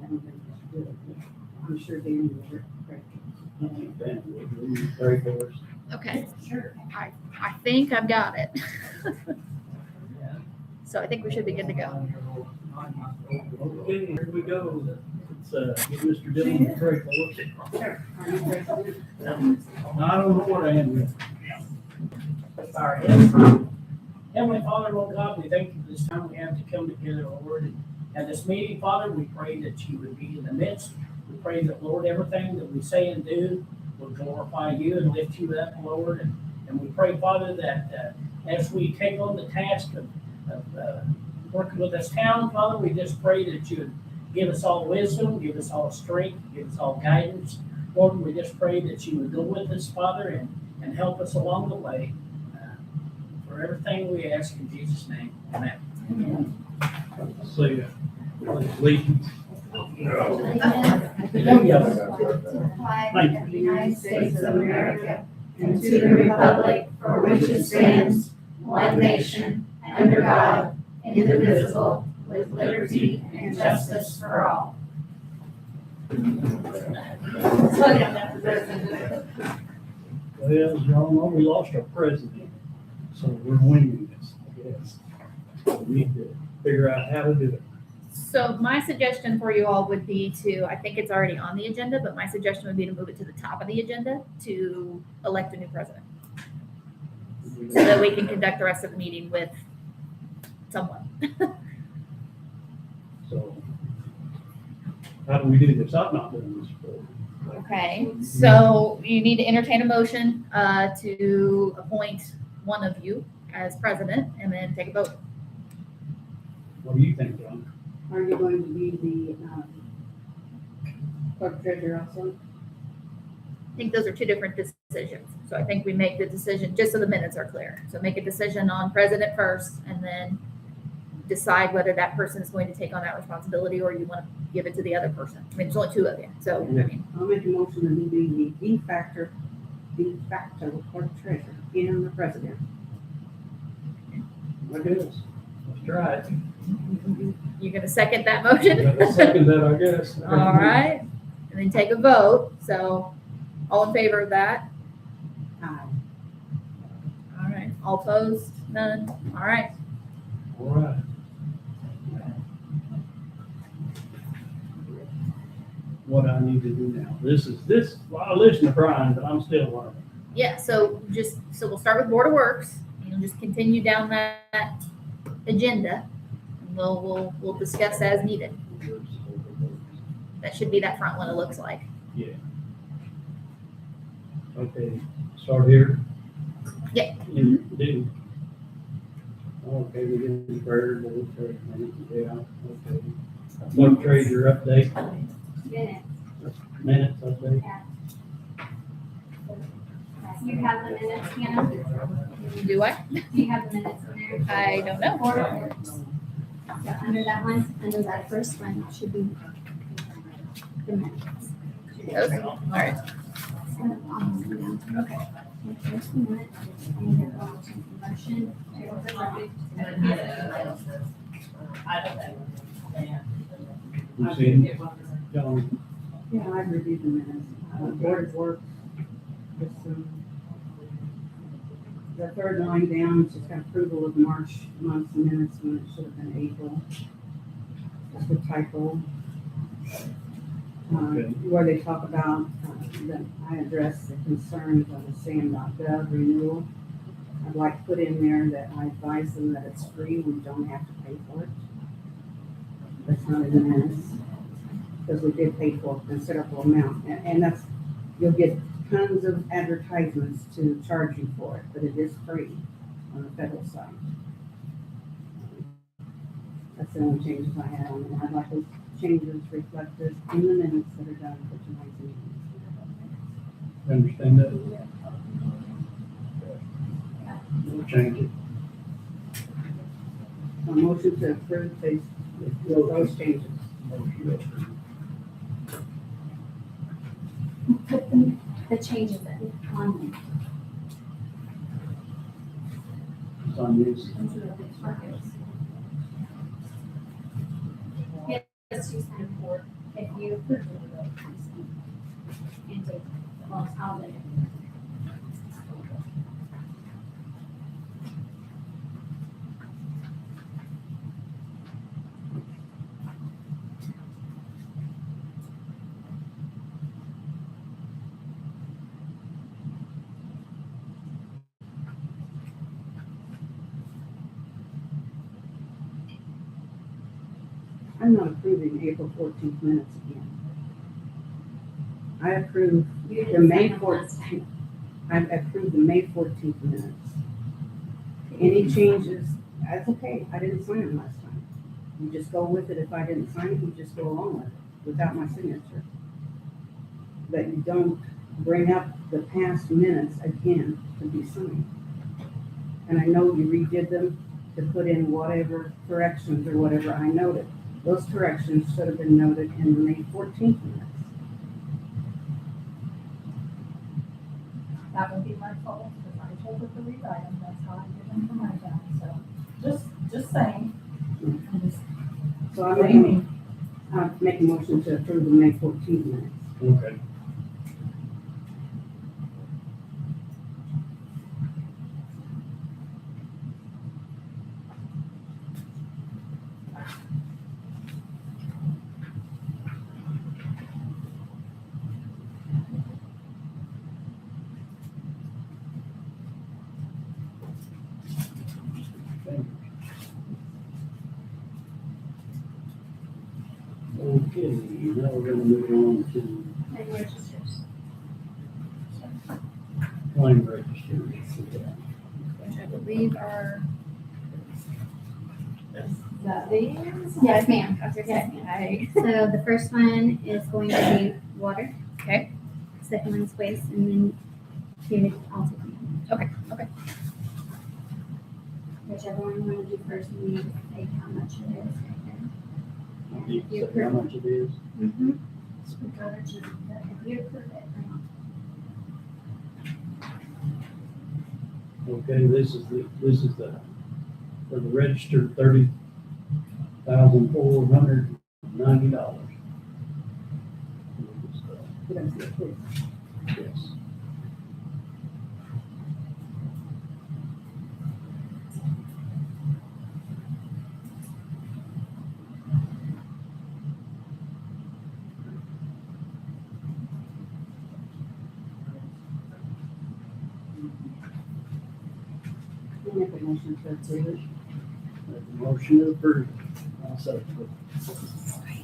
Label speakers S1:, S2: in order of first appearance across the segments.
S1: don't think we should do it. I'm sure Danny will correct
S2: I think Dan would pray for us.
S3: Okay,
S1: it. Sure.
S3: I think I've got it. So I think we should be good to go.
S2: Okay, here we go. Let's get Mr. Dillon to pray for us.
S1: Sure. Are you president?
S2: I don't know what I am yet.
S4: Our Heavenly Father, Lord God, we thank you for this time we have to come together, Lord, and at this meeting, Father, we pray that you would be in the midst. We pray that, Lord, everything that we say and do will glorify you and lift you up, Lord. And we pray, Father, that as we take on the task of working with this town, Father, we just pray that you would give us all wisdom, give us all strength, give us all guidance. Lord, we just pray that you would go with us, Father, and help us along the way. For everything we ask in Jesus' name, amen.
S2: Say, allegiance.
S5: Flag of the United States of America and to the republic for which it stands, one nation, under God, indivisible, with liberty and justice for all.
S2: Well, as y'all know, we lost our president, so we're winging this, I guess. We need to figure out how to do it.
S3: So my suggestion for you all would be to, I think it's already on the agenda, but my suggestion would be to move it to the top of the agenda to elect a new president. So that we can conduct the rest of the meeting with someone.
S2: So, how do we do this? I've not done this before.
S3: Okay, so you need to entertain a motion to appoint one of you as president and then take a vote.
S2: What do you think, John?
S1: Are you going to be the clerk treasurer also?
S3: I think those are two different decisions. So I think we make the decision, just so the minutes are clear. So make a decision on president first and then decide whether that person is going to take on that responsibility or you want to give it to the other person. I mean, there's only two of you. So, I mean,
S1: I'll make a motion that he be the de facto clerk treasurer and the president.
S2: I guess. Let's try it.
S3: you're going to second that motion?
S2: I'll second that, I guess.
S3: All right. And then take a vote. So all in favor of that?
S1: Aye.
S3: All right. All opposed? None? All right.
S2: All right. What I need to do now. Well, I listen to Brian, but I'm still learning.
S3: Yeah, so we'll start with Board of Works, and you'll just continue down that agenda, and we'll discuss as needed. That should be that front one, it looks like.
S2: Yeah. Okay, start here.
S3: Yeah.
S2: Do. Okay, we get the bird, yeah, okay. Clerk treasurer update, minutes update.
S5: You have the minutes, Hannah?
S3: Do I?
S5: Do you have the minutes in there?
S3: I don't know.
S5: Board of Works. So under that one, under that first one, should be the minutes.
S3: Those? All right.
S5: Okay. First minute, and then motion to approve.
S2: You see, John,
S1: Yeah, I've reviewed the minutes. Board of Works, just the third line down, it's just got approval of March month's minutes when it should have been April. Just a typo.
S2: Okay.
S1: Where they talk about, that I address the concerns on the SAM.gov renewal. I'd like to put in there that I advise them that it's free, we don't have to pay for it. That's not in the minutes, because we did pay for a considerable amount, and that's, you'll get tons of advertisements to charge you for it, but it is free on the federal side. That's the only changes I had on it. I'd like those changes reflected in the minutes that are done for tonight's meeting.
S2: understand that? We'll change it.
S1: A motion to approve those changes.
S5: Put the changes in on
S2: It's on this.
S5: the. Yes, you signed. or if you approve of the road, and take the most out of it.
S1: I'm not approving April 14th minutes again. I approve
S5: You
S1: the
S5: didn't
S1: May
S5: sign them last
S1: 14th,
S5: time.
S1: I approved the May 14th minutes. Any changes, that's okay, I didn't sign them last time. You just go with it. If I didn't sign it, you just go along with it without my signature. But you don't bring up the past minutes again to be signed. And I know you redid them to put in whatever corrections or whatever I noted. Those corrections should have been noted in the May 14th minutes.
S6: That would be my fault, because I told her to rewrite them, that's how I did them for my job, so, just saying. I'm just
S1: So I
S6: blaming.
S1: make a motion to approve the May 14th minutes.
S2: Okay. Okay, now we're gonna move on to
S5: And registers.
S2: claim registry.
S3: Which I believe are.
S6: That these?
S5: Yes, ma'am.
S3: I was gonna
S5: Yes,
S3: say,
S5: ma'am.
S3: I-
S5: So the first one is going to be water.
S3: Okay.
S5: Second one's waste, and then you all take them.
S3: Okay, okay.
S5: Whichever one you want to do first, and you say how much it is. And
S2: You
S5: if you
S2: say how
S5: approve.
S2: much it is?
S5: Mm-hmm. If you approve it,
S2: Okay, this is the, for the registered $30,490.
S1: Did I say please?
S2: Yes.
S1: I make a motion to approve it.
S2: Make a motion to approve. I'll second it.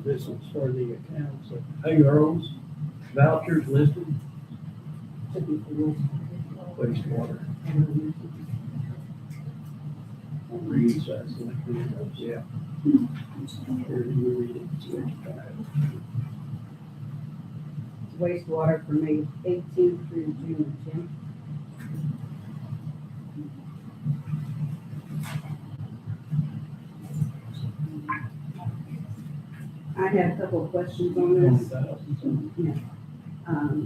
S2: This is for the accounts of payrolls, vouchers listed,
S1: Should be for
S2: wastewater. Reads that, so it reads, yeah. Here, you read it.
S1: wastewater for May 18th through June 10th. I had a couple of questions on this.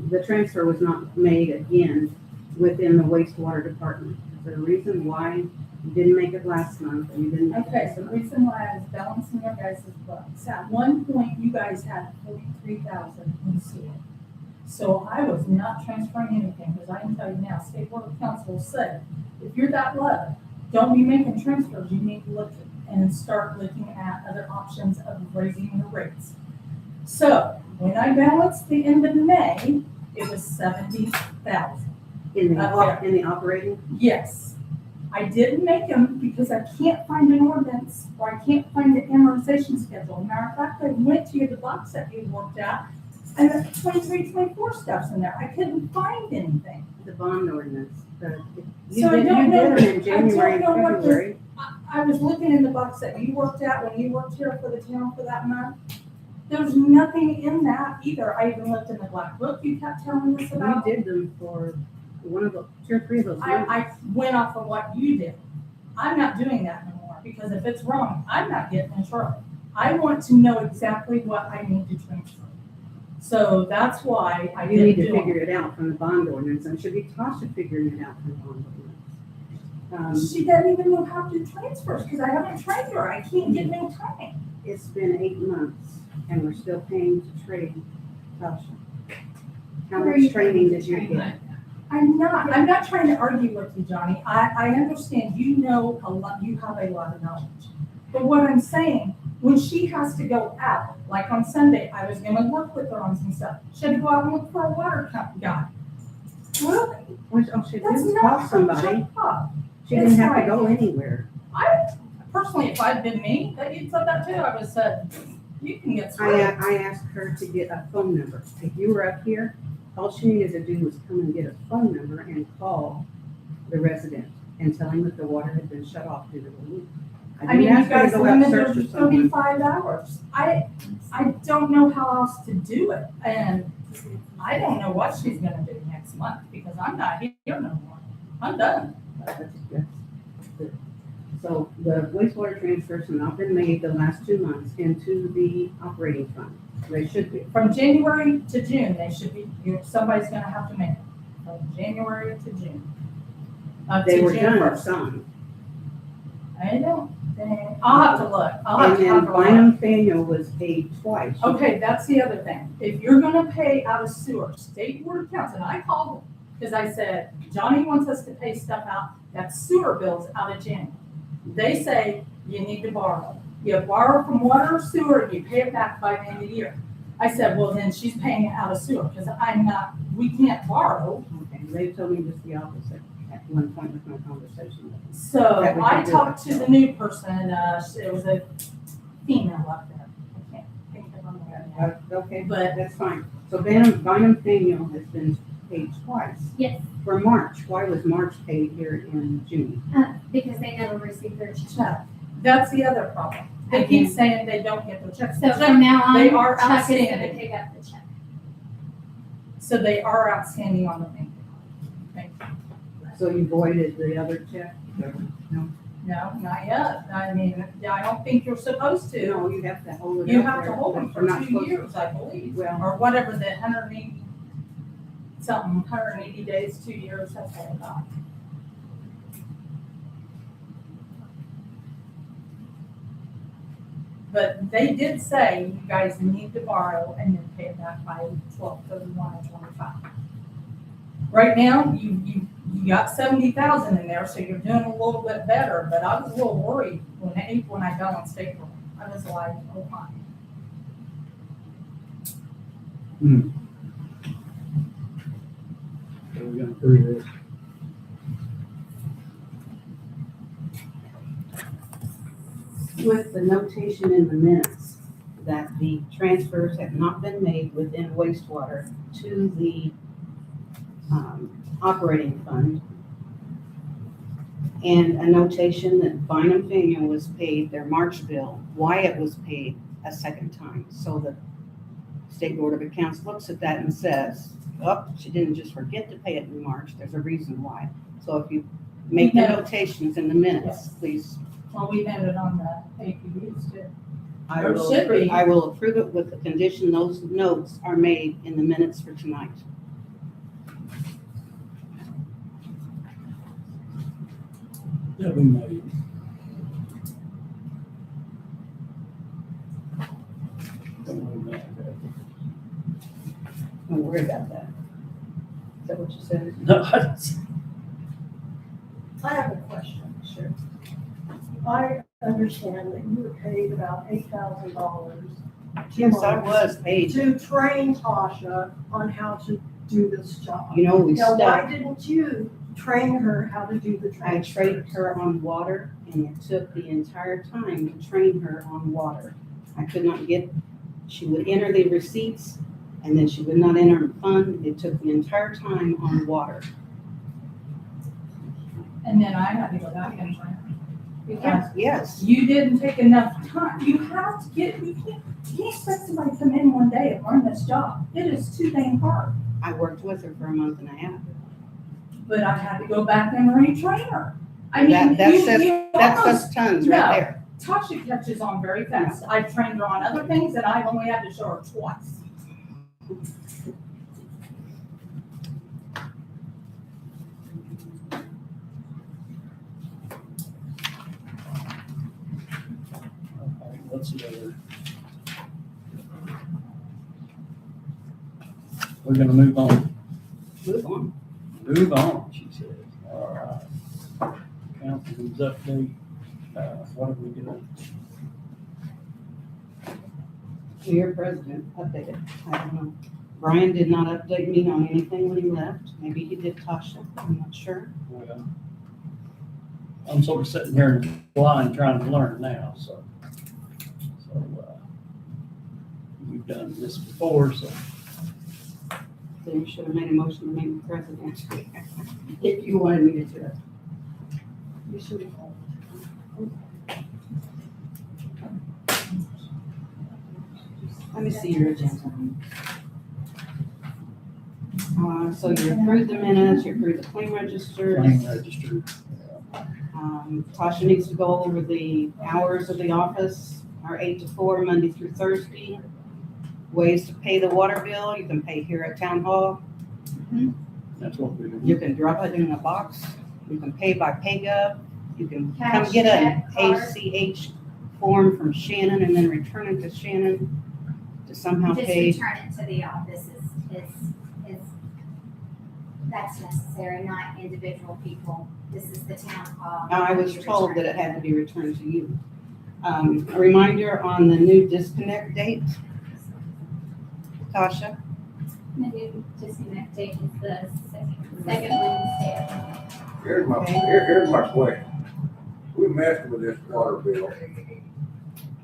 S1: The transfer was not made again within the wastewater department. Is there a reason why you didn't make it last month and you didn't? make it
S6: Okay,
S1: this
S6: so the
S1: month?
S6: reason why I was balancing your guys' books, at one point, you guys had 43,000 in seal. So I was not transferring anything, because I can tell you now, State Board of Council said, if you're that low, don't be making transfers, you need to look and start looking at other options of raising your rates. So, when I balanced the end of May, it was 70,000.
S1: In the,
S6: Okay.
S1: in the operating?
S6: Yes, I didn't make them because I can't find an ordinance or I can't find the amortization schedule. Matter of fact, I went to the box that you worked at and the 23, 24 stuff's in there. I couldn't find anything.
S1: The bond ordinance. You
S6: So I
S1: did,
S6: don't
S1: you
S6: know-
S1: did them in
S6: I don't
S1: January and
S6: know what the-
S1: February.
S6: I was looking in the box that you worked at when you worked here for the town for that month. There's nothing in that either. I even looked in the black book you kept telling us about.
S1: We did them for one of the, 2 or 3 of those months.
S6: I went off of what you did. I'm not doing that anymore. are, because if it's wrong, I'm not getting in trouble. I want to know exactly what I need to transfer. So that's why I
S1: You need
S6: didn't
S1: to
S6: do
S1: figure
S6: it.
S1: it out from the bond ordinance, and it should be Tasha figuring it out from the bond ordinance.
S6: She doesn't even know how to do transfers, because I haven't trained her, I can't get no time.
S1: It's been 8 months, and we're still paying to trade, Tasha. How
S5: Where are
S1: much
S5: you
S1: training
S5: paying
S1: did
S5: to
S1: you
S5: train?
S1: get?
S6: I'm not trying to argue with you, Johnny. I understand you know a lot, you have a lot of knowledge. But what I'm saying, when she has to go out, like on Sunday, I was gonna work with her on some stuff. She had to go out and look for a water guy. Really?
S1: Oh, she
S6: That's
S1: didn't
S6: not
S1: call
S6: her
S1: somebody.
S6: job.
S1: She didn't
S6: It's
S1: have to
S6: like-
S1: go anywhere.
S6: Personally, if I'd been me, that you'd said that too, I would have said, you can get
S1: I
S6: screwed.
S1: asked her to get a phone number. If you were up here, all she needed to do was come and get a phone number and call the resident and tell him that the water had been shut off due to the leak.
S6: I mean, you
S1: didn't ask her
S6: guys
S1: to go out and
S6: limited
S1: search
S6: her
S1: for
S6: to
S1: someone.
S6: 35 hours. I don't know how else to do it, and I don't know what she's gonna do next month, because I'm not here no more. I'm done.
S1: That's good. So the wastewater transfers have not been made the last 2 months into the operating fund. They should be.
S6: From January to June, they should be, somebody's gonna have to make it, from January to June.
S1: They
S6: To
S1: were
S6: June
S1: done,
S6: 1st.
S1: some.
S6: I don't, I'll have to look, I'll have
S1: And
S6: to
S1: then
S6: have a look.
S1: Bynum Faneuil was paid twice.
S6: Okay, that's the other thing. If you're gonna pay out of sewer, state board of accounts, and I called them, because I said, Johnny wants us to pay stuff out, that's sewer bills out of January. They say you need to borrow. You borrow from water or sewer, and you pay it back by the end of the year. I said, well, then she's paying it out of sewer, because we can't borrow.
S1: Okay, they told me just the opposite at one point with my conversation with them.
S6: So
S1: That we
S6: I
S1: can do
S6: talked
S1: it.
S6: to the new person, it was a female up there. I can't think of her name.
S1: Okay,
S6: But-
S1: that's fine. So Bynum Faneuil has been paid twice.
S5: Yes,
S1: For March, why was March paid here in June?
S5: because they never received their check.
S6: Chuck, that's the other problem. They keep saying they don't get their checks.
S5: So from now on,
S6: They are
S5: Chuck is gonna
S6: outstanding.
S5: pick up the check.
S6: So they are outstanding on the bank. Thank you.
S1: So you voided the other check? No,
S6: No, not yet. I mean, I don't think you're supposed to.
S1: no, you have to hold it
S6: You
S1: up
S6: have to
S1: there.
S6: hold them
S1: You're not
S6: for 2
S1: supposed to-
S6: years, I believe,
S1: Well-
S6: or whatever the 180, something, 180 days, 2 years, that's all I got. But they did say you guys need to borrow and then pay it back by 12/31/25. Right now, you got 70,000 in there, so you're doing a little bit better, but I was a little worried when I got on state road. I was like, oh my.
S2: So we're gonna prove this.
S1: With the notation in the minutes that the transfers have not been made within wastewater to the operating fund. And a notation that Bynum Faneuil was paid their March bill, why it was paid a second time. So the State Board of Accounts looks at that and says, oh, she didn't just forget to pay it in March, there's a reason why. So if you make the
S6: Yeah.
S1: notations in the minutes,
S6: Yes.
S1: please.
S6: Well, we had it on the APUs too.
S1: I
S6: Or
S1: will
S6: should
S1: approve-
S6: be.
S1: I will approve it with the condition those notes are made in the minutes for tonight.
S2: That we made. Don't worry about that.
S1: Don't worry about that. Is that what you said?
S2: No, I didn't-
S7: I have a question.
S1: Sure.
S7: I understand that you were paid about $8,000
S1: Yes, I was paid.
S7: to train Tasha on how to do this job.
S1: You know, we
S7: Now, why
S1: stuck.
S7: didn't you train her how to do the
S1: I
S7: transfers?
S1: trained her on water and it took the entire time to train her on water. I could not get, she would enter the receipts and then she would not enter the fund. It took the entire time on water.
S6: And then I had to go back and train her. Because
S1: Yes,
S6: you didn't take enough time. You have to you can't expect somebody to come in one day and learn this job. It is too dang hard.
S1: I worked with her for a month and a half.
S6: But I had to go back and retrain her. I mean,
S1: That
S6: you
S1: says, that
S6: almost,
S1: says tons
S6: no.
S1: right there.
S6: Tasha catches on very fast. I've trained her on other things and I've only had to show her twice.
S2: Okay, what's the other? We're gonna move on.
S1: Move on.
S2: Move on, she says. All right. Council's update, what have we done?
S1: Your president updated. I don't know. Brian did not update me on anything when he left. Maybe he did Tasha. I'm not sure.
S2: Well, I'm sort of sitting here in line trying to learn now, so. We've done this before, so.
S1: Then you should have made a motion to make me president. If you wanted me to do it. You should have. Let me see your agenda. So you approved the minutes, you approved the claim register.
S2: Claim register.
S1: Tasha needs to go over the hours of the office, are 8 to 4, Monday through Thursday. Ways to pay the water bill, you can pay here at Town Hall.
S2: That's what we
S1: You
S2: do.
S1: can drop it in a box. You can pay by PayGov. You can come
S5: Cash,
S1: get an
S5: check, card.
S1: ACH form from Shannon and then return it to Shannon to somehow
S5: Just
S1: pay.
S5: return it to the office that's necessary, not individual people. This is the town hall.
S1: I was
S5: You
S1: told that
S5: return
S1: it had to be returned to you. A reminder on the new disconnect date. Tasha,
S5: The new disconnect date is the second Wednesday.
S8: Here's my question. We messed with this water bill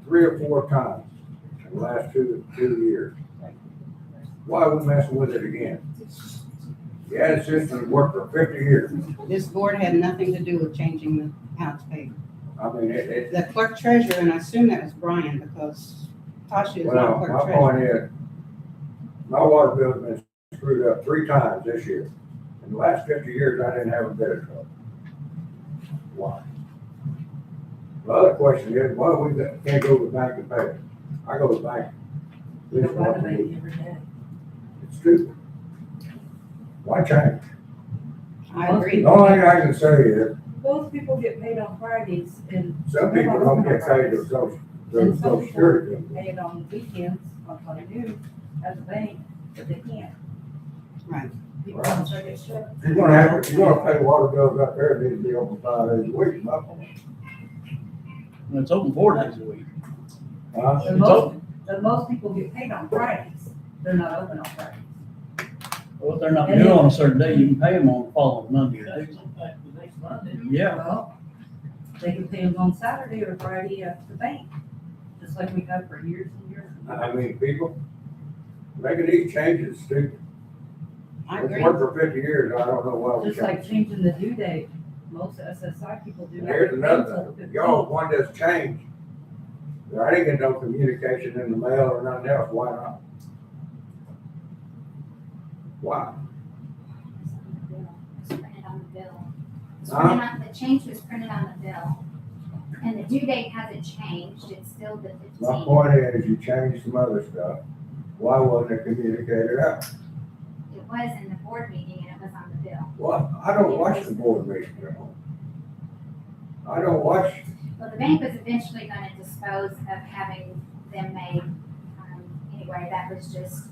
S8: 3 or 4 times in the last two years. Why are we messing with it again? Yeah, it's system worked for 50 years.
S1: this board had nothing to do with changing the how it's paid.
S8: I mean,
S1: The clerk treasurer, and I assume that was Brian because Tasha is not
S8: well,
S1: clerk
S8: my
S1: treasurer.
S8: point is, my water bill's been screwed up 3 times this year. In the last 50 years, I didn't have a bit of trouble. Why? The other question is, why we can't go to the bank and pay it? I go to the bank. This is what we do. It's stupid. Why change?
S1: I agree.
S8: The only thing I can say is,
S7: Most people get paid on Fridays and
S8: some people don't get paid their social security.
S7: pay it on the weekends, like what I do at the bank, but they can't.
S1: Right.
S7: People don't say it's shut.
S8: If you're gonna pay water bills up there, it needs to be open 5 days a week, my point.
S2: And it's open 4 days a week.
S8: Huh?
S7: The most people get paid on Fridays, they're not open on Fridays.
S2: Well, if they're not due on a certain day, you can pay them on the following Monday or Tuesday.
S4: The next Monday.
S2: Yeah,
S7: Well, they can pay them on Saturday or Friday at the bank, just like we have for years and years.
S8: I mean, people, making these changes is stupid.
S1: I
S8: It's
S1: agree.
S8: worked for 50 years, I don't know why we
S7: Just like
S8: change.
S7: changing the due date, most SSI people do.
S8: And here's another thing, y'all, one that's changed. I didn't get no communication in the mail or nothing else, why not? Why?
S5: It's printed on the bill. It's
S8: Huh?
S5: printed on, the change was printed on the bill. And the due date hasn't changed, it's still the
S8: My
S5: 15th.
S8: point is, you changed some other stuff, why wasn't it communicated out?
S5: It was in the board meeting and it was on the bill.
S8: Well, I don't watch the board meetings at home. I don't watch,
S5: Well, the bank was eventually gonna dispose of having them made, anyway, that was just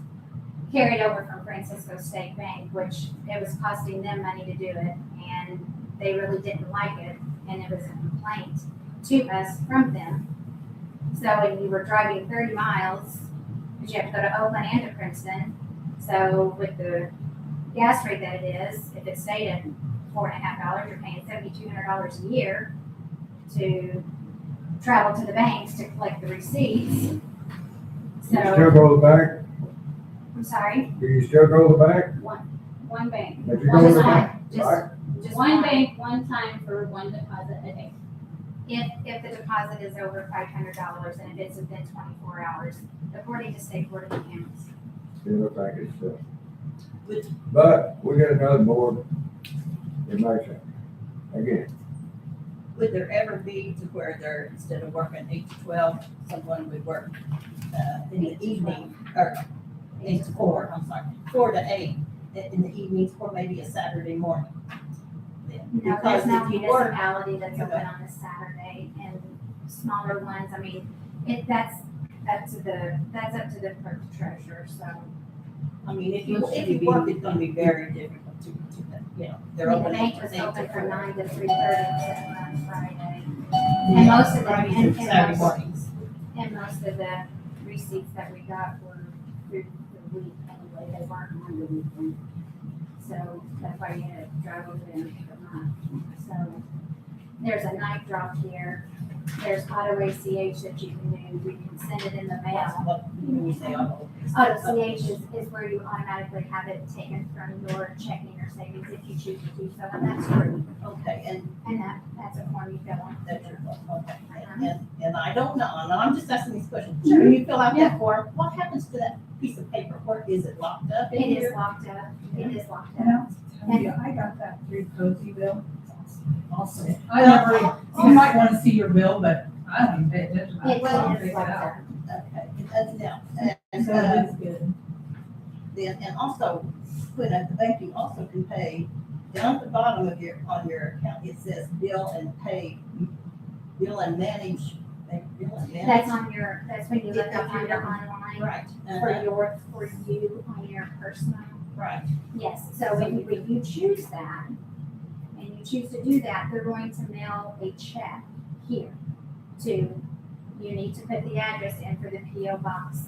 S5: carried over from Francisco State Bank, which it was costing them money to do it, and they really didn't like it, and it was a complaint to us from them. So when you were driving 30 miles, because you have to go to Oakland and to Princeton, so with the gas rate that it is, if it stayed at $4.50, you're paying $7,200 a year to travel to the banks to collect the receipts.
S8: you
S5: So,
S8: still go to the bank,
S5: I'm sorry,
S8: do you still go to the bank?
S9: One bank,
S8: If you go to the bank,
S5: just,
S8: right?
S5: just
S9: one bank, one time for one deposit a day.
S5: If the deposit is over $500 and if it's within 24 hours, according to state board of accounts.
S8: Still think it's still. But we got another board in Mason, again.
S10: would there ever be to where they're, instead of working 8 to 12, someone would work in the evening, or 8 to 4, I'm sorry, 4 to 8 in the evenings, or maybe a Saturday morning? Then,
S9: No,
S10: because
S9: there's no
S10: if you work,
S9: municipality that's
S10: you
S9: open
S10: know.
S9: on a Saturday, and smaller ones, I mean, that's up to the clerk treasurer, so.
S10: I mean, if you work, it's gonna be very difficult to, you know, they're
S9: The
S10: open
S9: bank
S10: 8
S9: was
S10: to
S9: open
S10: 4.
S9: from 9 to 3:30 on Friday. And most of the,
S10: Fridays and Saturday
S9: and
S10: mornings.
S9: most of the receipts that we got were through the week anyway, they weren't on the weekend. So that's why you had to drive over there and pick them up. So there's a night drop here, there's auto ACH that you can do, we can send it in the mail.
S10: What, when you say auto?
S9: Auto ACH is where you automatically have it taken from your checking or savings if you choose to do so, and that's free.
S10: Okay, and
S9: That's a form you fill out.
S10: that's your, okay, and I don't know, and I'm just asking these questions. When you fill out that form, what happens to that piece of paper? Where is it locked up in
S9: It is
S10: here?
S9: locked up, it is locked
S6: And
S9: up.
S6: I'll tell you, I got that through Cozy Bill. Awesome. I never, you might wanna see your bill, but I don't even pay attention. I
S9: It
S6: just
S9: is
S6: pick it
S9: locked
S6: out.
S9: up.
S10: Okay, and now, and,
S6: So it is good.
S10: then, and also, when at the bank, you also can pay, down at the bottom of your, on your account, it says bill and pay, bill and manage, bill and manage.
S9: That's on your, that's when you look up on your online
S10: Right,
S9: for you on your personal.
S10: right.
S9: Yes, so when you choose that, and you choose to do that, they're going to mail a check here to, you need to put the address in for the PO Box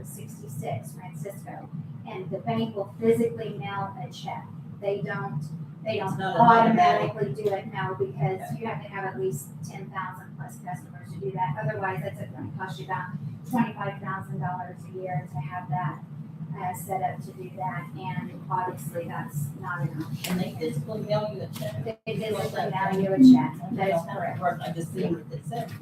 S9: 66, Francisco. And the bank will physically mail a check. They don't
S10: It's not an automatic.
S9: automatically do it now because you have to have at least 10,000 plus customers to do that. Otherwise, that's going to cost you about $25,000 a year to have that set up to do that. And obviously, that's not enough.
S10: And they physically mail you a check.
S9: They physically mail you a check. That is correct.
S10: I just seen what it said.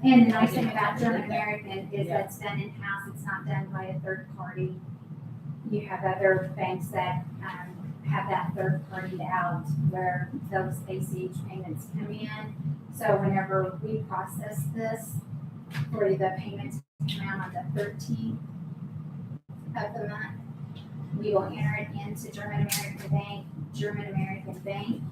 S9: And the nice thing about German American is that it's done in-house, it's not done by a third party. You have other banks that have that third party out where those ACH payments come in. So whenever we process this, for the payments to come out on the 13th of the month, we will enter it into German American Bank. German American Bank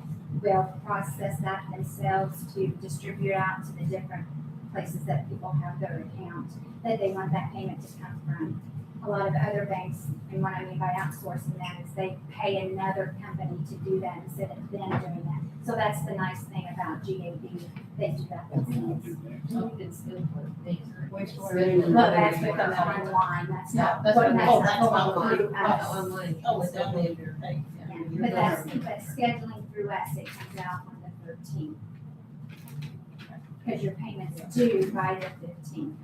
S9: will process that themselves to distribute out to the different places that people have their account that they want that payment to come from. A lot of other banks, and what I mean by outsourcing that is they pay another company to do that instead of them doing that. So that's the nice thing about GAB, they do that themselves. Well, that's with them online, that's not.
S10: That's
S9: what-
S10: what-
S9: that's
S10: oh,
S9: not
S10: that's
S9: going
S10: online.
S9: through us.
S10: Oh, it's only if you're paying.
S9: Yeah, but scheduling through us, it comes out on the 13th. Because your payment's due by the 15th.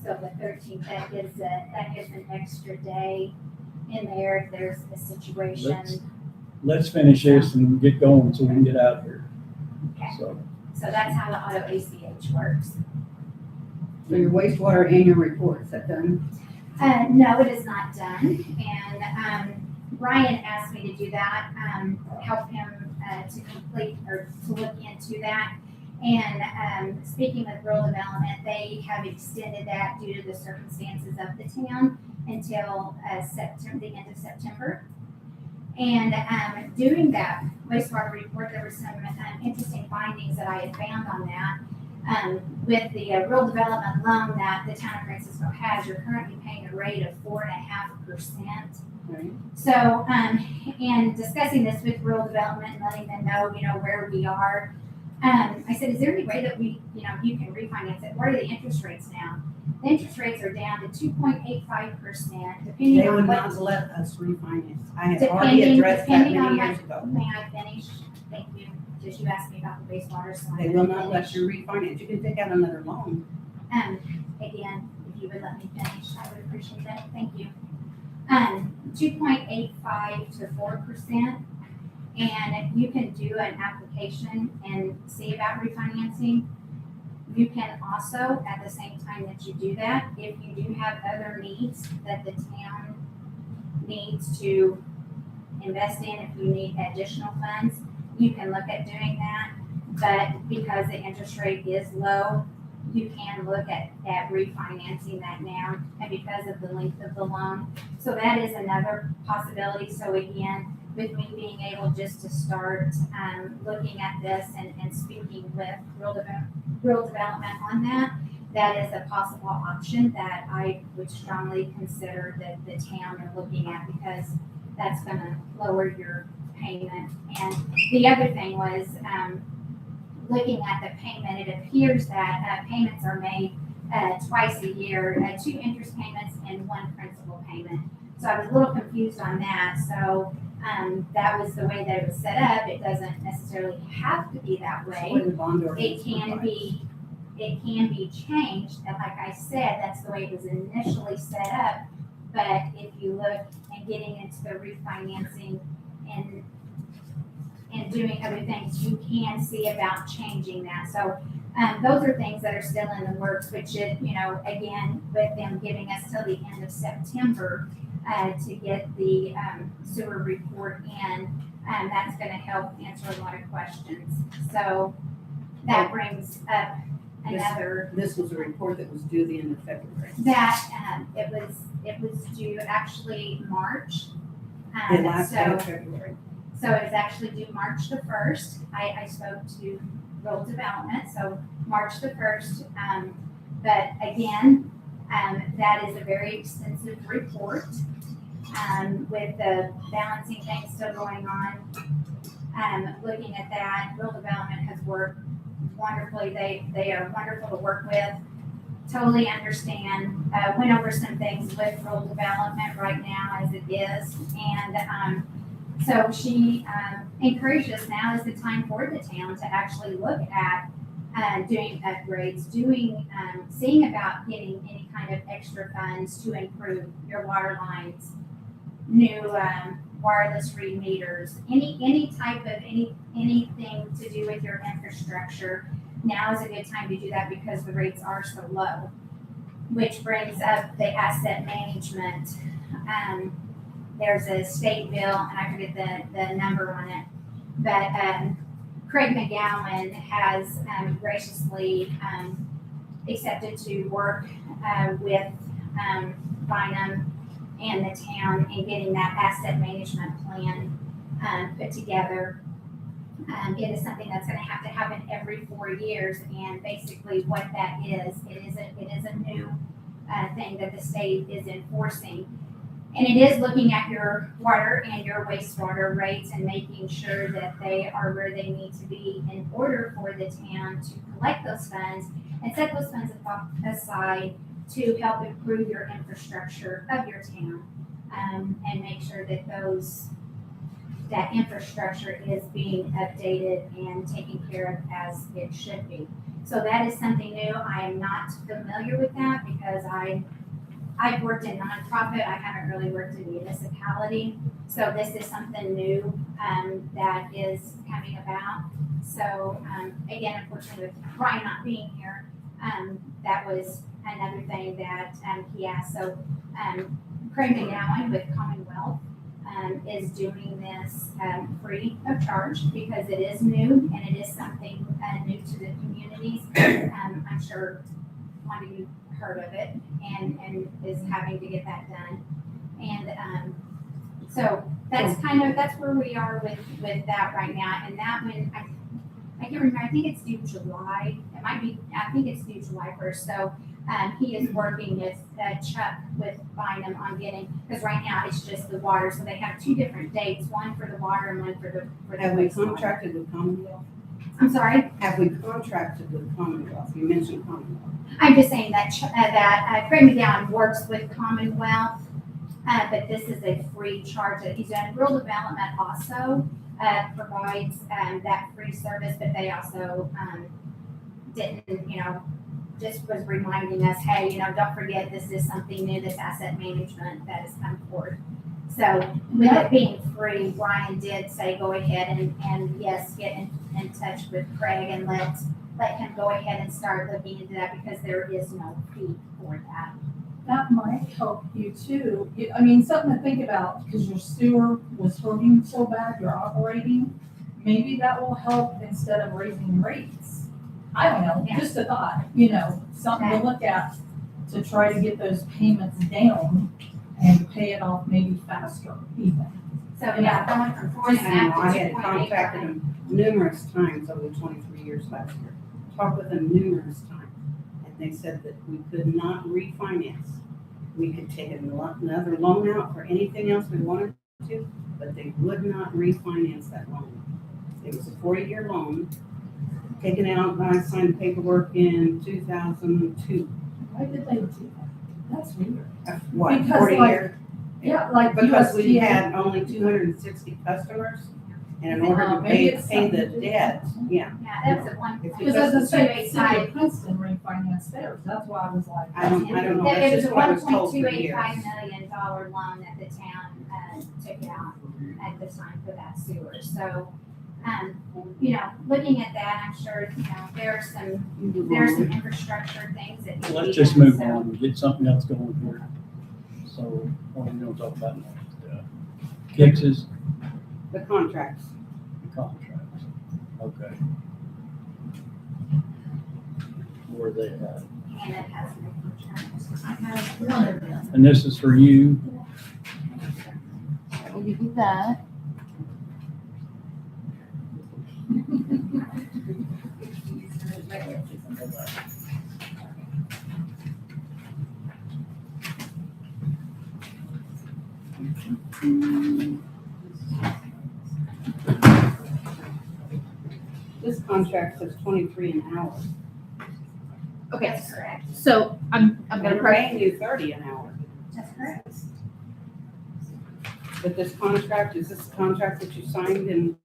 S9: So the 13th, that gives an extra day in there if there's a situation.
S2: Let's finish this and get going so we can get out of here.
S9: Okay.
S2: So,
S9: So that's how the auto ACH works.
S1: So your wastewater annual report, is that done?
S9: No, it is not done, and, Brian asked me to do that, help him, to complete, or to look into that. And, speaking with rural development, they have extended that due to the circumstances of the town until, September, the end of September. And, doing that wastewater report, there were some, interesting findings that I had found on that. With the rural development loan that the town of Francisco has, you're currently paying a rate of 4.5%.
S1: Right.
S9: So, and discussing this with rural development and letting them know, where we are. I said, is there any way that we, you can refinance it? What are the interest rates now? The interest rates are down to 2.85%, depending
S1: They
S9: on
S1: would
S9: what.
S1: not let us refinance. I had already
S9: Depending
S1: addressed that
S9: on
S1: many
S9: what,
S1: years ago.
S9: may I finish? Thank you, because you asked me about the wastewater, so I'm
S1: They
S9: gonna
S1: will not let
S9: finish.
S1: you refinance. You can take out another loan.
S9: Again, if you would let me finish, I would appreciate that, thank you. 2.85 to 4%. And you can do an application and see about refinancing. You can also, at the same time that you do that, if you do have other needs that the town needs to invest in, if you need additional funds, you can look at doing that. But because the interest rate is low, you can look at refinancing that now, and because of the length of the loan. So that is another possibility. So again, with me being able just to start, looking at this and speaking with rural development on that, that is a possible option that I would strongly consider that the town are looking at, because that's gonna lower your payment. And the other thing was, looking at the payment, it appears that payments are made twice a year, 2 interest payments and 1 principal payment. So I was a little confused on that. So that was the way that it was set up. It doesn't necessarily have to be that way.
S1: What the bond ordinance
S9: It can be changed, and like I said, that's the way it was initially set up. But if you look and getting into the refinancing and doing other things, you can see about changing that. So those are things that are still in the works, which is, again, with them giving us till the end of September to get the sewer report in, that's gonna help answer a lot of questions. So that brings up another,
S1: This was a report that was due the end of February.
S9: that it was due actually March.
S1: The last day
S9: So
S1: of February.
S9: So it was actually due March the 1st. I spoke to Rural Development, so March the 1st. But again, that is a very extensive report, with the balancing things still going on. Looking at that, Rural Development has worked wonderfully. They are wonderful to work with. Totally understand, went over some things with Rural Development right now as it is. And, so she encouraged us, now is the time for the town to actually look at doing upgrades, seeing about getting any kind of extra funds to improve your water lines, new wireless read meters, any type of anything to do with your infrastructure. Now is a good time to do that because the rates are so low, which brings up the asset management. There's a state bill, and I forget the number on it, but Craig McGowan has graciously accepted to work with Bynum and the town in getting that asset management plan put together. It is something that's going to happen every 4 years, and basically what that is, it is a new thing that the state is enforcing. And it is looking at your water and your wastewater rates and making sure that they are where they need to be in order for the town to collect those funds and set those funds aside to help improve your infrastructure of your town, and make sure that that infrastructure is being updated and taken care of as it should be. So that is something new. I am not familiar with that because I've worked in nonprofit. I haven't really worked in municipality. So this is something new that is coming about. So again, unfortunately with Ryan not being here, that was another thing that he asked. So Craig McGowan with Commonwealth is doing this free of charge because it is new and it is something new to the communities. I'm sure one of you heard of it and is having to get that done. And so that's where we are with that right now. And that one, I can't remember, I think it's due July. I think it's due July 1st. So he is working with Chuck with Bynum on getting, because right now it's just the water. So they have 2 different dates, one for the water and one for the
S1: Have we
S9: wastewater.
S1: contracted with Commonwealth?
S9: I'm sorry,
S1: Have we contracted with Commonwealth? You mentioned Commonwealth.
S9: I'm just saying that Craig McGowan works with Commonwealth, but this is a free charge that he's done. Rural Development also provides that free service, but they also didn't, just was reminding us, hey, don't forget this is something new, this asset management that has come forth. So with it being free, Ryan did say go ahead and yes, get in touch with Craig and let him go ahead and start looking into that because there is no fee for that.
S6: That might help you too. Something to think about, because your sewer was hurting so bad, you're operating. maybe that will help instead of raising rates. I don't know, just a thought, you know, something to look at to try to get those payments down and pay it off maybe faster even.
S9: So, yeah, going from four and a
S1: Just so you know, I
S9: half to
S1: had
S9: 2.85.
S1: contacted them numerous times over the 23 years last year. Talked with them numerous times, and they said that we could not refinance. We could take another loan out for anything else we wanted to, but they would not refinance that loan. It was a 40-year loan, taken out, when I signed the paperwork in 2002.
S6: Why did they do that? That's weird.
S1: What,
S6: Because,
S1: 40
S6: like,
S1: year?
S6: Yeah, like
S1: Because we
S6: USDA.
S1: had only 260 customers, and in order to
S6: Maybe
S1: pay
S6: it's
S1: the
S6: something to do with
S1: debt, yeah.
S9: Yeah, that was at one.
S1: If
S6: Because as I say, City
S9: 2.85.
S6: of Princeton refinanced theirs, that's why I was like.
S1: I don't know,
S9: It
S1: that's
S9: was
S1: just
S9: a
S1: what I
S9: one
S1: was
S9: point
S1: told
S9: two
S1: for
S9: eight
S1: years.
S9: five million dollar loan that the town, took out at the time for that sewer. So, you know, looking at that, I'm sure, you know, there are some infrastructure things that need to be done.
S2: Let's just move
S9: So,
S2: on and get something else going here. So what are we gonna talk about next? Kixes,
S1: The contracts.
S2: the contracts. Okay. Where are they at?
S9: and it has no contract.
S3: I have one of them.
S2: And this is for you.
S3: I will give you that.
S1: This contract says 23 an hour.
S3: Okay,
S9: That's correct.
S3: so I'm gonna
S1: We're
S3: correct.
S1: paying you 30 an hour.
S9: That's correct.
S1: But this contract, is this the contract that you signed in?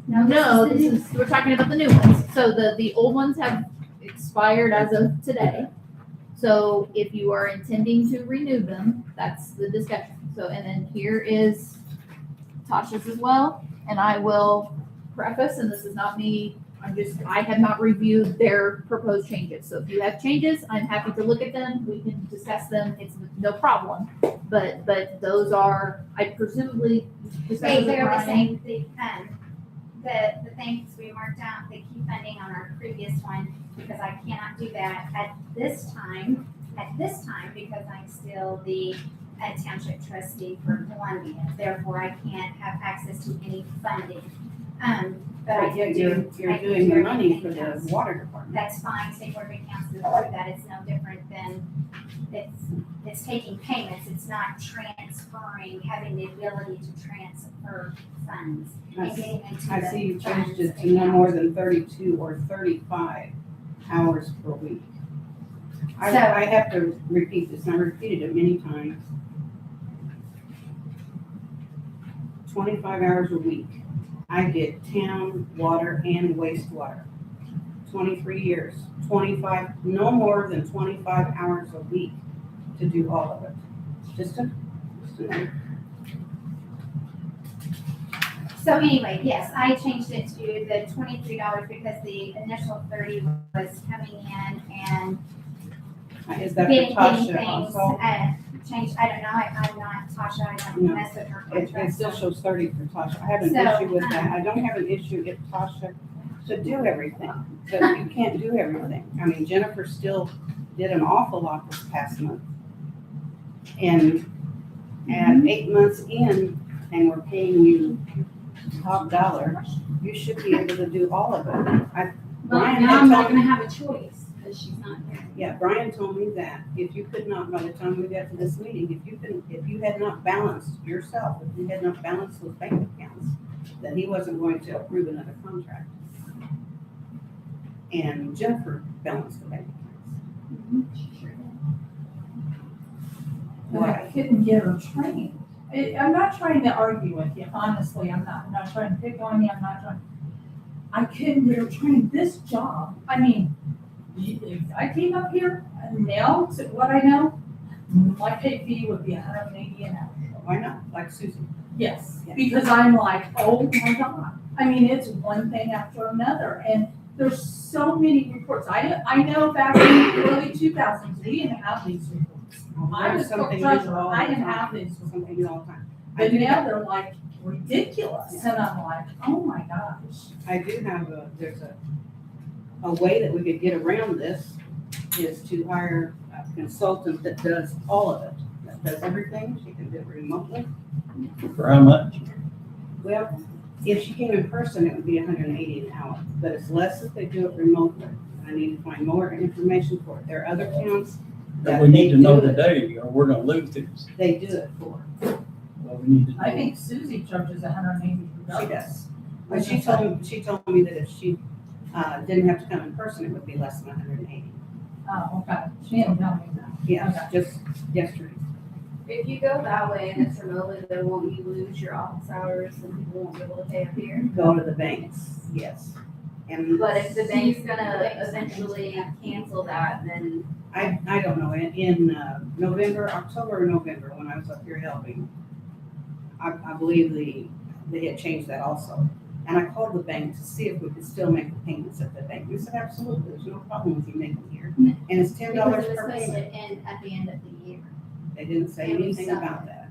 S3: No,
S9: this is
S3: we're talking about the new ones. So the old ones have expired as of today. So if you are intending to renew them, that's the discussion. So, and then here is Tasha's as well. And I will preface, and this is not me, I have not reviewed their proposed changes. So if you have changes, I'm happy to look at them. We can discuss them. It's no problem. But those are, I presumably discussed
S9: They're
S3: with
S9: the
S3: Brian.
S9: same, the things we marked out, the key funding on our previous one, because I cannot do that at this time, because I'm still the township trustee for Columbia. Therefore, I can't have access to any funding. But I
S1: Yet
S9: do.
S1: you're
S9: I do
S1: doing the money
S9: everything
S1: for the
S9: else.
S1: water department.
S9: That's fine, state board of accounts is for that, it's no different than, it's taking payments, it's not transferring, having the ability to transfer funds and getting into the
S1: I see you changed
S9: funds
S1: it to no
S9: account.
S1: more than 32 or 35 hours per week.
S9: So-
S1: I have to repeat this, and I repeated it many times. 25 hours a week. I did town, water, and wastewater. 23 years, 25, no more than 25 hours a week to do all of it. Just a
S9: So anyway, yes, I changed it to the $23 because the initial 30 was coming in and
S1: is that
S9: getting
S1: for Tasha
S9: things,
S1: also?
S9: changed, I don't know, I'm not Tasha, I don't
S1: No.
S9: mess with her
S1: It
S9: contract.
S1: still shows 30 for Tasha. I have an
S9: So,
S1: issue with that. I don't have an issue if Tasha should do everything, but you can't do everything. I mean, Jennifer still did an awful lot this past month. And at 8 months in, and we're paying you top dollar, you should be able to do all of it.
S5: But
S1: Brian
S5: now
S1: had
S5: I'm not
S1: told
S5: gonna
S1: me,
S5: have a choice, because she's not here.
S1: yeah, Brian told me that if you could not, by the time we got to this meeting, if you had not balanced yourself, if you had not balanced those bank accounts, that he wasn't going to approve another contract. And Jennifer balanced the bank accounts.
S6: But I couldn't get her trained. I'm not trying to argue with you, honestly, I'm not trying to pick on you, I couldn't get her trained. This job, I mean, if I came up here now to what I know, my pay fee would be $180 an hour.
S1: Why not? Like Susan.
S6: Yes,
S1: Yeah.
S6: because I'm like, oh my God. I mean, it's one thing after another, and there's so many reports. I know back in the early 2000s, we didn't have these reports. I was
S1: Something
S6: treasurer,
S1: new all
S6: I
S1: the
S6: didn't
S1: time.
S6: have these
S1: Something new all the time. I
S6: But
S1: do
S6: now
S1: have-
S6: they're like ridiculous. And I'm like, oh my gosh.
S1: I do have there's a way that we could get around this is to hire a consultant that does all of it, that does everything. She can do it remotely.
S2: For how much?
S1: Well, if she came in person, it would be 180 an hour, but it's less if they do it remotely. I need to find more information for it. There are other towns
S2: But
S1: that
S2: we need to
S1: they
S2: know
S1: do it.
S2: today, or we're gonna lose this.
S1: They do it for.
S2: Well, we need to
S6: I
S2: know.
S6: think Susie charges $180.
S1: She does. But she told me that if she didn't have to come in person, it would be less than 180.
S6: Oh, okay. She didn't tell me that.
S1: Yes, just yesterday.
S5: If you go that way and it's remotely, then won't you lose your office hours and people won't be able to pay up here?
S1: Go to the banks, yes. And
S5: But if the bank's gonna eventually cancel that, then
S1: I don't know, in October or November, when I was up here helping, I believe they had changed that also. And I called the bank to see if we could still make the payments at the bank. They said, absolutely, there's no problem with you making here. And it's $10
S5: because it was
S1: per
S5: supposed
S1: payment.
S5: to end at the end of the year.
S1: They didn't say
S5: Maybe
S1: anything
S5: so.
S1: about that.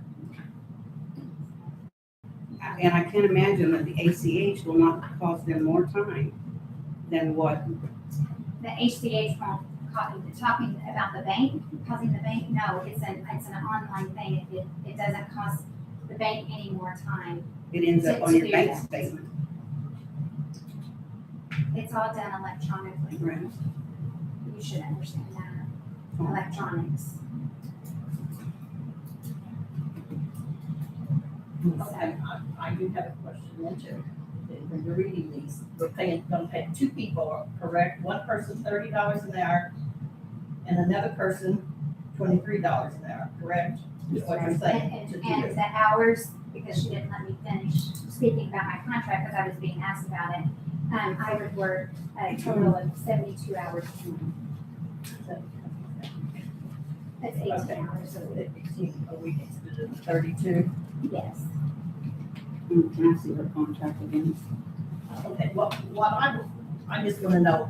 S1: And I can't imagine that the ACH will not cost them more time than what,
S9: The HCH won't, talking about the bank, causing the bank, no, it's an online thing. It doesn't cost the bank any more time.
S1: it ends up
S9: To
S1: on your
S9: do
S1: bank
S9: that.
S1: statement.
S9: It's all done electronically.
S1: Right.
S9: You should understand that, electronics.
S10: Okay, I do have a question then too. When you're reading these, we're gonna pay two people, correct? One person $30 an hour and another person $23 an hour, correct? Is what you're saying
S9: And,
S10: to
S9: and
S10: do.
S9: the hours, because she didn't let me finish speaking about my contract, because I was being asked about it, I would work a total of 72 hours a month. That's 18
S10: Okay,
S9: hours
S10: so
S9: a week,
S10: a week instead of 32.
S9: yes.
S1: Can I see her contract again?
S10: Okay, what I'm just gonna know,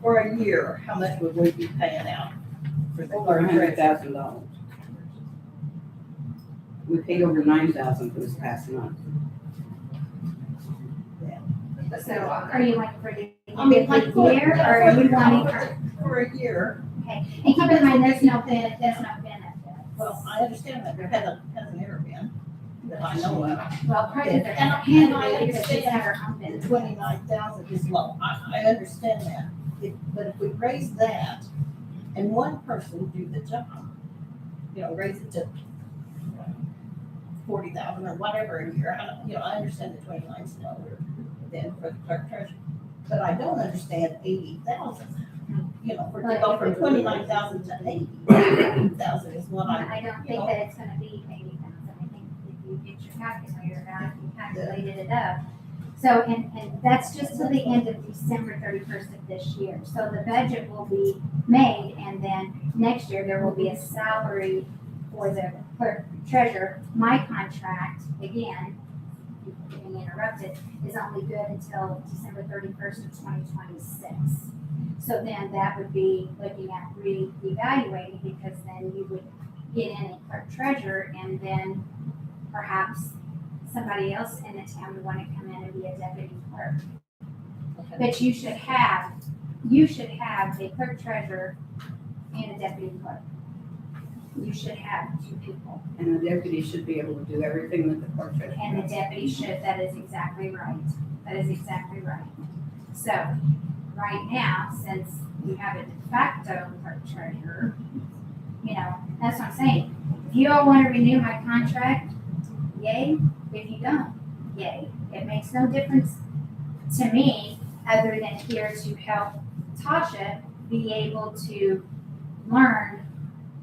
S10: for a year, how much would we be paying out? For the
S1: Over
S10: clerk treasurer?
S1: $100,000. We paid over $9,000 for this past month.
S9: So are you wanting for the
S10: I mean, like,
S9: year, or are you wanting for,
S10: for a year?
S9: okay, and keep in mind, there's no benefit.
S10: Well, I understand that there hasn't ever been, that I know of.
S9: Well, president,
S10: And I
S9: because she's
S10: understand
S9: had her own
S10: The
S9: benefit.
S10: 29,000 is low, I understand that. But if we raise that and one person do the job, raise it to 40,000 or whatever a year, I understand the 29 still, then for the clerk treasurer. But I don't understand 80,000, for to go from 29,000 to 80,000 is what
S9: I don't think that it's gonna be 80,000. I think if you get your calculator out, you calculated it up. So, and that's just to the end of December 31st of this year. So the budget will be made, and then next year there will be a salary for the clerk treasurer. My contract, again, getting interrupted, is only good until December 31st of 2026. So then that would be looking at re-evaluating, because then you would get in a clerk treasurer, and then perhaps somebody else in the town would want to come in and be a deputy clerk. But you should have a clerk treasurer and a deputy clerk. You should have two people,
S1: And the deputy should be able to do everything that the clerk treasurer
S9: and the
S1: does.
S9: deputy should, that is exactly right. That is exactly right. So, right now, since we have a de facto clerk treasurer, that's what I'm saying. If you all want to renew my contract, yay. If you don't, yay. It makes no difference to me, other than here to help Tasha be able to learn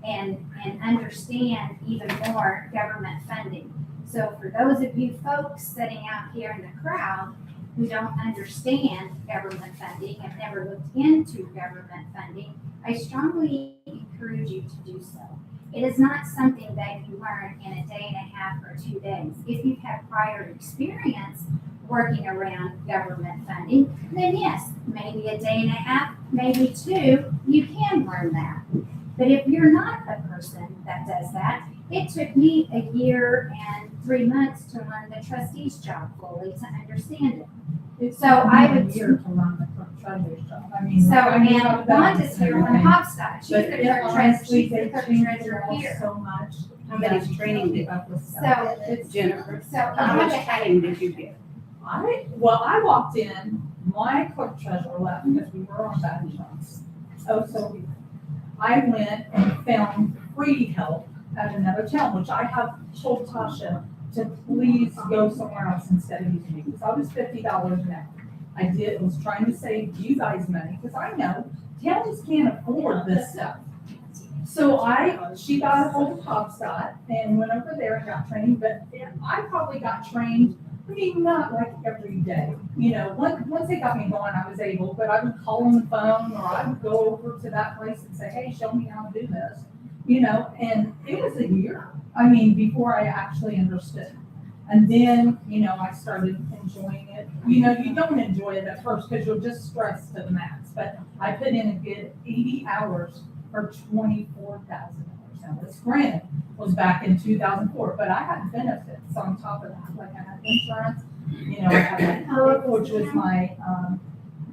S9: and understand even more government funding. So for those of you folks sitting out here in the crowd who don't understand government funding, have never looked into government funding, I strongly encourage you to do so. It is not something that you learn in a day and a half or 2 days. If you've had prior experience working around government funding, then yes, maybe a day and a half, maybe 2, you can learn that. But if you're not a person that does that, It took me a year and 3 months to learn the trustee's job fully to understand it.
S6: It's
S9: So I
S6: been a
S9: would-
S6: year to learn the treasurer's job. I mean.
S9: So,
S6: I mean,
S9: and
S6: I've done
S9: Wanda's here from
S6: everything.
S9: Hopstock. She's
S6: But
S9: the
S6: it
S9: clerk
S6: honestly,
S9: treasurer, she's the
S6: they
S9: clerk
S6: changed
S9: treasurer
S6: it
S9: here.
S6: so much.
S1: How many training did,
S9: So,
S1: Jennifer?
S9: so
S1: How
S9: Wanda
S1: much
S9: had,
S1: training did you get?
S6: I walked in, my clerk treasurer left because we were on bad insurance. Oh, so I went and found free help at another town, which I have told Tasha to please go somewhere else instead of using me, because I was $50 an hour. Was trying to save you guys money, because I know towns can't afford this stuff. So she got a hold of Hopstock and went over there and got trained, but I probably got trained, I mean, not like every day. You know, once they got me going, I was able, but I would call on the phone, or I would go over to that place and say, hey, show me how to do this. You know, and it was a year, I mean, before I actually understood. And then, you know, I started enjoying it. You know, you don't enjoy it at first because you're just stressed to the max, but I put in a good 80 hours for $24,000. Now, this grant was back in 2004, but I had benefits on top of that. Like I had insurance, you know, I had my PERF, which was my,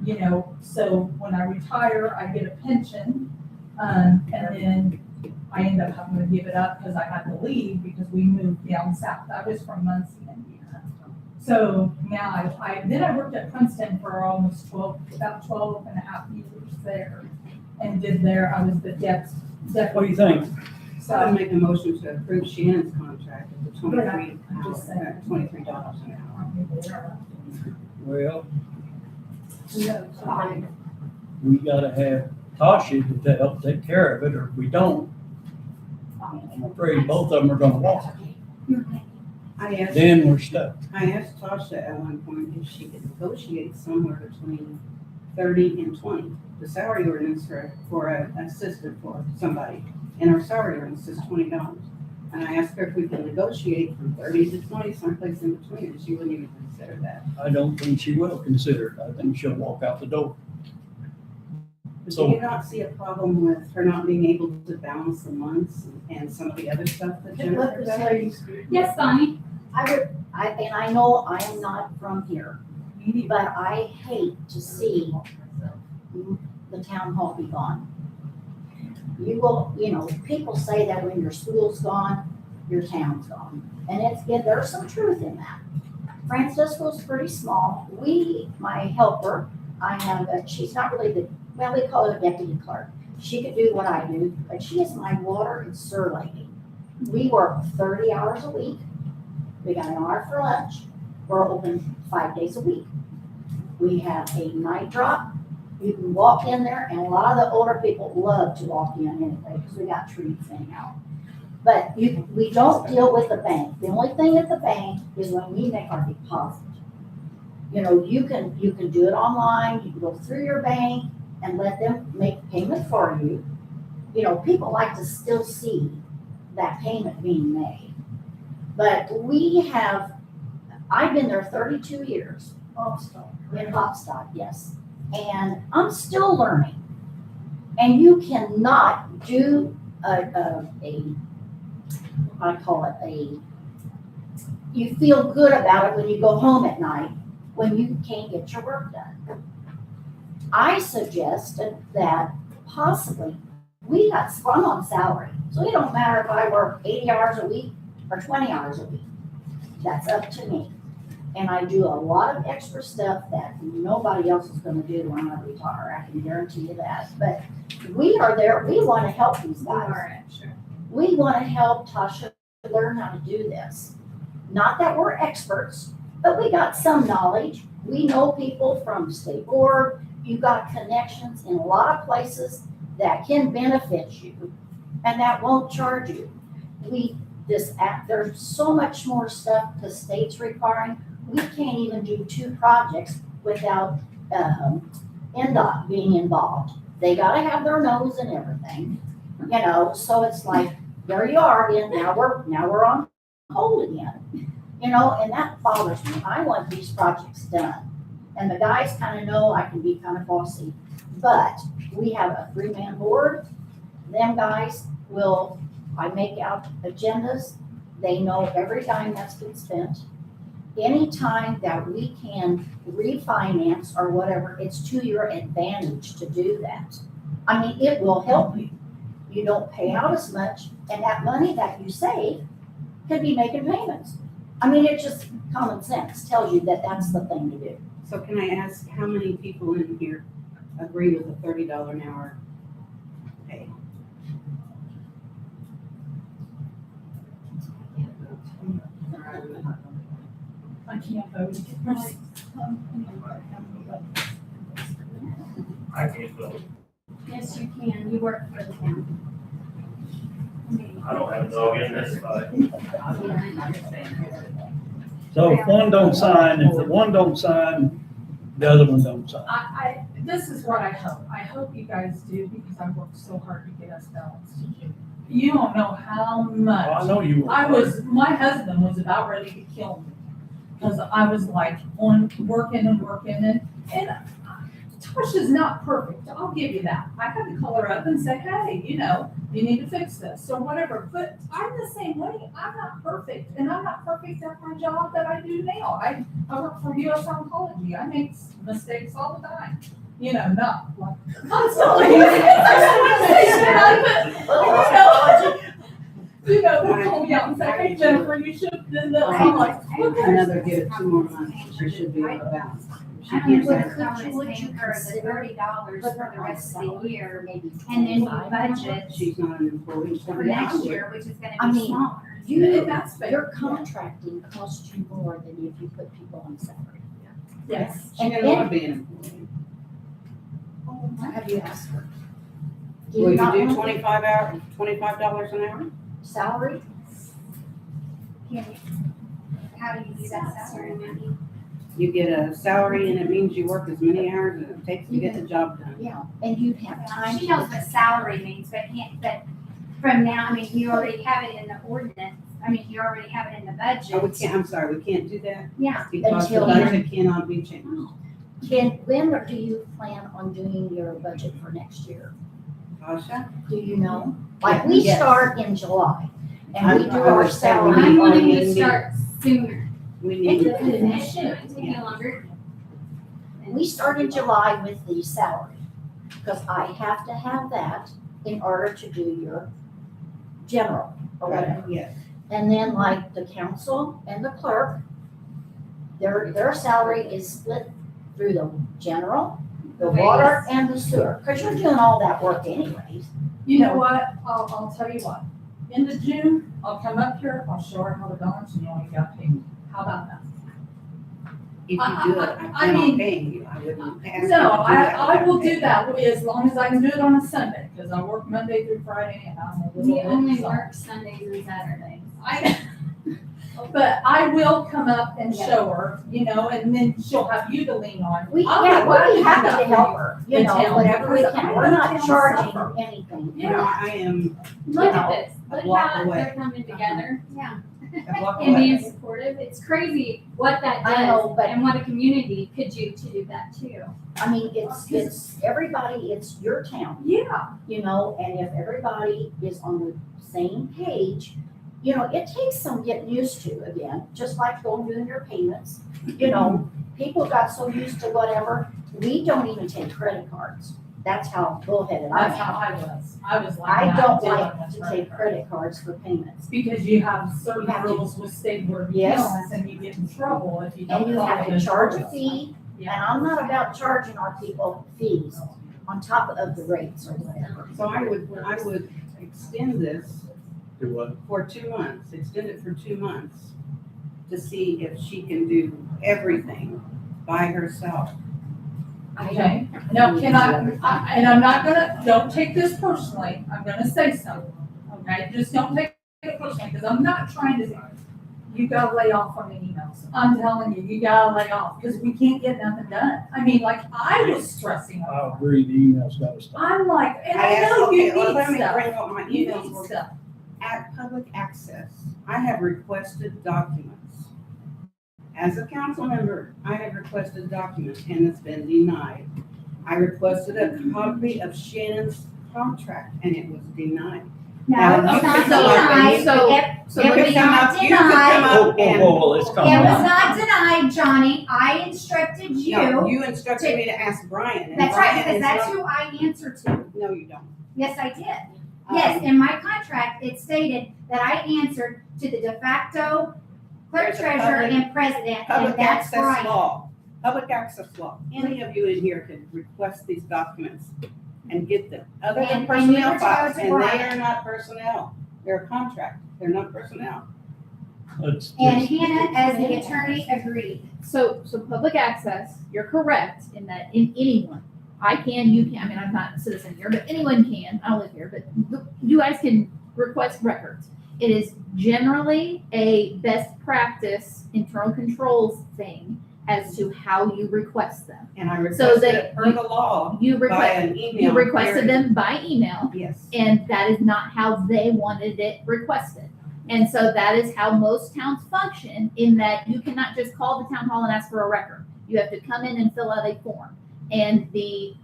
S6: you know, so when I retire, I get a pension. And then I ended up having to give it up because I had to leave because we moved down south. I was from Muncie, Indiana. So now then I worked at Princeton for almost about 12 and a half years there. And I was the depth.
S2: What do you think?
S1: So I make a motion to approve Shannon's contract at the
S6: Just saying.
S1: $23 an hour.
S2: Well, we gotta have Tasha to help take care of it, or if we don't, I'm afraid both of them are gonna walk. Then we're stuck.
S1: I asked Tasha at one point if she could negotiate somewhere between 30 and 20. The salary ordinance for an assistant for somebody, and our salary ordinance is $20. And I asked her if we could negotiate from 30 to 20, someplace in between, and she wouldn't even consider that.
S2: I don't think she will consider it. I think she'll walk out the door.
S1: But
S2: So-
S1: do you not see a problem with her not being able to balance the months and some of the other stuff that Jennifer does?
S9: yes, Bonnie?
S5: And I know I am not from here, but I hate to see the town hall be gone. You will, you know, people say that when your school's gone, your town's gone. And there's some truth in that. Francisco's pretty small. My helper, she's not really we call her deputy clerk. She could do what I do, but she is my water and sewer lady. We work 30 hours a week. We got an hour for lunch. We're open 5 days a week. We have a night drop. You can walk in there, and a lot of the older people love to walk in anyway, because we got trees anyhow. But we don't deal with the bank. The only thing at the bank is when we make our deposit. You know, you can do it online, you can go through your bank and let them make payment for you. You know, people like to still see that payment being made. But I've been there 32 years. In Hopstock, yes. And I'm still learning. And you cannot do you feel good about it when you go home at night when you can't get your work done. I suggested that possibly I'm on salary. So it don't matter if I work 80 hours a week or 20 hours a week. That's up to me. And I do a lot of extra stuff that nobody else is gonna do when I retire, I can guarantee you that. But we are there, we wanna help these guys. We wanna help Tasha learn how to do this. Not that we're experts, but we got some knowledge. We know people from state board, you got connections in a lot of places that can benefit you and that won't charge you. There's so much more stuff the state's requiring. We can't even do 2 projects without NDOT being involved. They gotta have their nose in everything, you know, so it's like, there you are again, now we're on hold again. You know, and that bothers me. I want these projects done. And the guys kind of know I can be kind of bossy, but we have a 3-man board. Them guys I make out agendas. They know every dime that's been spent. Anytime that we can refinance or whatever, it's to your advantage to do that. I mean, it will help you. You don't pay out as much, and that money that you save could be making payments. I mean, it just, common sense tells you that that's the thing to do.
S1: So can I ask, how many people in here agree with the $30 an hour pay?
S6: I can't vote.
S11: I can't vote.
S9: Yes, you can, you work for the county.
S11: I don't have a dog in this fight.
S2: So if one don't sign, if the one don't sign, the other one don't sign.
S6: This is what I hope. I hope you guys do, because I worked so hard to get us balanced. You don't know how much.
S2: Well, I know you were.
S6: My husband was about ready to kill me, because I was like working and Tasha's not perfect, I'll give you that. I had to call her up and say, hey, you need to fix this, or whatever, but I'm the same way, I'm not perfect, and I'm not perfect at my job that I do now. I work for US Oncology, I make mistakes all the time, not like constantly. They call me out and say, hey, Jennifer, you should have done this, I'm like, okay.
S1: Another give it 2 more months, she should be able to balance. She
S9: I don't
S1: can't
S9: know
S1: say,
S9: what Congress
S5: would you
S9: paying her the
S5: consider
S9: $30 for the rest of the year,
S5: Maybe
S9: and then you
S5: 25.
S9: budget
S1: she's not an employee. she's
S9: for
S1: not an
S9: next
S1: hourly.
S9: year, which is gonna
S5: I
S9: be
S5: mean,
S9: smaller.
S6: That's fair.
S5: Your contracting costs you more than if you put people on salary.
S6: Yes.
S1: She didn't want to be an employee.
S5: Have you asked her?
S1: Will you
S5: not
S1: do
S5: want to
S1: $25 an hour?
S5: Salary?
S9: How do you do that salary, Mandy?
S1: You get a salary and it means you work as many hours as it takes to get the job done.
S5: Yeah, and you'd have time.
S9: She knows what salary means, but from now, I mean, you already have it in the ordinance, you already have it in the budget.
S1: Oh, I'm sorry, we can't do that
S9: Yeah,
S1: because the
S5: Until-
S1: budget cannot be changed.
S5: When do you plan on doing your budget for next year?
S1: Tasha?
S5: Do you know? Like, we
S1: Yes.
S5: start in July, and we do
S1: I
S5: our
S1: would say we
S5: salary.
S9: I'm wanting
S1: need-
S9: to start sooner.
S1: We
S9: It's
S1: need,
S9: a commission, it take you longer.
S5: We start in July with the salary, because I have to have that in order to do your general, or whatever.
S1: yes.
S5: And then like the council and the clerk, their salary is split through the general, the water, and the sewer, because you're doing all that work anyways.
S6: You know what, I'll tell you what, end of June, I'll come up here, I'll show her how to balance, and you only got paid. How about that?
S1: If you do it, I
S6: I
S1: plan
S6: mean-
S1: on paying you. I wouldn't ask you to do
S6: No,
S1: that.
S6: I will do that as long as I can do it on a Sunday, because I work Monday through Friday and I'm a little
S9: We
S6: bit.
S9: only
S6: so-
S9: work Sundays and Saturdays.
S6: But I will come up and show her, and then she'll have you to lean on.
S5: We,
S6: I'll
S5: yeah,
S6: do what I
S5: we'll be
S6: can
S5: happy to
S6: for
S5: help
S6: you.
S5: her,
S6: in town,
S5: whatever we
S6: because
S5: can,
S6: I
S5: we're
S6: know
S5: not
S6: town
S5: charging
S6: suffer.
S5: anything.
S1: You know, I am
S9: Look
S5: know,
S9: at this,
S1: a
S9: look
S1: block
S9: how
S1: away.
S9: they're coming together. Yeah.
S1: a block
S9: And
S1: away.
S9: being supportive, it's crazy what that
S5: I know,
S9: does,
S5: but-
S9: and what a community could do to do that too.
S5: I mean, it's everybody, it's your town,
S6: Yeah,
S5: and if everybody is on the same page, it takes some getting used to again, just like going doing your payments. People got so used to whatever, we don't even take credit cards. That's how bullheaded I
S6: that's how
S5: am.
S6: I was. I was like.
S5: I
S6: that
S5: don't
S6: too,
S5: like
S6: on this
S5: to
S6: credit
S5: take
S6: card.
S5: credit cards for payments.
S6: Because you have certain
S5: You have to.
S6: rules with state board of
S5: Yes.
S6: accounts and you get in trouble if you don't.
S5: And you
S6: follow
S5: have to
S6: those
S5: charge a
S6: rules.
S5: fee, and
S6: Yeah.
S5: I'm not about charging our people fees on top of the rates or whatever.
S1: So I would extend this
S2: Do what?
S1: for 2 months, extend it for 2 months to see if she can do everything by herself.
S6: Okay, now and I'm not don't take this personally, I'm gonna say something, okay? Just don't take it personally, because I'm not trying to, you gotta lay off on the emails. I'm telling you, you gotta lay off, because we can't get nothing done. I mean, like, I was stressing
S2: I
S6: out.
S2: agree, the email's gotta stop.
S6: I'm like, and I
S1: asked-
S6: know you
S1: okay, well,
S6: need
S1: let me
S6: stuff.
S1: bring up my
S6: You
S1: emails.
S6: need stuff.
S1: At public access, I have requested documents. As a council member, I have requested documents and it's been denied. I requested a copy of Shannon's contract and it was denied.
S9: No,
S5: Now,
S9: it's
S5: you
S9: not
S5: could come up and
S9: denied.
S5: you
S3: So-
S9: It
S3: So
S5: You
S3: let
S5: could
S3: me,
S5: come up, you could come
S2: Whoa,
S5: up
S2: whoa,
S5: and.
S2: whoa, let's calm
S9: was
S2: down.
S9: not denied, Johnny. I instructed
S5: No,
S9: you.
S5: you instructed me to ask Brian. and
S9: That's right,
S5: Brian
S9: because
S5: is
S9: that's
S5: not-
S9: who I answer to.
S5: No, you don't.
S9: Yes, I did. Yes, in my contract, it stated that I answered to the de facto clerk
S5: There's a
S9: treasurer
S5: public-
S9: and president, and
S5: Public
S9: that's
S5: access
S9: right.
S5: law, public access law. Any of you in here could request these documents and get them. Other than
S9: And you
S5: personnel
S9: were to go
S5: files,
S9: to
S5: and they
S9: Brian.
S5: are not personnel. They're a contract. They're not personnel.
S2: Let's
S9: And
S2: just,
S9: Hannah, as the attorney, agreed.
S3: so public access, you're correct in that in anyone, I can, you can, I mean, I'm not a citizen here, but anyone can, I don't live here, but you guys can request records. It is generally a best practice internal controls thing as to how you request them.
S5: And I
S3: So
S5: requested
S3: they-
S5: it per the law
S3: You
S5: by
S3: request,
S5: an email.
S3: you requested
S5: period.
S3: them by email,
S5: Yes.
S3: and that is not how they wanted it requested. And so that is how most towns function, in that you cannot just call the town hall and ask for a record. You have to come in and fill out a form. And the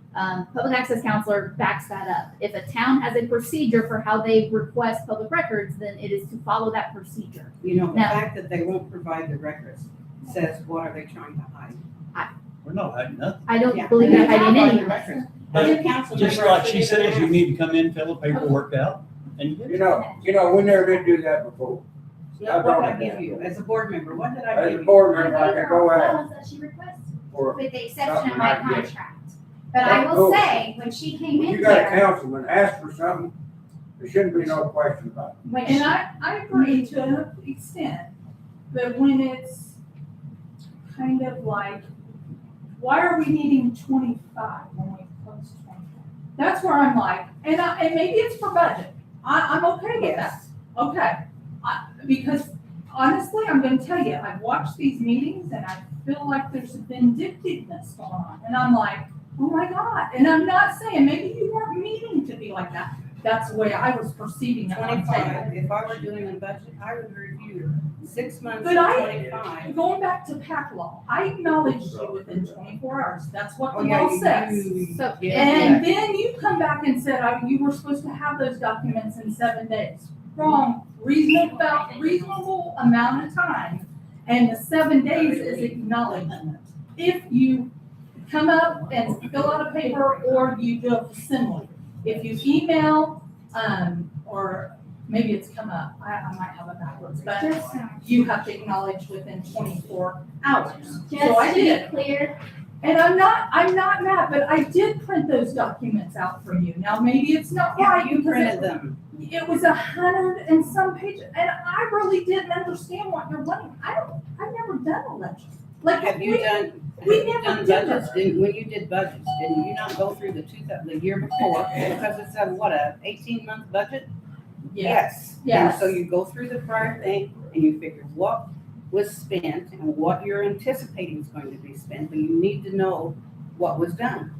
S3: public access counselor backs that up. If a town has a procedure for how they request public records, then it is to follow that procedure.
S5: You know, the
S3: Now-
S5: fact that they won't provide the records says, what are they trying to hide?
S2: we're not hiding nothing.
S3: I don't
S5: Yeah.
S3: believe
S5: They
S3: they're hiding
S5: provide
S3: any.
S5: the records.
S2: But
S5: As a council
S2: just
S5: member, I
S2: like she
S5: shouldn't even
S2: says, you
S5: ask.
S2: need to come in, fill the paperwork out, and you get it.
S8: You know, we never did do that before.
S5: Look what I give you, as a board member, what did I
S8: As
S5: give
S8: a
S5: you?
S8: board member, I could go out
S9: Files that she requested,
S8: for,
S9: with the exception of
S8: Something
S9: my
S8: like this.
S9: contract. But I will
S8: Cool.
S9: say, when she came
S8: when
S9: in
S8: you got a
S9: there,
S8: councilman, ask for something, there shouldn't be no question about it.
S9: when
S6: And
S9: she,
S6: I agree to an extent, but when it's kind of like, why are we needing 25 when we close 25? That's where I'm like, and maybe it's for budget. I'm okay with that.
S5: Yes.
S6: Okay. Because honestly, I'm gonna tell you, I've watched these meetings and I feel like there's a vindictiveness going on. And I'm like, oh my God. And I'm not saying, maybe you weren't meaning to be like that. That's the way I was perceiving it. I'm saying.
S5: 25, if I were doing a budget, I would review 6 months
S6: But
S5: of
S6: I-
S5: 25.
S6: Going back to PAC law, I acknowledged you within 24 hours. That's what
S5: Oh,
S6: the
S5: yeah,
S6: law
S5: you
S6: says.
S5: do.
S3: So-
S5: Yeah.
S6: And then you come back and said, you were supposed to have those documents in 7 days. Wrong, reasonable amount of time, and the 7 days is acknowledgement. If you come up and fill out a paper, or you do a facsimile. If you email, or maybe it's come up, I might have it backwards, but you have to acknowledge within 24 hours. So I
S9: just to
S6: did.
S9: be clear,
S6: And I'm not mad, but I did print those documents out for you. Now, maybe it's not
S5: Yeah,
S6: right
S5: you
S6: because
S5: printed them.
S6: it was 100 and some pages, and I really didn't understand what you're wanting. I've never done a ledger. Like,
S5: Have you done,
S6: we
S5: have you
S6: never
S5: done
S6: did
S5: budgets?
S6: that.
S5: When you did budgets, didn't you not go through the year before? Because it's a 18-month budget? Yes.
S6: Yes.
S5: And so you go through the prior thing and you figure what was spent and what you're anticipating is going to be spent, but you need to know what was done.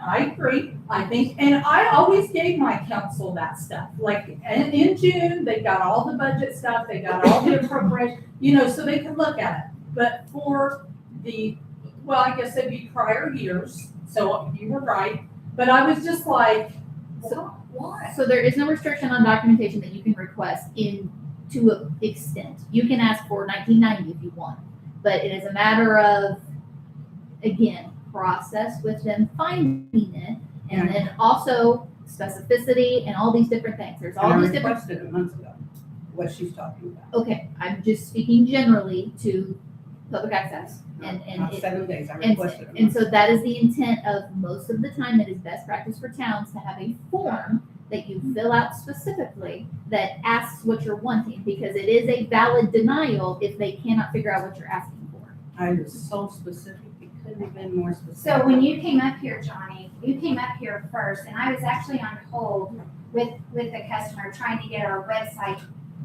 S6: I agree, I think, and I always gave my council that stuff, like, in June, they got all the budget stuff, they got all the appropriation, so they could look at it. But for I guess it'd be prior years, so you were right, but I was just like, why?
S3: So there is no restriction on documentation that you can request to an extent. You can ask for 1990 if you want, but it is a matter of, again, process with them finding it, and then also specificity and all these different things. There's all
S5: And I
S3: these different.
S5: requested it months ago, what she's talking about.
S3: Okay, I'm just speaking generally to public access, and
S5: Not
S3: it,
S5: 7 days, I
S3: and,
S5: requested it.
S3: and so that is the intent of most of the time. It is best practice for towns to have a form that you fill out specifically that asks what you're wanting, because it is a valid denial if they cannot figure out what you're asking for.
S5: I was so specific, it couldn't have been more specific.
S9: so when you came up here, Johnny, you came up here first, and I was actually on hold with a customer trying to get our website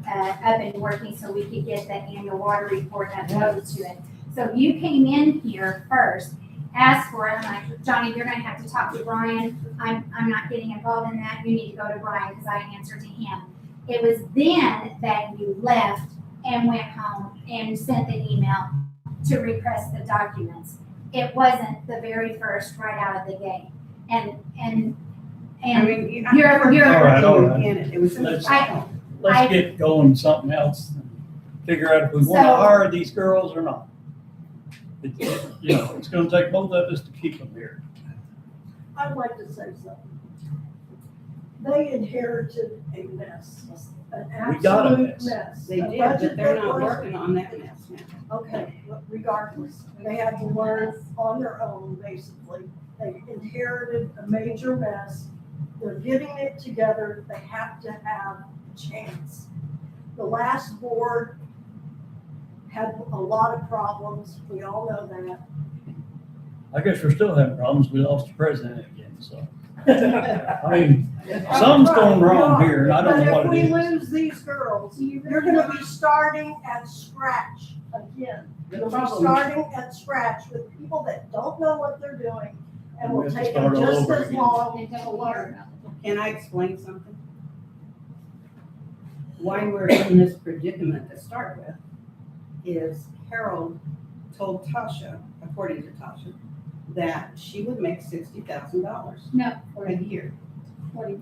S9: up and working so we could get the annual water report uploaded to it. So you came in here first, asked for it, I'm like, Johnny, you're gonna have to talk to Brian, I'm not getting involved in that, you need to go to Brian, because I answer to him. It was then that you left and went home and sent the email to request the documents. It wasn't the very first right out of the gate. And
S1: I
S9: And
S1: mean,
S9: you're-
S2: All right, all right.
S1: in it, it was.
S2: Let's-
S9: I-
S2: Let's get going something else. and Figure out if we want to
S9: So-
S2: hire these girls or not. You know, it's gonna take both of us to keep them here.
S12: I'd like to say something. They inherited a mess, an
S2: We got a
S12: absolute
S2: mess.
S12: mess.
S1: They
S12: A
S1: did,
S12: budget
S1: but they're
S12: that
S1: not
S12: was-
S1: working on that mess now.
S12: Okay, regardless, they had to learn on their own, basically. They inherited a major mess. They're getting it together. They have to have a chance. The last board had a lot of problems. We all know that.
S2: I guess we're still having problems. We lost the president again, so. I mean, something's going wrong here, and I don't know what
S12: But
S2: it
S12: if we
S2: is.
S12: lose these girls, you're gonna be starting at scratch again.
S1: The
S12: You'll be
S1: problem-
S12: starting at scratch with people that don't know what they're doing and
S2: We
S12: will
S2: have to
S12: take
S2: start
S12: them
S2: all
S12: just
S2: over
S12: as
S2: again.
S12: long
S9: and
S12: to
S9: don't
S12: learn.
S9: hear about it.
S1: Can I explain something? Why we're in this predicament to start with is Harold told Tasha, according to Tasha, that she would make $60,000
S9: No,
S1: a year.
S9: 40.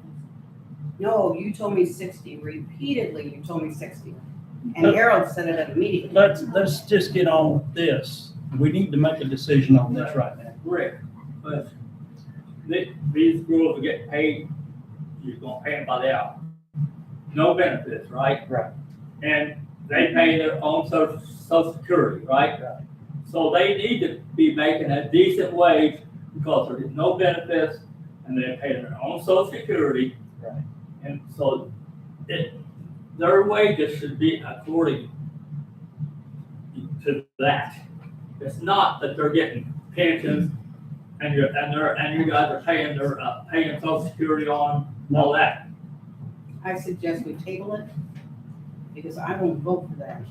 S1: No, you told me 60. Repeatedly, you told me 60. And Harold said it at a meeting.
S2: Let's just get on with this. We need to make a decision on this right now.
S13: Rick, but these girls will get paid, you're gonna pay them by the hour. No benefits, right?
S2: Right.
S13: And they pay their own social security, right? So they need to be making a decent wage because there's no benefits and they pay their own social security.
S2: Right.
S13: And so their wages should be according to that. It's not that they're getting pensions and you guys are paying their, paying social security on and all that.
S1: I suggest we table it because I won't vote for that.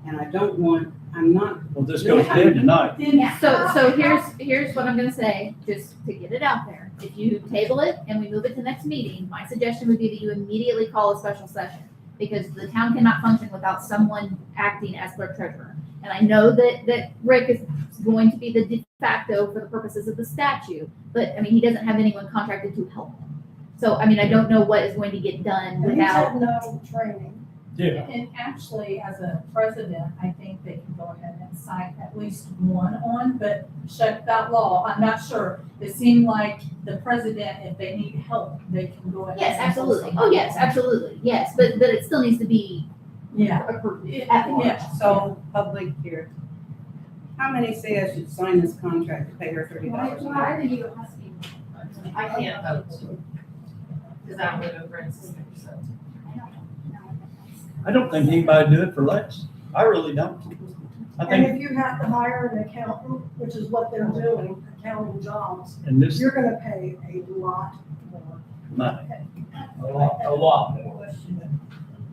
S1: And I don't want, I'm not,
S2: Well, this goes dead tonight.
S9: Yeah.
S3: So here's what I'm gonna say, just to get it out there. If you table it and we move it to next meeting, my suggestion would be that you immediately call a special session. Because the town cannot function without someone acting as clerk treasurer. And I know that Rick is going to be the de facto for the purposes of the statute, but I mean, he doesn't have anyone contracted to help him. So, I mean, I don't know what is going to get done
S12: And he's
S3: without,
S12: had no training.
S2: Yeah.
S6: And actually, as a president, I think they can go ahead and sign at least one on, but shut that law, I'm not sure. It seemed like the president, if they need help, they can go ahead.
S3: yes,
S6: and
S3: absolutely.
S6: post
S3: Oh, yes, absolutely. Yes, but it still needs to be
S6: Yeah.
S3: approved at large.
S6: Yeah,
S1: so public here. How many say I should sign this contract to pay her $30 an hour?
S14: I can't vote, because I don't live in Francis, so.
S2: I don't think anybody do it for less. I really don't. I
S12: And
S2: think,
S12: if you have to hire an accountant, which is what they're doing, accounting jobs,
S2: and this,
S12: you're gonna pay a lot more.
S2: money.
S13: A lot more.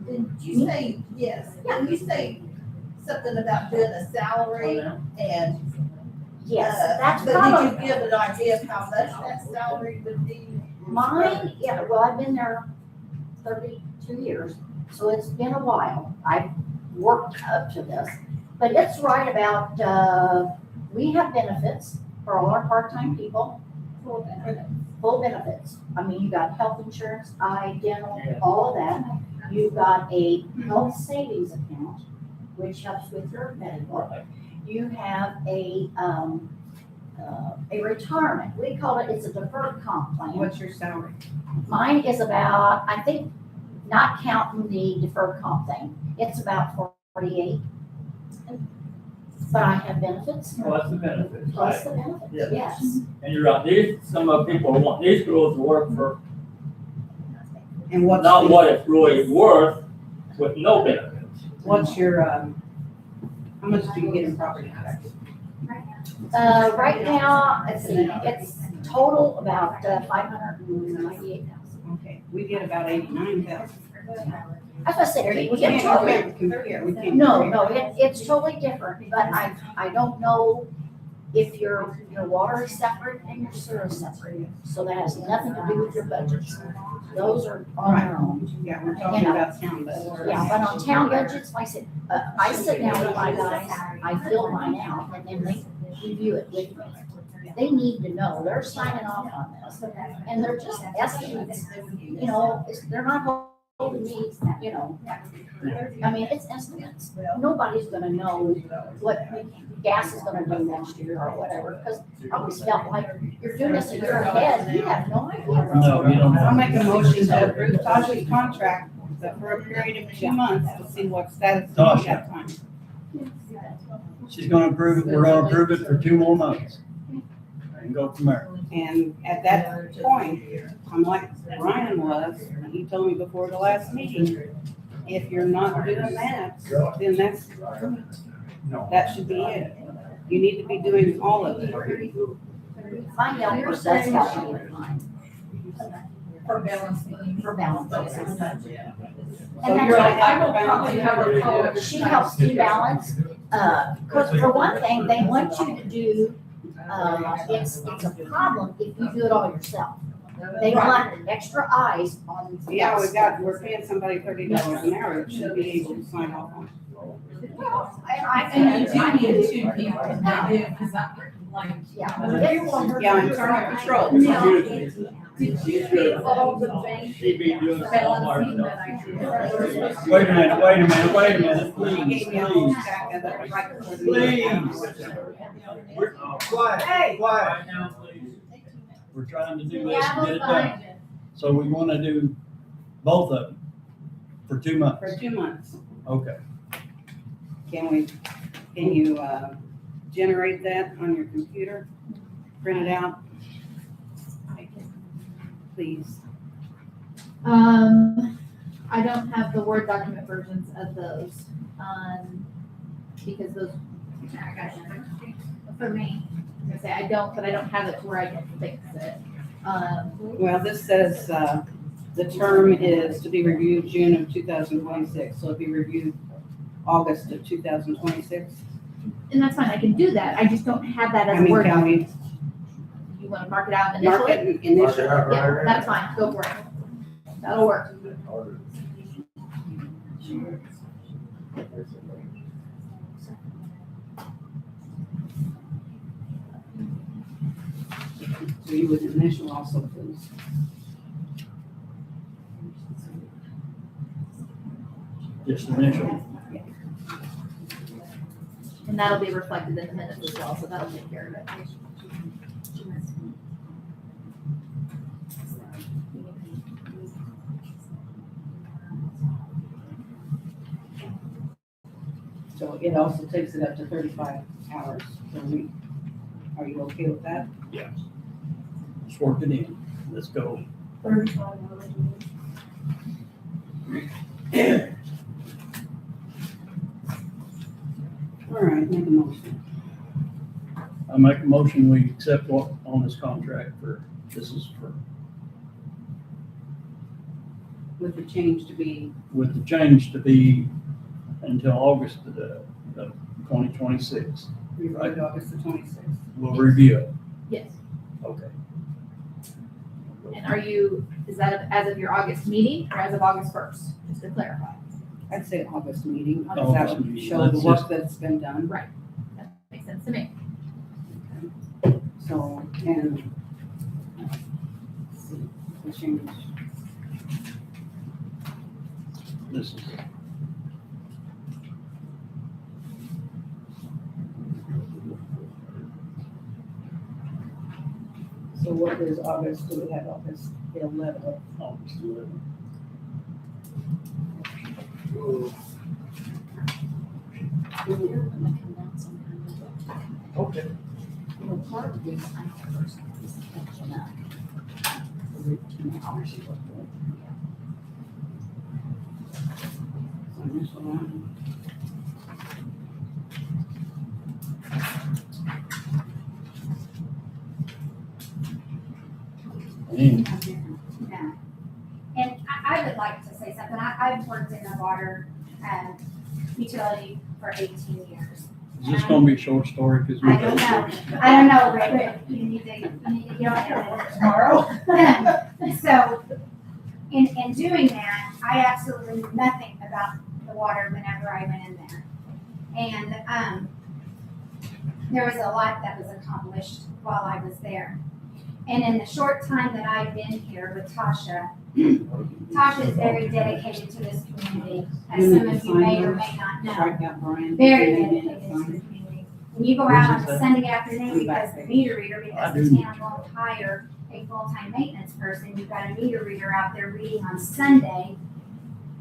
S10: Did you say, yes, did you say something about doing a salary and?
S5: Yes,
S10: uh,
S5: that's
S10: but
S5: probably.
S10: Did you give an idea of how much that salary would be?
S5: Mine, yeah, well, I've been there 32 years, so it's been a while. I've worked up to this. But it's right about, we have benefits for all our part-time people. Full benefits. Full benefits. I mean, you got health insurance, eye, dental, all of that. You've got a health savings account, which helps with your medical. You have a retirement. We call it, it's a deferred comp plan.
S1: What's your salary?
S5: Mine is about, I think, not counting the deferred comp thing, it's about 48. But I have benefits,
S13: Plus the benefits,
S5: plus
S13: right?
S5: the benefits,
S13: Yes.
S5: yes.
S13: And you're right, some of the people want these girls to work for
S1: And what's,
S13: not what it's really worth with no benefits.
S1: what's your, how much do you get in property tax?
S5: Right now, let's see, it's total about 598,000.
S1: Okay, we get about 89,000.
S5: As I said,
S1: We
S5: we get
S1: can't
S5: totally,
S1: compare, we can't.
S5: no,
S1: compare.
S5: it's totally different, but I don't know if your water is separate and your sewer is separate. So that has nothing to do with your budgets. Those are on their own.
S1: Yeah, we're talking about town budgets.
S5: Yeah, but on town budgets, like I said, I sit down with my guys, I fill mine out, and then they review it with me. they need to know, they're signing off on this, and they're just estimates. You know, they're not holding me, you know, I mean, it's estimates. Nobody's gonna know what gas is gonna do next year or whatever, because I always felt like you're doing this a year ahead, you have no idea.
S2: No, you don't.
S15: I'll make a motion to approve Tasha's contract for a period of 2 months to see what status we have time.
S2: She's gonna approve it, we're gonna approve it for 2 more months. And go from there.
S15: And at that point, I'm like Brian was, and he told me before the last meeting, if you're not doing that, then that should be it. You need to be doing all of it.
S5: Find out what that's got to be in mind
S6: For balancing.
S5: for balance.
S15: So you're like,
S6: I will probably have her call.
S5: She helps me balance, because for one thing, they want you to do, it's a problem if you do it all yourself. They want extra eyes on.
S15: Yeah, we're paying somebody $30 an hour, that should be able to sign off on it.
S5: Well, I
S6: And you
S5: think.
S6: do need 2 people to do, because that, like.
S5: Yeah.
S15: Yeah, internal control.
S6: Now, did you get all the bank
S13: She be doing
S6: balancing that I did?
S2: Wait a minute,
S15: He
S2: please,
S15: gave me a whole
S2: please.
S15: stack of it right before the meeting.
S2: Please. Quiet, quiet. We're trying to do this and get it done. So we wanna do both of them for 2 months.
S15: For 2 months.
S2: Okay.
S15: Can you, generate that on your computer? Print it out? Please.
S3: I don't have the Word document versions of those, because those,
S9: I got you. For me.
S3: I was gonna say I don't, but I don't have it to where I can fix it.
S15: Well, this says, the term is to be reviewed June of 2026, so it'll be reviewed August of 2026.
S3: And that's fine, I can do that, I just don't have that
S15: I
S3: as a
S15: mean,
S3: Word
S15: can we
S3: document. You wanna mark it out
S15: mark
S3: initially?
S15: it initially?
S3: Yeah, that's fine, go for it. That'll work.
S15: So you would initial also, please.
S2: Just initial.
S3: And that'll be reflected in the minutes as well, so that'll take care of it.
S15: So it also takes it up to 35 hours per week. Are you okay with that?
S2: Let's work it in. Let's go.
S6: 35 hours.
S15: All right, make a motion.
S2: I make a motion, we accept what on this contract for, this is for,
S15: With the change to be,
S2: with the change to be until August of 2026.
S15: reviewed August the 26th.
S2: We'll review it.
S3: Yes.
S2: Okay.
S3: And are you, is that as of your August meeting or as of August 1st, just to clarify?
S15: I'd say August meeting, because
S2: August
S15: that would
S2: meeting.
S15: show the
S2: Let's
S15: work
S2: just-
S15: that's been done.
S3: Right. That makes sense to me.
S15: So, and, let's see, the change.
S2: This is,
S15: So what is August, do we have August the 11th?
S2: August 11th.
S5: Okay. Well, part of this, I first is catching up. The routine hours you work with.
S15: So initial one.
S2: And
S9: Yeah. And I would like to say something. I've worked in the water, utility for 18 years.
S2: is this gonna be a short story? Cause we.
S9: I don't know, Rick, you need to get on it tomorrow. So, in doing that, I absolutely knew nothing about the water whenever I went in there. And, there was a lot that was accomplished while I was there. And in the short time that I've been here with Tasha, Tasha is very dedicated to this community, as some of you may or may not know.
S15: Strike out Brian.
S9: Very dedicated to the community. When you go out on a Sunday afternoon, because the meter reader, because the town won't hire a full-time maintenance person, you've got a meter reader out there reading on Sunday,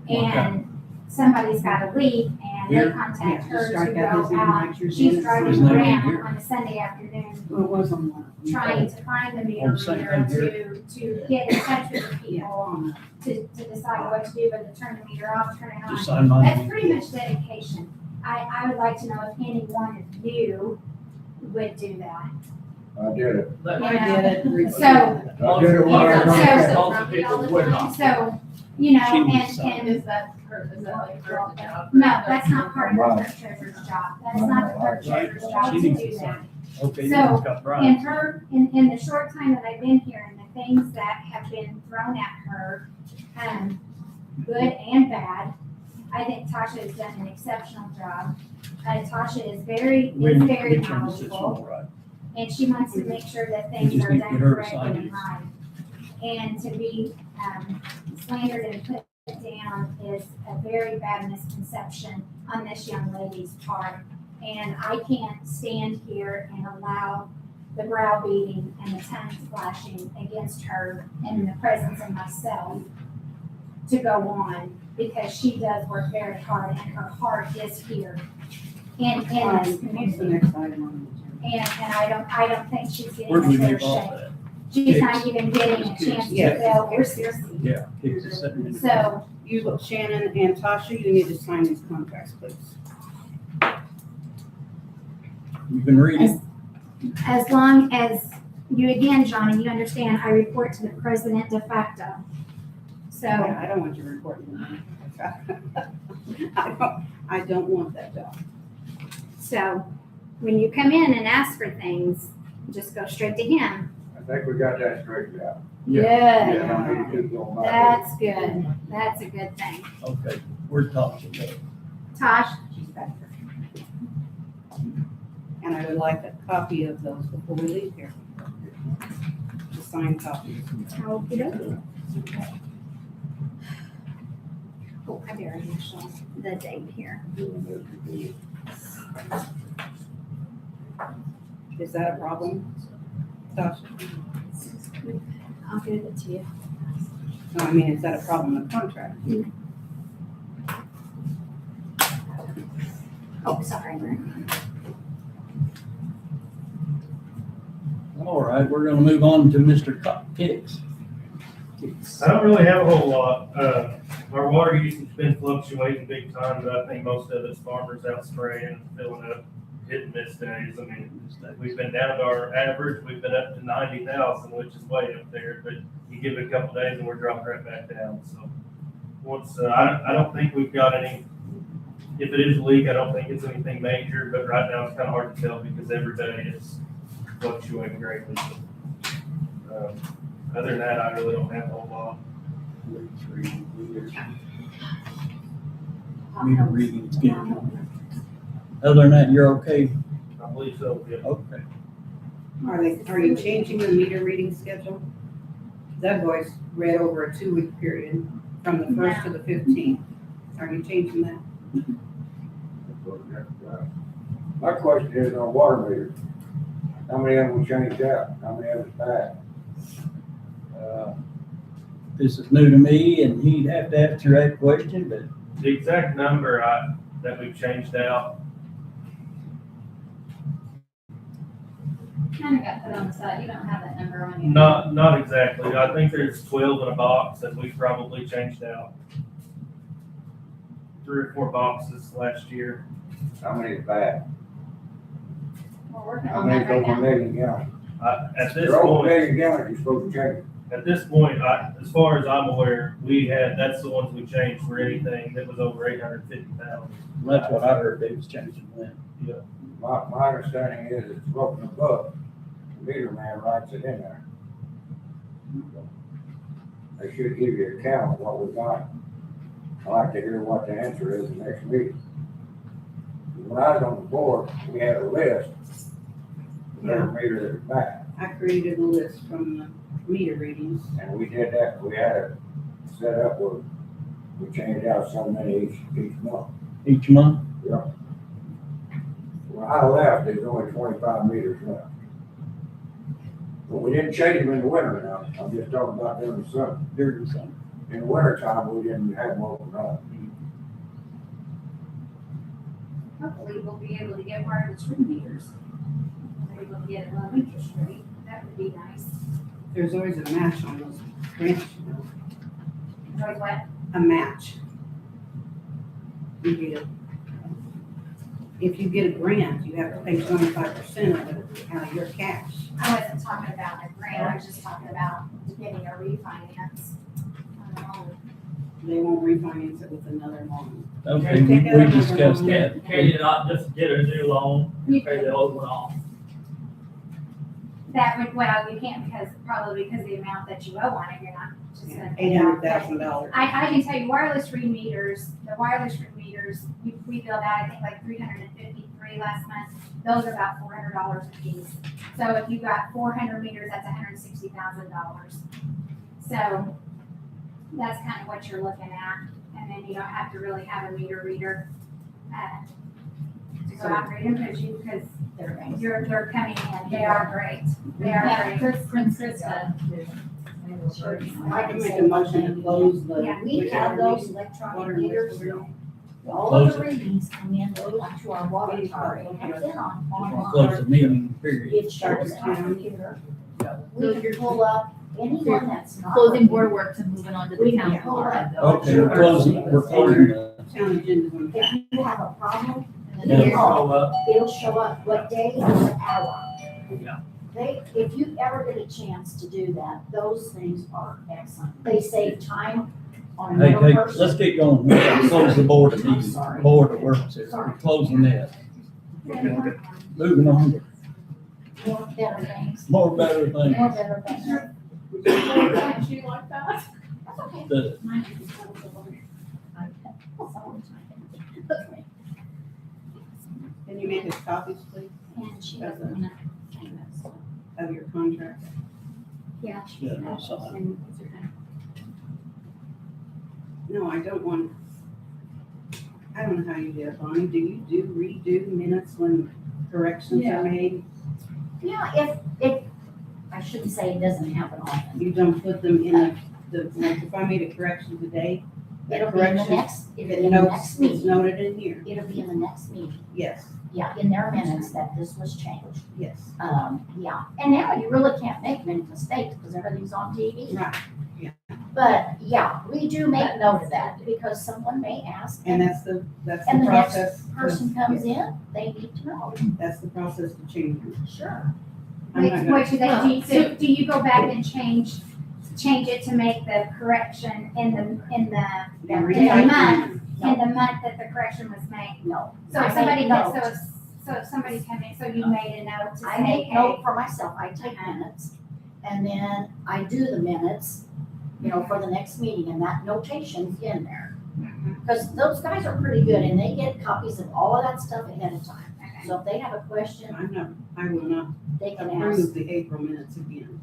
S9: and somebody's got a leak, and they
S15: Here?
S9: contact
S15: Yeah,
S9: her
S15: strike
S9: to
S15: out
S9: go
S15: his name,
S9: out.
S15: write your
S9: She's
S15: name.
S9: driving
S2: His name
S9: around
S2: here.
S9: on a Sunday afternoon,
S15: Well, it was on one.
S9: trying to find the meter
S2: Oh, same
S9: reader
S2: thing
S9: to get in touch with the
S15: Yeah,
S9: people,
S15: on
S9: to decide what to do, whether to turn the meter off, turn it on.
S2: Just sign my
S9: That's
S2: name.
S9: pretty much dedication. I would like to know if any one of you would do that.
S8: I did it.
S15: I did it.
S9: So-
S8: I did it when I was on
S9: So-
S8: council.
S13: Most people would not.
S9: So, you know,
S2: She needs to
S9: and,
S14: Is that like her job?
S9: no, that's not part of the clerk treasurer's job. That is not the clerk treasurer's job
S2: She
S9: to
S2: needs
S9: do
S2: to
S9: that.
S2: Okay, you
S9: So,
S2: just got
S9: In
S2: Brian.
S9: her, in the short time that I've been here and the things that have been thrown at her, good and bad, I think Tasha has done an exceptional job. Tasha is very
S2: Get your decision
S9: knowledgeable,
S2: all right.
S9: and she wants to make sure that
S2: We
S9: things
S2: just
S9: are
S2: need to
S9: done
S2: get her to
S9: correctly
S2: sign
S9: and
S2: it.
S9: right. And to be, slandered and put down is a very bad misconception on this young lady's part. And I can't stand here and allow the browbeating and the tongue flashing against her in the presence of myself to go on, because she does work very hard and her heart is here in this
S15: What's the
S9: community.
S15: next item on the agenda?
S9: And I don't think she's getting
S2: Where do
S9: a
S2: we
S9: fair
S2: leave off
S9: shake.
S2: at?
S9: She's not even getting a chance to
S15: Yeah.
S9: fail or succeed.
S2: Yeah, kids is sitting in.
S9: So,
S15: You, Shannon and Tasha, you need to sign these contracts, please.
S2: You can read it.
S9: as long as you, again, Johnny, you understand, I report to the president de facto. So,
S15: Yeah, I don't want you reporting to me. I don't want that job.
S9: so when you come in and ask for things, just go straight to him.
S8: I think we got that straightened out.
S9: Good.
S8: Yeah, I need to go on my-
S9: That's good. That's a good thing.
S2: Okay, we're talking.
S9: Tosh? She's back there.
S15: And I would like a copy of those before we leave here. The signed copies.
S9: Okey-dokey. Oh, I better initial the date here.
S15: Is that a problem? Tasha?
S9: I'll give it to you.
S15: No, I mean, is that a problem in the contract?
S9: Oh, sorry.
S2: All right, we're gonna move on to Mr. Hicks.
S11: I don't really have a whole lot. Our water usage has been fluctuating big time, but I think most of it's farmers out spraying, filling up, hit and miss days. I mean, we've been down to our average, we've been up to 90,000, which is way up there, but you give it a couple days and we're dropping right back down, so. Once, I don't think we've got any, if it is a leak, I don't think it's anything major, but right now it's kind of hard to tell because every day is fluctuating greatly. Other than that, I really don't have a whole lot.
S2: Meter readings, good. Other than that, you're okay?
S11: I believe so, yeah.
S2: Okay.
S15: Are you changing the meter reading schedule? That voice read over a 2-week period from the 1st to the 15th. Are you changing that?
S8: My question is on water meters. How many of them we changed out? How many of them is bad?
S2: This is new to me, and he'd have to answer that question, but
S11: The exact number that we've changed out,
S9: Kind of got put on the side. You don't have that number on you.
S11: not exactly. I think there's 12 in a box that we've probably changed out. 3 or 4 boxes last year.
S8: How many is bad?
S9: We're working
S8: How
S9: on
S8: many
S9: that
S8: is
S9: right
S8: over a
S9: now.
S8: million gallons?
S11: At this
S8: They're over a
S11: point,
S8: million gallons, you're supposed to change it.
S11: at this point, as far as I'm aware, that's the ones we changed for anything that was over 850,000.
S2: that's what I heard they was changing that.
S8: My understanding is it's broken a buck, the meter man writes it in there. They should give you a count of what we got. I'd like to hear what the answer is in the next meeting. When I was on the board, we had a list their meter is bad.
S15: I created a list from the meter readings.
S8: And we did that, we had it set up where we changed out so many each month.
S2: Each month?
S8: When I left, there's only 25 meters left. But we didn't change them in the winter now, I'm just talking about during the summer.
S2: During the summer.
S8: In the winter time, we didn't have them open up.
S9: Hopefully we'll be able to get wireless room meters. Maybe we'll get a low interest rate, that would be nice.
S15: There's always a match on those grants, you know,
S9: Like what?
S15: a match. You get, if you get a grant, you have to pay 25% of it out of your cash.
S9: I wasn't talking about a grant, I was just talking about getting a refinance.
S15: They won't refinance it with another loan.
S2: Okay, we discussed that.
S13: Can you not just get a new loan, and pay the old one off?
S9: That would, well, you can't probably because the amount that you owe on it, you're not just gonna pay off.
S15: $800,000.
S9: I can tell you wireless read meters, the wireless read meters, we billed out, I think like 353 last month. Those are about $400 a piece. So if you got 400 meters, that's $160,000. So that's kind of what you're looking at. And then you don't have to really have a meter reader, to go out and read them because they're coming in. They are great. They are great.
S5: Krista.
S15: I can make a motion to close the.
S5: Yeah, we have those electronic
S15: water
S5: meters.
S15: meter.
S5: All of the readings come in, go to our water tower, and then on
S2: Close
S5: our,
S2: the meeting, period.
S5: it shows our computer. We can pull up anyone that's not.
S3: Closing board work to moving on to the
S5: We
S3: town
S5: can pull
S3: hall.
S5: up.
S2: Okay, we're closing the.
S15: Town agenda.
S5: If you have a problem,
S2: Yeah.
S5: you call.
S13: Show up.
S5: It'll show up what day and what hour.
S13: Yeah.
S5: If you ever get a chance to do that, those things are excellent. They save time on
S2: Hey,
S5: another
S2: hey,
S5: person.
S2: let's get going. We gotta close the board of
S5: I'm
S2: meeting,
S5: sorry.
S2: board of works here. We're closing that. Moving on,
S5: More better things,
S2: more better things.
S5: more better things.
S6: You like that?
S5: That's okay.
S2: The-
S15: Can you make us copies, please,
S5: And she doesn't wanna say that, so.
S15: of your contract?
S5: Yeah. she
S2: Yeah,
S5: knows.
S2: that's all.
S5: And-
S15: No, I don't want, I don't know how you do it, Bonnie. Do you redo minutes when corrections
S6: Yeah.
S15: are made?
S5: Yeah, if, I shouldn't say it doesn't happen often.
S15: You don't put them in like if I made a correction today, that
S5: It'll be in the
S15: correction,
S5: next, it'll
S15: it
S5: be in the
S15: notes,
S5: next
S15: it's
S5: meeting.
S15: noted in here.
S5: It'll be in the next meeting.
S15: Yes,
S5: Yeah, in their minutes that this was changed.
S15: yes.
S5: Yeah, and now you really can't make many mistakes because everything's on TV.
S15: Right.
S5: But yeah, we do make note of that because someone may ask
S15: And
S5: and
S15: that's the
S5: And the next
S15: process.
S5: person comes in, they need to know.
S15: That's the process to change them.
S5: Sure.
S15: I'm not gonna-
S9: Wait, do you go back and change it to make the correction in the month,
S5: No.
S9: in the month that the correction was made?
S5: No.
S9: So
S5: I
S9: if somebody,
S5: make note.
S9: so if somebody come in, so you made a note to
S5: I
S9: say,
S5: make
S9: hey,
S5: note for myself, I take minutes, and then I do the minutes, for the next meeting, and that notation's in there. Because those guys are pretty good, and they get copies of all of that stuff ahead of time. So if they have a question,
S15: I will not
S5: they can ask.
S15: approve the April minutes again.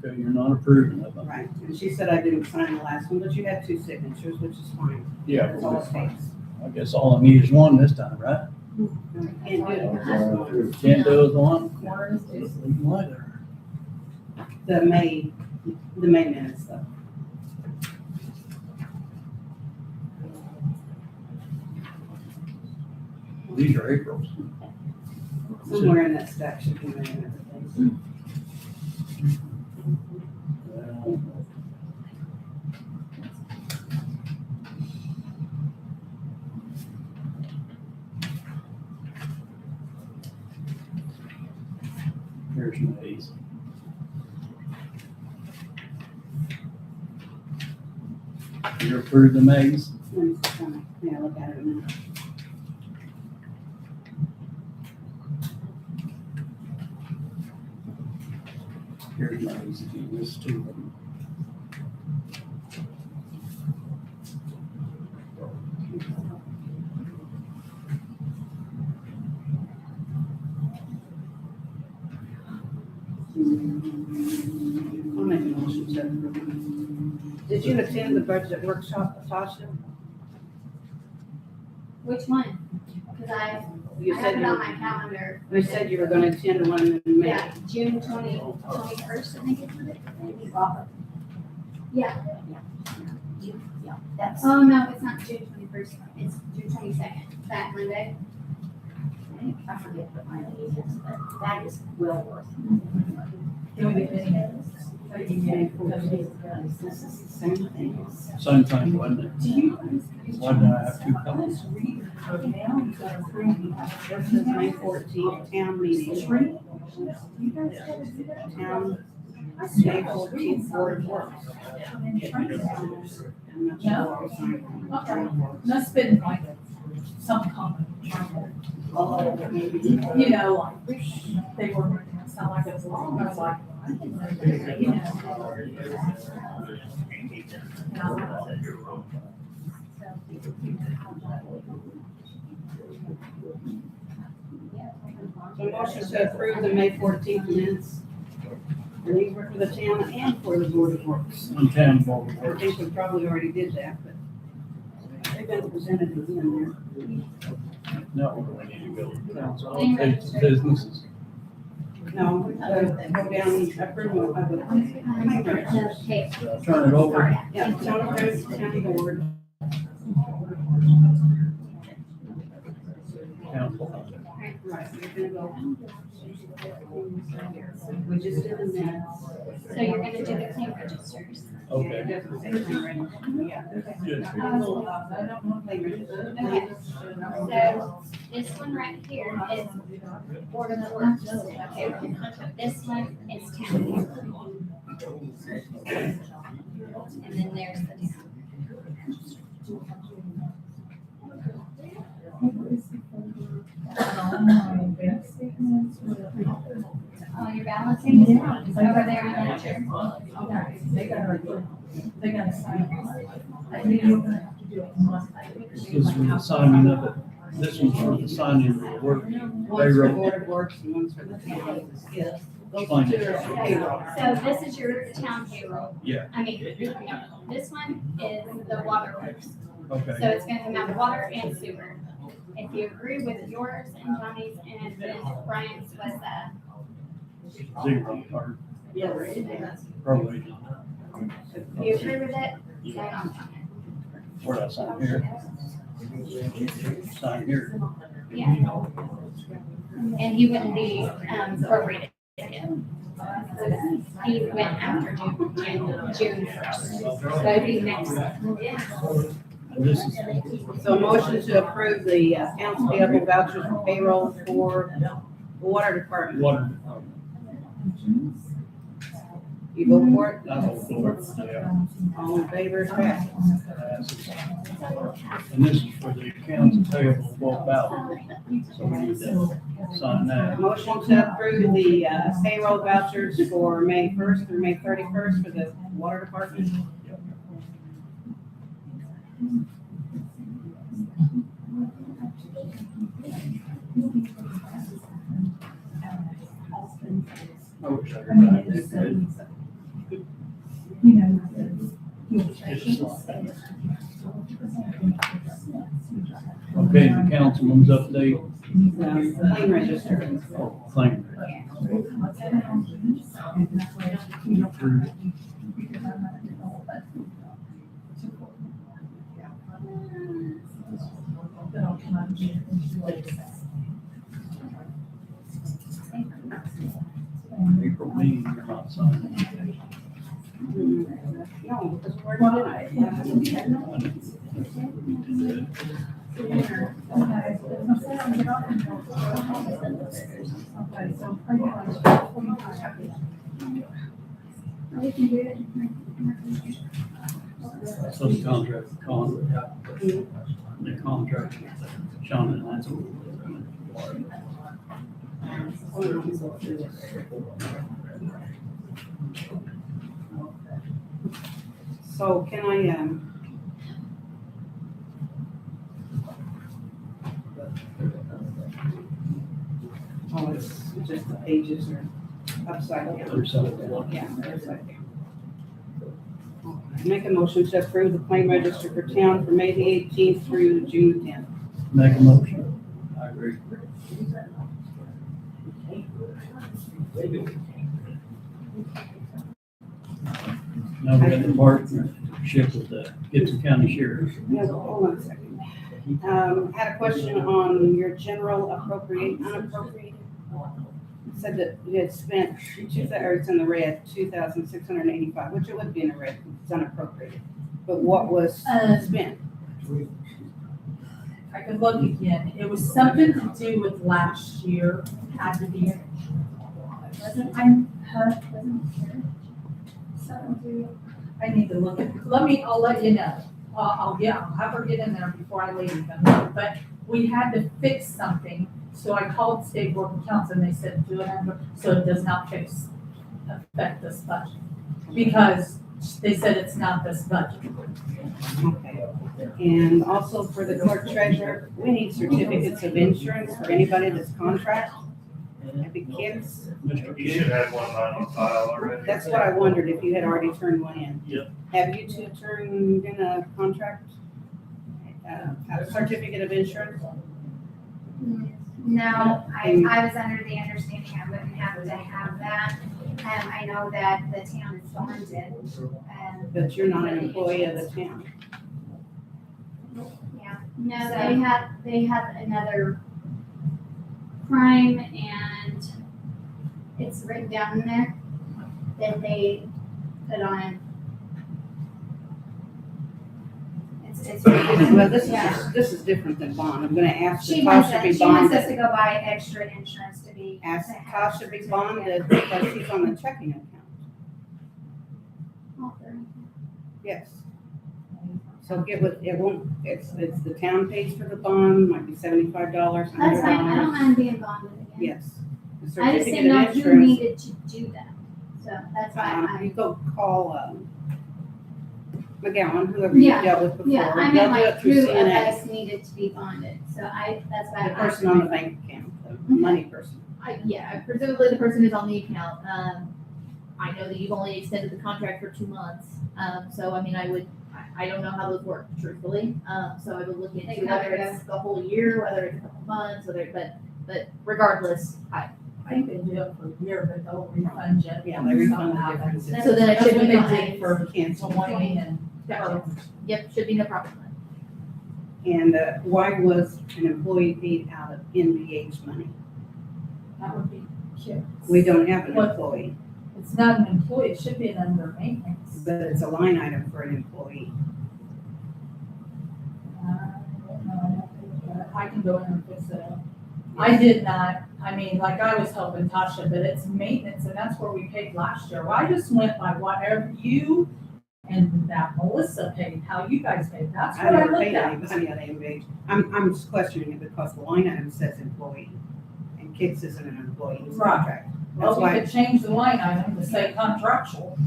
S2: Okay, you're not approving of them.
S15: Right, and she said I didn't sign the last one, but you had 2 signatures, which is fine.
S2: Yeah,
S15: That's all it takes.
S2: I guess all I need is one this time, right?
S15: Can't do it with just one.
S2: Can't do it with one?
S5: Corners do.
S2: Leave them like they are.
S15: The May minutes though.
S2: These are April's.
S15: Somewhere in that stack should be May and everything.
S2: Well, Here's May's. You approve the May's?
S15: Yeah, look at it now.
S2: Here's May's, if you list two of them.
S15: I'll make a motion to approve. Did you attend the budget workshop, Tasha?
S9: Which one? Because I
S15: You
S9: have
S15: said
S9: it
S15: you,
S9: on my calendar.
S15: you said you were gonna attend one in May.
S9: Yeah, June 21st, I think it's it. Yeah.
S5: That's,
S9: Oh, no, it's not June 21st, it's June 22nd, that Monday.
S5: I forget what my name is, but that is well worth
S15: This is the same thing.
S2: Same thing, wasn't it? Why did I have two copies?
S15: This is May 14th, town meeting. Town, May 14th, Board of Works. I'm not sure.
S6: Must've been like some comment. You know, like, they were, sound like it was long, I was like, you know.
S15: So motion to approve the May 14th minutes. These were for the town and for the Board of Works.
S2: On town board.
S15: I think we probably already did that, but they've been presented again
S2: No, we need to go to council, okay, to businesses.
S15: there. No, go down, approval of the.
S9: Okay.
S2: Turn it over.
S15: Yeah, town approves, county board.
S2: Council.
S15: Right, we're gonna go. We just did the minutes.
S9: So you're gonna do the claim registers.
S2: Okay.
S15: Yeah.
S2: Yes.
S9: Okay. So this one right here is Board of Works. Okay. This one is town. And then there's the town. Oh, you're balancing this one over there on that chair.
S6: Okay, they gotta sign it. I think you're gonna have to do it Monday.
S2: This is for the signing of it. This one's for the signing of the work.
S15: One's for
S2: Payroll.
S15: Board of Works and one's for the town.
S9: Yes.
S15: Those
S2: Fine.
S15: two are for payroll.
S9: So this is your town payroll.
S2: Yeah.
S9: I mean, this one is the water works.
S2: Okay.
S9: So it's gonna come out of water and sewer. If you agree with yours and Johnny's and then Brian's was,
S2: Zero, or
S15: Yes.
S2: probably.
S9: if you agree with it, sign on it.
S2: Where I sign here. Sign here.
S9: Yeah. And he wouldn't be, prorated yet. He went after June 1st. So it'd be next.
S2: And this is,
S15: So motion to approve the accounts payable vouchers for payroll for the water department.
S2: water.
S15: You go for it?
S2: I vote for it, yeah.
S15: All in favor, pass.
S2: Passes. And this is for the accounts payable bulk ballot. So we need to sign that.
S15: Motion to approve the payroll vouchers for May 1st through May 31st for the water department.
S2: I wish I could write it good.
S6: You know.
S2: It's just like that. Okay, the councilman's update.
S15: Claim register.
S2: Oh, claim. Approved. April meeting, you're not signing.
S15: No, because we're not.
S9: We can do it.
S2: So the contract, the contract, Sean, and that's what.
S15: So can I, oh, it's just the pages or, upside down.
S2: Or something.
S15: Yeah, upside down. Make a motion to approve the claim register for town for May the 18th through June the 10th.
S2: Make a motion. I agree. Now we got the partnership with the Gibson County Sheriff.
S15: No, hold on a second. Had a question on your general unappropriated. Said that you had spent, or it's in the red, 2,685, which it would be in the red, it's unappropriated. But what was spent?
S6: I could look again. It was something to do with last year, had to be. Wasn't, I need to look at, I'll let you know. I'll have her get in there before I leave. But we had to fix something, so I called State Board of Accounts and they said do it under, so it does not affect this budget. Because they said it's not this budget.
S15: Okay. And also for the clerk treasurer, we need certificates of insurance for anybody that's contract. Happy kids.
S11: You should have one on file already.
S15: That's what I wondered, if you had already turned one in.
S2: Yep.
S15: Have you two turned in a contract? A certificate of insurance?
S9: No, I was under the understanding I wouldn't have to have that. I know that the town is bonded.
S15: But you're not an employee of the town.
S9: Yeah, no, they have another crime and it's written down in there that they put on. It's
S15: Well, this
S9: yeah.
S15: this is different than bond. I'm gonna ask
S9: She
S15: if
S9: wants
S15: Tasha be
S9: us, she wants us
S15: bonded.
S9: to go buy extra insurance to be.
S15: Ask
S9: to have
S15: Tasha be
S9: certificate.
S15: bonded because she's on the checking account. Yes. So get with, it won't, it's the town pays for the bond, might be $75, $100.
S9: That's fine, I don't mind being bonded again.
S15: Yes. The
S9: I just
S15: certificate
S9: didn't know
S15: of
S9: who
S15: insurance,
S9: needed to do that, so that's why
S15: you go call, McGowan, whoever you
S9: Yeah,
S15: dealt with before.
S9: yeah, I
S15: They'll
S9: meant
S15: do
S9: like
S15: it through
S9: who of
S15: CNA.
S9: us needed to be bonded, so that's why.
S15: The person on the bank account, the money person.
S3: Yeah, presumably the person who's on the account. I know that you've only extended the contract for 2 months. So I mean, I don't know how those work truthfully. So I would look into
S9: They
S3: whether
S9: cover
S3: it's the whole year, whether it's a couple months, but regardless,
S6: I think they do it for a year, but they'll refund you.
S15: Yeah, they refund the difference.
S3: So then it
S6: That's
S3: should
S6: what
S3: be
S6: they
S3: fine.
S6: did for
S15: Cancel.
S6: Wayne and.
S3: Gotcha. Yep, should be no problem.
S15: And why was an employee paid out of NVH money?
S6: That would be kids.
S15: We don't have an
S6: What?
S15: employee,
S6: It's not an employee, it should be an under maintenance.
S15: but it's a line item for an employee.
S6: I can go in and fix it up. I did not, like I was helping Tasha, but it's maintenance and that's where we paid last year. Well, I just went by whatever you and that Melissa paid, how you guys paid. That's
S15: I
S6: what I
S15: never
S6: looked
S15: paid
S6: at.
S15: anybody out of NVH. I'm just questioning it because the line item says employee, and Kix isn't an employee, it's a
S6: Right.
S15: contract. That's
S6: Well, we
S15: why,
S6: could change the line item to say contractual.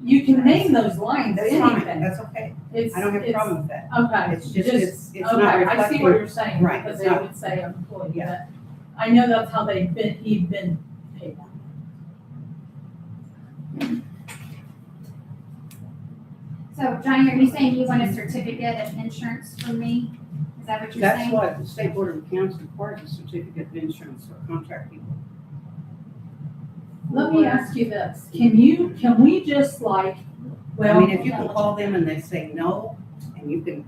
S6: You can name those lines
S15: that's fine,
S6: anything.
S15: that's okay.
S6: It's-
S15: I don't have a
S6: it's-
S15: problem with that.
S6: Okay.
S15: It's just, it's not
S6: Okay, I see
S15: reflecting.
S6: what you're saying,
S15: Right,
S6: because
S15: it's
S6: they
S15: not-
S6: would say employee,
S15: Yeah.
S6: but I know that's how he'd been paid.
S9: So Johnny, are you saying you want a certificate of insurance from me? Is that what you're
S15: That's
S9: saying?
S15: what the State Board of Accounts requires, a certificate of insurance for contract people.
S6: Let me ask you this, can we just
S15: I mean, if you can
S6: well,
S15: call them and they say no, and you can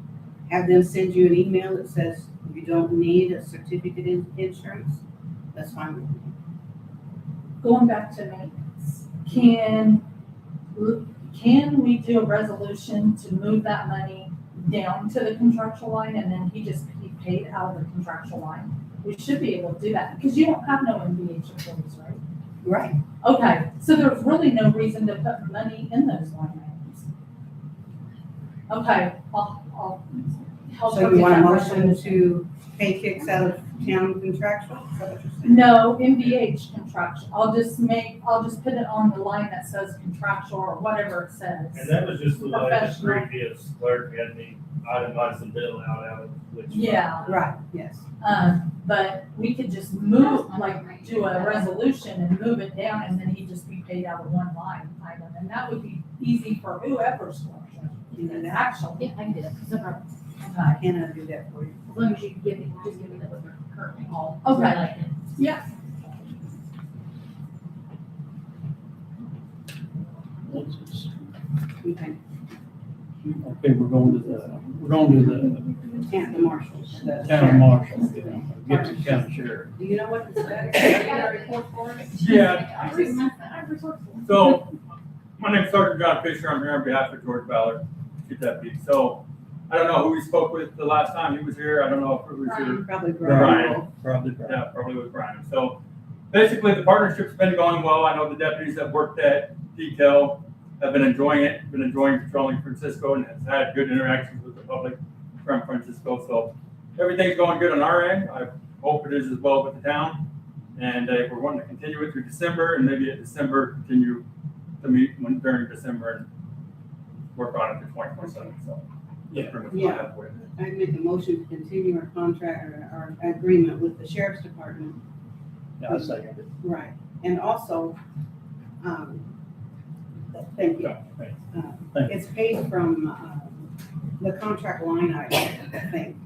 S15: have them send you an email that says you don't need a certificate of insurance, that's fine with me.
S6: going back to maintenance, can we do a resolution to move that money down to the contractual line and then he paid out of the contractual line? We should be able to do that, because you don't have no MVH employees, right?
S15: Right.
S6: Okay, so there's really no reason to put money in those line items. Okay, I'll help
S15: So
S6: her
S15: you
S6: get
S15: want a
S6: that
S15: motion
S6: resolution.
S15: to pay kicks out of town contractual? Is that what you're saying?
S6: No, MVH contractual. I'll just put it on the line that says contractual or whatever it says.
S11: And that was just the way the
S6: Professional.
S11: previous clerk had me itemize the bill out of which.
S6: Yeah,
S15: Right, yes.
S6: but we could just move, like, do a resolution and move it down, and then he'd just be paid out of one line item, and that would be easy for whoever's going
S15: You know
S6: to,
S15: that?
S6: actually.
S3: Yeah, I can do that, no problem.
S15: I cannot do that for you.
S3: As long as you give me, just give me the what we're currently all.
S6: Okay.
S3: highlighted.
S15: Okay.
S2: Okay, we're going to the
S15: Can't the marshals. the
S2: town marshal, get the county sheriff.
S15: Do you know what the status?
S11: Yeah,
S3: I report.
S11: so, my name's Sergeant John Fisher, I'm here on behalf of George Ballard, shoot that beat. So, I don't know who we spoke with the last time he was here, I don't know if it was here.
S15: Probably
S11: Brian.
S2: Probably, right.
S11: Yeah, probably with Brian. So basically, the partnership's been going well. I know the deputies that worked that detail have been enjoying it, been enjoying patrolling Francisco and has had good interactions with the public from Francisco. So everything's going good on our end. I hope it is as well with the town. And we're wanting to continue it through December and maybe at December, continue to meet during December and work on it to 2027. So
S2: Yeah.
S11: pretty much
S15: Yeah.
S11: what I have for you.
S15: I make a motion to continue our contract or our agreement with the sheriff's department.
S2: Yeah, I second it.
S15: Right. And also, thank you.
S2: Yeah, thanks.
S15: Uh,
S2: Thank you.
S15: It's paid from the contract line item, I think.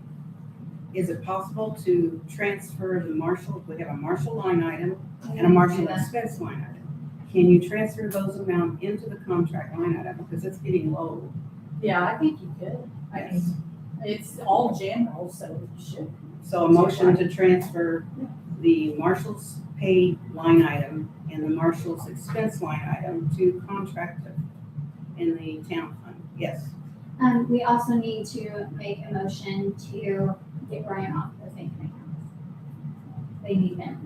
S15: Is it possible to transfer the marshal, we have a marshal line item and a marshal expense line item. Can you transfer those amounts into the contract line item because it's getting low?
S6: Yeah, I think you could. I mean,
S15: Yes.
S6: it's all general, so you should.
S15: So a motion to transfer the marshal's paid line item and the marshal's expense line item to contractor in the town fund. Yes.
S9: We also need to make a motion to get Brian off the bank accounts. They need minutes.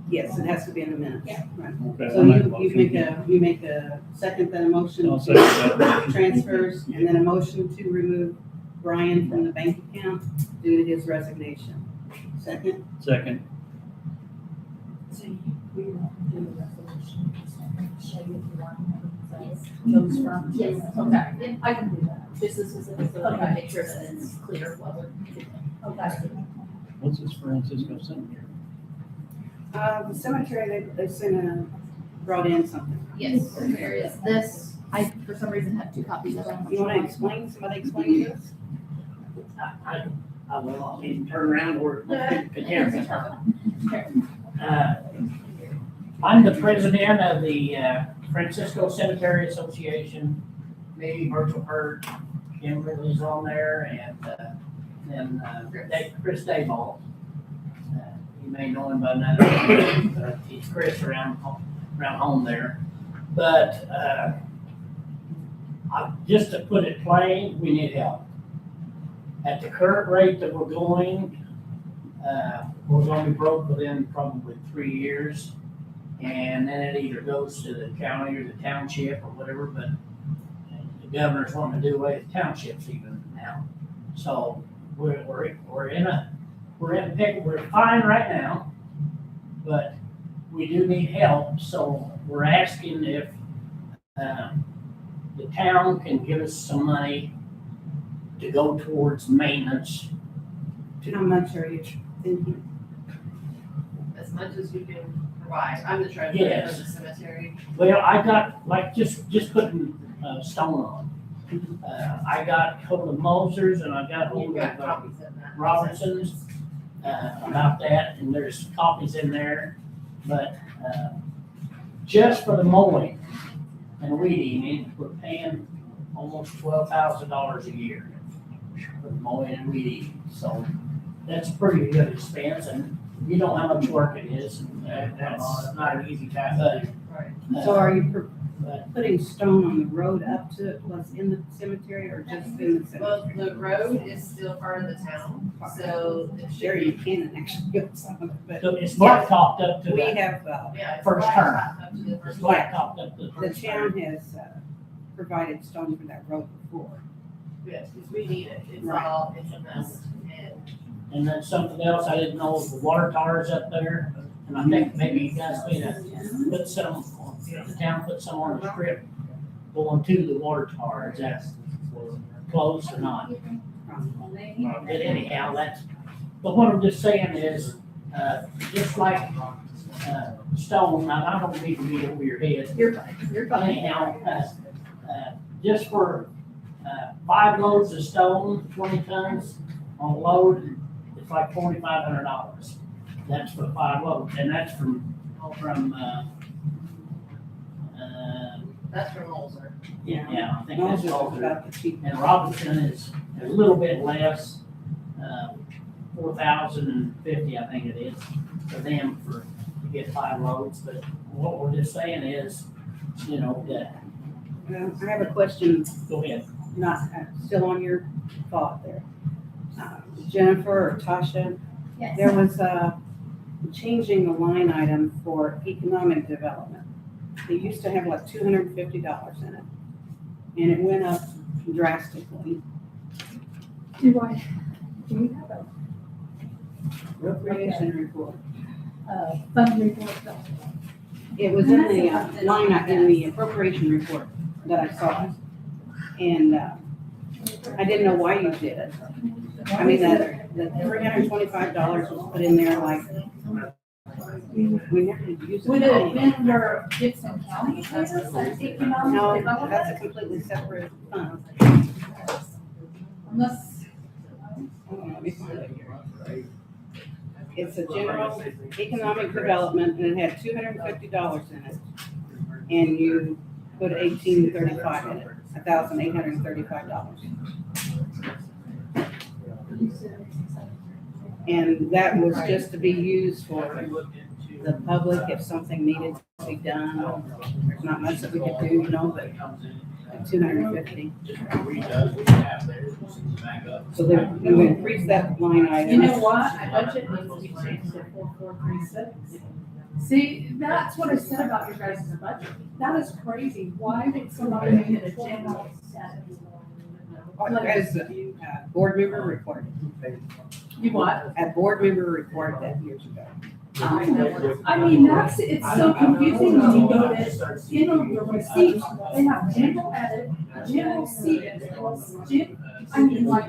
S15: Yes, it has to be in the minutes.
S9: Yeah.
S15: Right.
S2: Okay,
S15: So
S2: I'll make a
S15: you make a second, then a motion
S2: I'll
S15: to
S2: second that.
S15: transfers, and then a motion to remove Brian from the bank account due to his resignation. Second,
S2: Second,
S6: So we want to do the resolution, show you the line items, those from.
S3: Yes.
S6: Okay, I can do that.
S3: Just as specific, so we can make sure that it's clear what we're doing.
S6: Okay.
S2: what's this Francisco Cemetery?
S15: the cemetery, they brought in something.
S3: Yes, there is this, I, for some reason, have two copies of it.
S15: You wanna explain, somebody explain this?
S4: I will, I'll need to turn around where you can hear me. I'm the president of the Francisco Cemetery Association, me, Virgil Hurt, Jim Ridley's on there, and then Chris Dayball. You may know him by another, he's Chris around home there. But just to put it plain, we need help. At the current rate that we're going, we're gonna be broke within probably 3 years. And then it either goes to the county or the township or whatever, but the governor's wanting to do away with townships even now. So we're fine right now, but we do need help. So we're asking if the town can give us some money to go towards maintenance.
S15: How much are you thinking?
S14: As much as you can provide. I'm the treasurer
S4: Yes.
S14: of the cemetery.
S4: Well, I got, like, just putting stone on. I got hold of Mosers and I got
S14: You've
S4: hold
S14: got
S4: of
S14: copies of that.
S4: Robertson's about that, and there's copies in there. But just for the mowing and weed eating, we're paying almost $12,000 a year for the mowing and weed eating. So that's a pretty good expense, and you know how much work it is, and that's not an easy task. But,
S15: So are you putting stone on the road up to it, plus in the cemetery, or just in the
S14: Well,
S15: cemetery?
S14: the road is still part of the town, so it
S15: There
S14: should
S15: you
S14: be.
S15: can actually get some of it, but
S4: so it's blacktopped up to
S15: we
S4: the
S15: have,
S14: Yeah, it's
S4: First
S14: flat
S4: turn.
S14: top up to the first.
S4: blacktop up to the
S15: the
S4: first turn.
S15: town has provided stone for that road before.
S14: Yes, because we need it. It's
S15: Right.
S14: all, it's a mess. And
S4: And then something else I didn't know was the water towers up there. And I think maybe you guys need to put some, the town put some on the strip going to the water tower. Is that close or not? But anyhow, but what I'm just saying is, just like, stone, now I don't need to be over your head.
S3: You're fine, you're fine.
S4: Anyhow, just for, 5 loads of stone, 20 tons on load, it's like $4,500. That's for 5 loads, and that's from,
S14: That's from Molzer.
S4: yeah, I think that's
S15: Those are
S4: all.
S15: about the cheap.
S4: And Robinson is a little bit less, 4,050, I think it is, for them to get 5 loads. But what we're just saying is, you know, that,
S15: I have a question,
S4: go ahead.
S15: not, still on your thought there. Jennifer or Tasha,
S9: Yes.
S15: there was, changing the line item for economic development. It used to have like $250 in it, and it went up drastically.
S6: Do you have a,
S15: Appropriation report.
S6: fund report?
S15: It was in the line, in the appropriation report that I saw. And I didn't know why you did it. I mean, the $325 was put in there like, we never used it.
S6: Would it have been where Gibson County has economic
S15: No,
S6: development?
S15: that's a completely separate fund.
S6: Unless,
S15: Let me find it here. It's a general economic development, and it had $250 in it. And you put 1835 in it, $1,835. And that was just to be used for the public if something needed to be done. There's not much that we could do, you know, but $250. So we increased that line item.
S6: you know what, my budget needs to be changed to 4436. See, that's what I said about your guys' budget. That is crazy. Why would somebody make it a general?
S15: As a board member reported.
S6: You what?
S15: A board member reported that years ago.
S6: I mean, it's so confusing when you go to, you know, your receipts, they have general edit, general seat, I mean, like,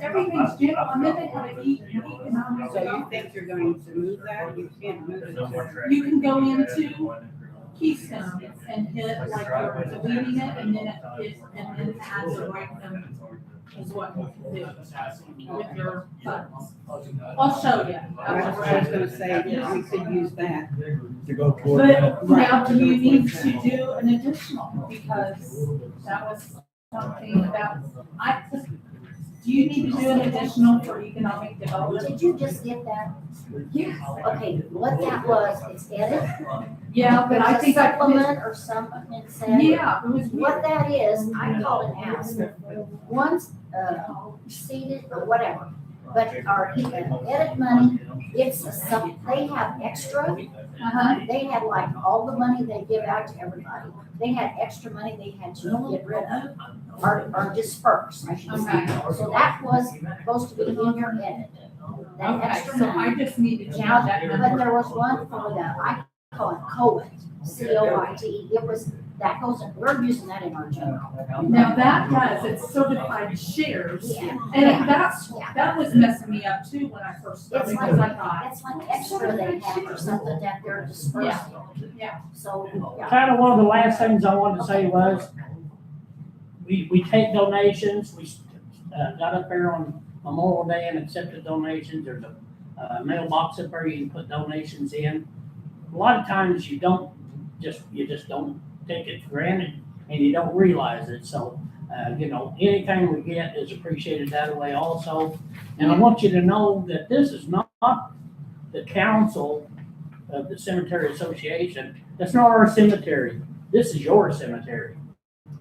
S6: everything's general, and then they have an economic.
S15: So you think you're going to move that? You can't move it.
S6: You can go into Keystone and hit like you're deleting it, and then it adds a right number is what you can do with your funds. I'll show you.
S15: I was gonna say, we could use that.
S2: To go toward that.
S6: But now, do you need to do an additional, because that was something about, do you need to do an additional for economic development?
S5: Did you just get that?
S6: Yes.
S5: Okay, what that was, it's edit.
S6: Yeah, but I
S5: There's a
S6: think I,
S5: supplement or something said.
S6: yeah, it was
S5: What
S6: weird.
S5: that is, I called and asked, one's, seated or whatever, but our edit money, it's they have extra.
S6: Uh-huh.
S5: They had like all the money they give out to everybody. They had extra money they had to get rid of, or disperse, I should say.
S6: Okay.
S5: So that was supposed to be in your edit. That
S6: Okay,
S5: extra
S6: so I
S5: money.
S6: just need to change
S5: Now,
S6: that
S5: but
S6: number.
S5: there was one for the, I call it COIT, COIT. It was, that goes, we're using that in our general.
S6: Now that does, it's certified shares,
S5: Yeah.
S6: and
S5: Yeah.
S6: that was messing me up too when I first started,
S5: It's
S6: because I
S5: like,
S6: thought,
S5: it's like extra they have or something that they're dispersing.
S6: yeah.
S5: So, yeah.
S4: Kind of one of the last things I wanted to say was, we take donations, we, got up there on Memorial Day and accepted donations, there's a mailbox up there, you can put donations in. A lot of times you just don't take it for granted, and you don't realize it, so, you know, anything we get is appreciated that way also. And I want you to know that this is not the council of the Cemetery Association, that's not our cemetery, this is your cemetery,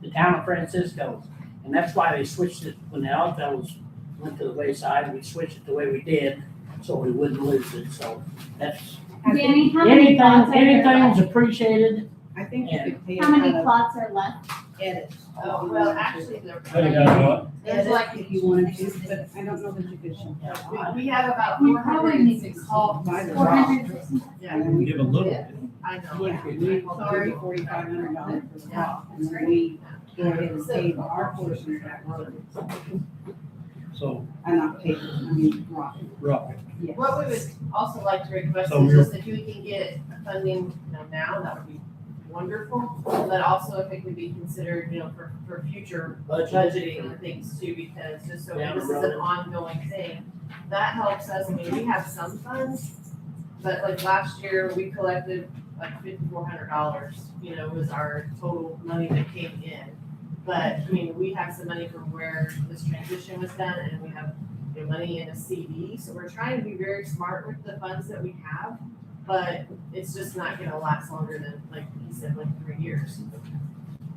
S4: the town of Francisco. And that's why they switched it, when the Oddfellows went to the wayside, we switched it the way we did, so we wouldn't lose it, so that's,
S9: Danny, how many plots are there
S4: anything's
S9: left?
S4: appreciated.
S15: I think you could pay it
S9: How many
S15: out of,
S9: plots are left?
S15: edits.
S14: Oh, well, actually, they're.
S2: How do you guys what?
S14: There's like,
S15: If you wanted to, but I don't know that you could.
S14: we have about
S9: We
S14: four
S9: probably
S14: hundred and
S9: need to
S14: sixty.
S9: call
S15: By the
S9: four
S15: rock.
S9: hundred and sixty.
S14: Yeah,
S15: And then we
S2: Give a little bit.
S14: I know.
S15: Yeah, we
S14: Sorry.
S15: paid $4,500 for the rock, and then we go ahead and pay our portion of that road.
S2: So,
S15: And not pay, I mean, rock.
S2: rock.
S15: Yes.
S14: What we would also like to request
S2: So
S14: is
S2: you're-
S14: just if we can get funding, now, that would be wonderful. But also if it could be considered, for future budgeting and things too, because just so
S4: Down the
S14: this is an
S4: road.
S14: ongoing thing. That helps us, I mean, we have some funds, but like last year, we collected like $5,400, was our total money that came in. But, I mean, we have some money from where this transition was done, and we have, money in a CD, so we're trying to be very smart with the funds that we have, but it's just not gonna last longer than, like he said, like 3 years.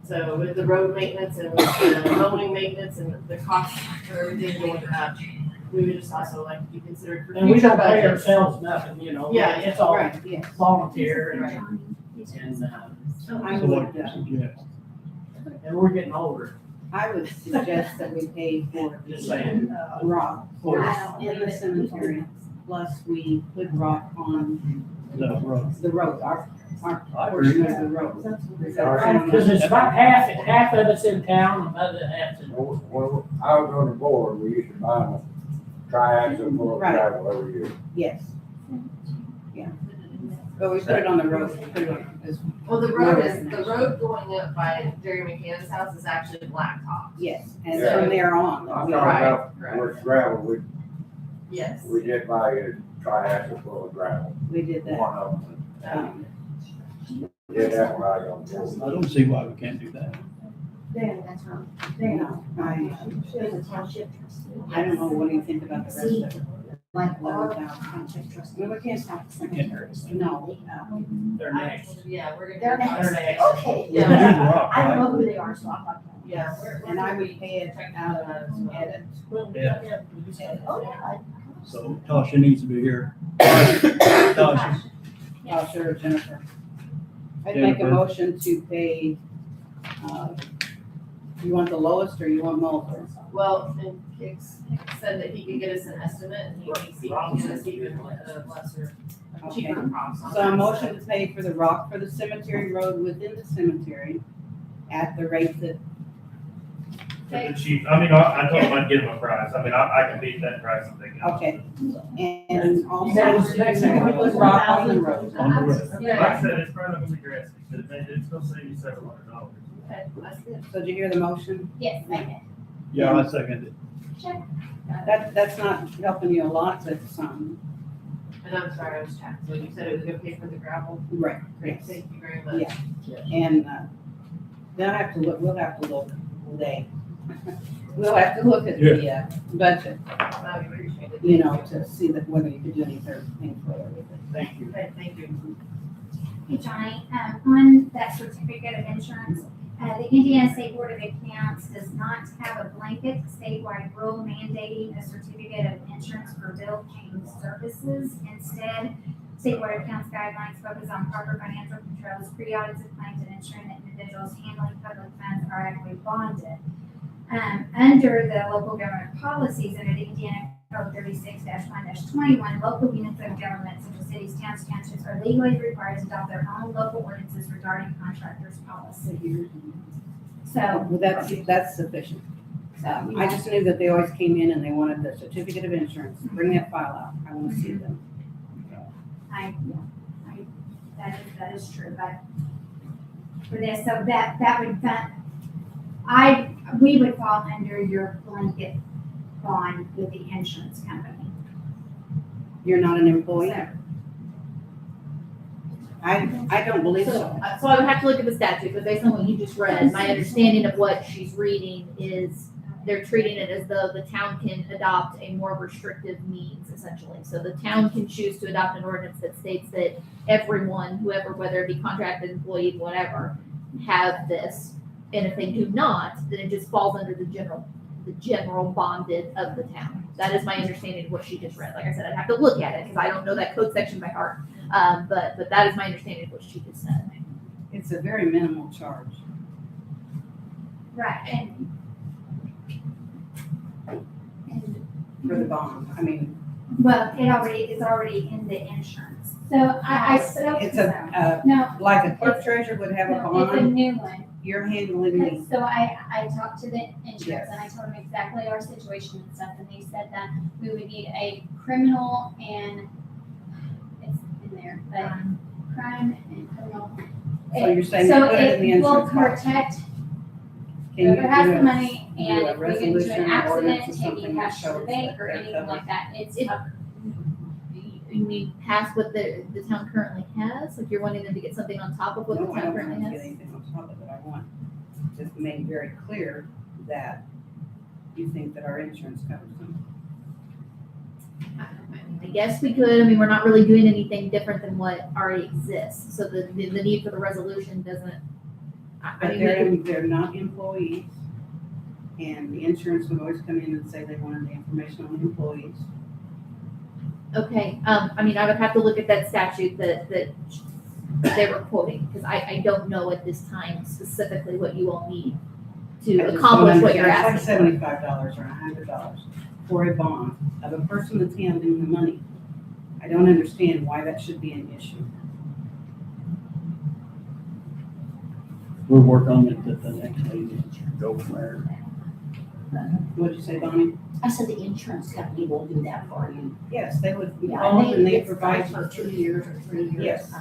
S14: So with the road maintenance and with the mowing maintenance and the costs for everything going up, we would just also like to be considered for
S4: And we
S14: future
S4: don't pay
S14: budgets.
S4: ourselves nothing,
S14: Yeah,
S4: it's all
S15: Right, yes.
S4: volunteer
S14: Right.
S15: I
S2: So what
S15: would,
S2: do you suggest?
S4: and we're getting older.
S15: I would suggest that we pay for
S4: Just
S15: the
S4: saying.
S15: rock in the cemetery, plus we put rock on
S2: The road.
S15: the road, our
S2: I
S15: portion
S2: agree.
S15: of the road.
S4: Because it's about half of it's in town, and the other half's in.
S8: When I was on the board, we used to buy them a triaxle full of
S15: Right.
S8: gravel every year.
S15: Yes. Yeah. But we put it on the road, we put it on, as,
S14: Well, the road going up by Jerry McCann's house is actually blacktop.
S15: yes, and
S8: Yeah.
S15: from there on.
S8: I'm
S15: we-
S8: talking about
S14: Right,
S8: where it's gravel,
S14: Yes.
S8: we did buy a triaxle full of gravel,
S15: We did that.
S8: one of them. Did that when I was on the board.
S2: I don't see why we can't do that.
S9: That's wrong.
S15: No, I don't know, what do you think about the rest of it?
S9: Like,
S15: Well, we can't stop.
S2: We can't hurt it.
S15: No.
S4: They're next.
S14: Yeah, we're gonna.
S9: They're next.
S4: They're next.
S9: Okay.
S2: We're gonna do the rock,
S9: I don't
S2: right?
S9: know who they are, so I'm not.
S14: Yeah, we're.
S15: And I would pay it out of edit.
S2: Yeah.
S9: Oh, yeah.
S2: So Tasha needs to be here. Tasha,
S15: Oh, sure, Jennifer. I'd make a
S2: Jennifer.
S15: motion to pay, you want the lowest or you want Mulder?
S14: Well, and Hicks said that he could get us an estimate, and he thinks he can get us even a lesser,
S15: Okay.
S14: cheaper cost on
S15: So a
S14: that.
S15: motion to pay for the rock for the cemetery road within the cemetery at the rate that,
S11: The chief, I told him I'd give him a price. I can beat that price if they get.
S15: okay. And also
S4: That was the next thing.
S15: put rock on the road.
S2: on the road.
S11: Like I said, it's probably not gonna be drastic, but it's gonna save you several $100.
S14: Okay, that's good.
S15: So did you hear the motion?
S9: Yes, I did.
S2: Yeah, I second it.
S15: That's not helping you a lot, but some.
S14: And I'm sorry, I was chatting, so you said it was gonna pay for the gravel?
S15: Right,
S14: Great,
S15: yes.
S14: thank you very much.
S15: Yeah. And, then we'll have to look, we'll have to look at the, budget,
S14: I appreciate it.
S15: to see whether you could do anything further with it.
S4: Thank you.
S14: Okay, thank you.
S9: Hey, Johnny, on that certificate of insurance, the Indiana State Board of Accounts does not have a blanket statewide rule mandating a certificate of insurance for bill paying services. Instead, State Board of Accounts guidelines focus on proper financial controls, pre-audits of claims, and ensuring that individuals handling public funds are adequately bonded. Under the local government policies, under the Indiana Code 36-1-21, local units of government such as cities, towns, townships are legally required to adopt their own local ordinances regarding contractors' policy. So,
S15: Well, that's sufficient. I just knew that they always came in and they wanted the certificate of insurance. Bring that file out. I want to see them.
S9: that is true, but for this, so that would, we would fall under your blanket bond with the insurance company.
S15: You're not an employee?
S9: So,
S15: I don't believe so.
S3: So I would have to look at the statute, but based on what you just read, my understanding of what she's reading is they're treating it as though the town can adopt a more restrictive means, essentially. So the town can choose to adopt an ordinance that states that everyone, whoever, whether it be contracted, employee, whatever, have this. And if they do not, then it just falls under the general bonded of the town. That is my understanding of what she just read. Like I said, I'd have to look at it because I don't know that code section by heart. But that is my understanding of what she just said.
S15: It's a very minimal charge.
S9: Right, and
S15: For the bond, I mean,
S9: well, it's already in the insurance.
S5: So I spoke
S15: it's
S5: to them.
S9: No,
S15: like a clerk treasurer would have a
S9: no, it's a
S15: bond,
S9: new one.
S15: you're handling me.
S9: So I talked to the insurance
S15: Yes.
S9: and I told them exactly our situation and stuff, and they said that we would need a criminal and, it's in there, but crime and criminal.
S15: So you're saying
S9: So
S15: put it in the
S9: it will
S15: insurance policy.
S9: protect
S15: Can you
S9: whoever has
S15: do
S9: the
S15: a-
S9: money,
S15: do
S9: and
S15: a
S9: if we get into
S15: resolution
S9: an
S15: or ordinance
S9: accident,
S15: or something
S9: taking
S15: that
S9: cash to the
S15: shows
S9: bank
S15: that
S9: or
S15: they're
S9: anything
S15: covered?
S9: like that, it's
S3: If-
S9: up.
S3: You mean past what the town currently has? Like you're wanting them to get something on top of what the
S15: No, I
S3: town
S15: don't
S3: currently
S15: want to
S3: has?
S15: get anything on top of it. I want to make very clear that you think that our insurance covers them.
S3: I guess we could, I mean, we're not really doing anything different than what already exists, so the need for the resolution doesn't. I
S15: But
S3: mean, we could-
S15: they're not employees. And the insurance would always come in and say they wanted the information on the employees.
S3: okay, I mean, I would have to look at that statute that they were quoting, because I don't know at this time specifically what you all need
S15: I
S3: to
S15: just
S3: accomplish
S15: don't
S3: what you're
S15: understand.
S3: asking.
S15: It's like $75 or $100 for a bond of a person that's handling the money. I don't understand why that should be an issue.
S2: We'll work on it at the next meeting, go from there.
S15: What'd you say, Bonnie?
S10: I said the insurance company will do that for you.
S15: Yes, they would
S10: Yeah,
S15: call and they
S10: it's
S15: provide,
S10: for 2 years or 3 years.
S15: Yes.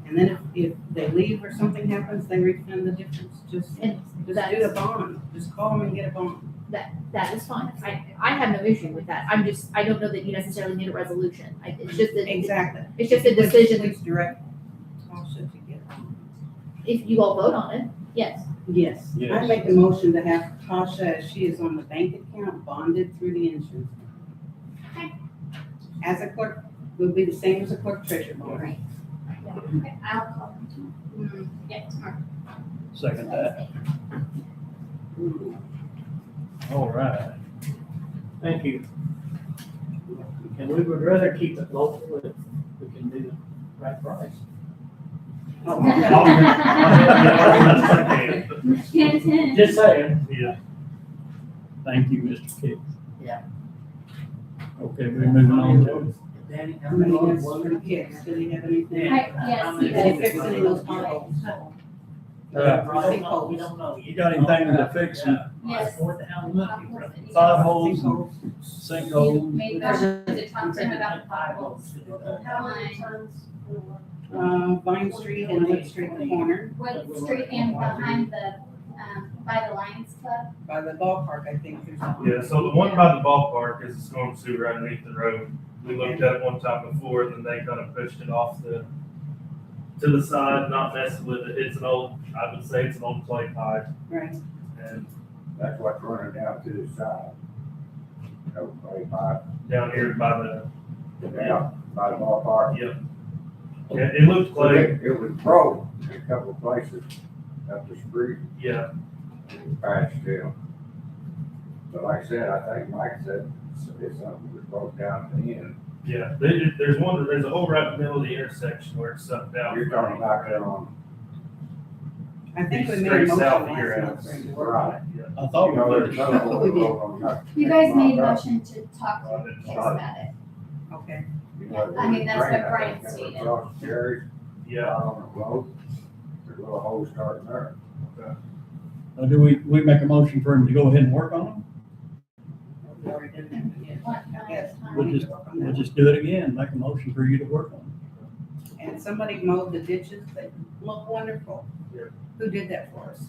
S15: and then if they leave or something happens, they refund the difference. Just
S3: And
S15: do a
S3: that's,
S15: bond. Just call them and get a bond.
S3: that is fine. I have no issue with that. I don't know that you necessarily need a resolution. It's just a,
S15: Exactly.
S3: it's just a
S15: Would you
S3: decision.
S15: Please direct Tasha to get a bond.
S3: If you all vote on it, yes.
S15: Yes, I
S2: Yes.
S15: make a motion to have Tasha, as she is on the bank account, bonded through the insurance.
S9: Okay.
S15: As a clerk, would be the same as a clerk treasurer bond.
S9: Right. Okay, I'll call them tomorrow. Yeah, tomorrow.
S2: Second that. All right.
S4: Thank you. And we would rather keep it local if we can do the right price.
S15: Oh,
S4: Just saying.
S11: Yeah.
S2: Thank you, Mr. Kidd.
S4: Yeah.
S2: Okay, we're moving on to,
S4: Danny, how
S15: How
S4: many
S15: many
S4: ones?
S15: for the kids? Do they have anything?
S9: Yes, he
S15: Is he
S9: does.
S15: fixing those potholes?
S4: We don't know.
S2: you got anything to fix some
S9: Yes.
S2: potholes and sinkholes?
S9: Maybe I should talk to him about the potholes.
S12: How many tons?
S15: Vine Street and Wood Street corner,
S9: Wood Street and behind the, by the Lions Club.
S15: by the ballpark, I think there's.
S11: Yeah, so the one by the ballpark is a storm sewer underneath the road. We looked at it one time before, and then they kind of pushed it off to the side, not messing with it. It's an old, I would say it's an old clay pipe,
S15: Right.
S11: and
S8: That's what's running down to the side. No, right
S11: down here by
S8: by the ballpark.
S11: yeah, it looked clay,
S8: It was broke in a couple of places up the street,
S11: yeah.
S8: patched still. But like I said, I think Mike said it's something that broke down at the end.
S11: Yeah, there's a hole right in the middle of the intersection where it's sucked out.
S8: You're talking about that on,
S15: I think we made a
S11: Straight
S15: motion
S11: south of
S15: last
S11: your
S15: month
S11: house.
S15: for him to work.
S8: right.
S2: I thought
S8: You
S2: we
S8: know,
S2: put
S8: there's
S2: it,
S8: another hole on that.
S9: You guys made a motion to talk to
S8: It's
S9: Kix
S8: not-
S9: about it.
S15: Okay.
S8: You know,
S9: I mean, that's what
S8: drain, I
S9: Brian
S8: think, that
S9: stated.
S8: across Jerry's,
S11: Yeah,
S8: on the road, there's a little hole starting there.
S2: do we make a motion for him to go ahead and work on them?
S15: We've already done that, yes.
S9: What,
S15: Yes.
S2: We'll just do it again, make a motion for you to work on them.
S15: And somebody mowed the ditches, they look wonderful.
S11: Yeah.
S15: Who did that for us?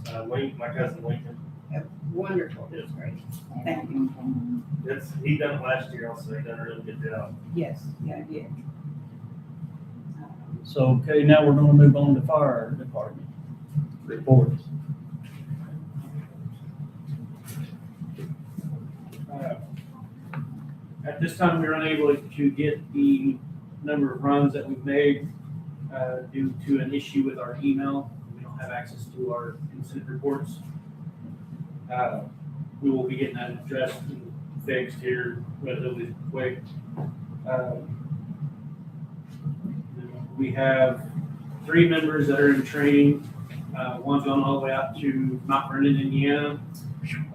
S11: my cousin Lincoln,
S15: Wonderful, that's great. Thank you.
S11: he done it last year also, he done a really good job.
S15: Yes, yeah, I did.
S2: So, okay, now we're gonna move on to fire department reports.
S4: At this time, we were unable to get the number of runs that we've made due to an issue with our email. We don't have access to our incident reports. We will be getting that addressed and fixed here relatively quick. We have 3 members that are in training
S2: One's going all the way out to Mount Vernon, Indiana.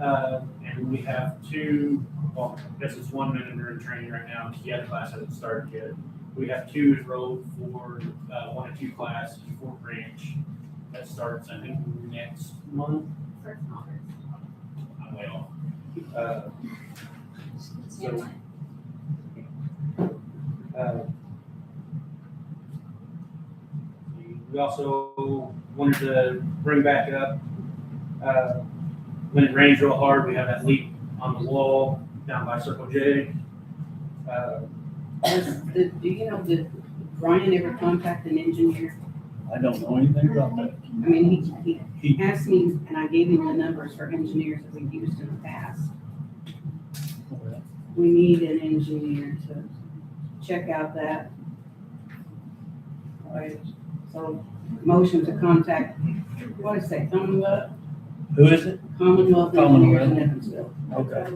S2: And we have two, well, I guess it's one minute in training right now. The other class hasn't started yet. We have two enrolled for 1 and 2 class in Fort Branch. That starts, I think, next month. I'm way off. So, we also wanted to bring back up, when it rains real hard, we have that leak on the wall down by Circle J.
S15: Do you know, did Brian ever contact an engineer?
S2: I don't know anything about that.
S15: I mean, he asked me, and I gave him the numbers for engineers that we've used in the past. We need an engineer to check out that. Alright, so motion to contact, what is that, Commonwealth?
S2: Who is it?
S15: Commonwealth Engineers in Evansville.
S2: Okay.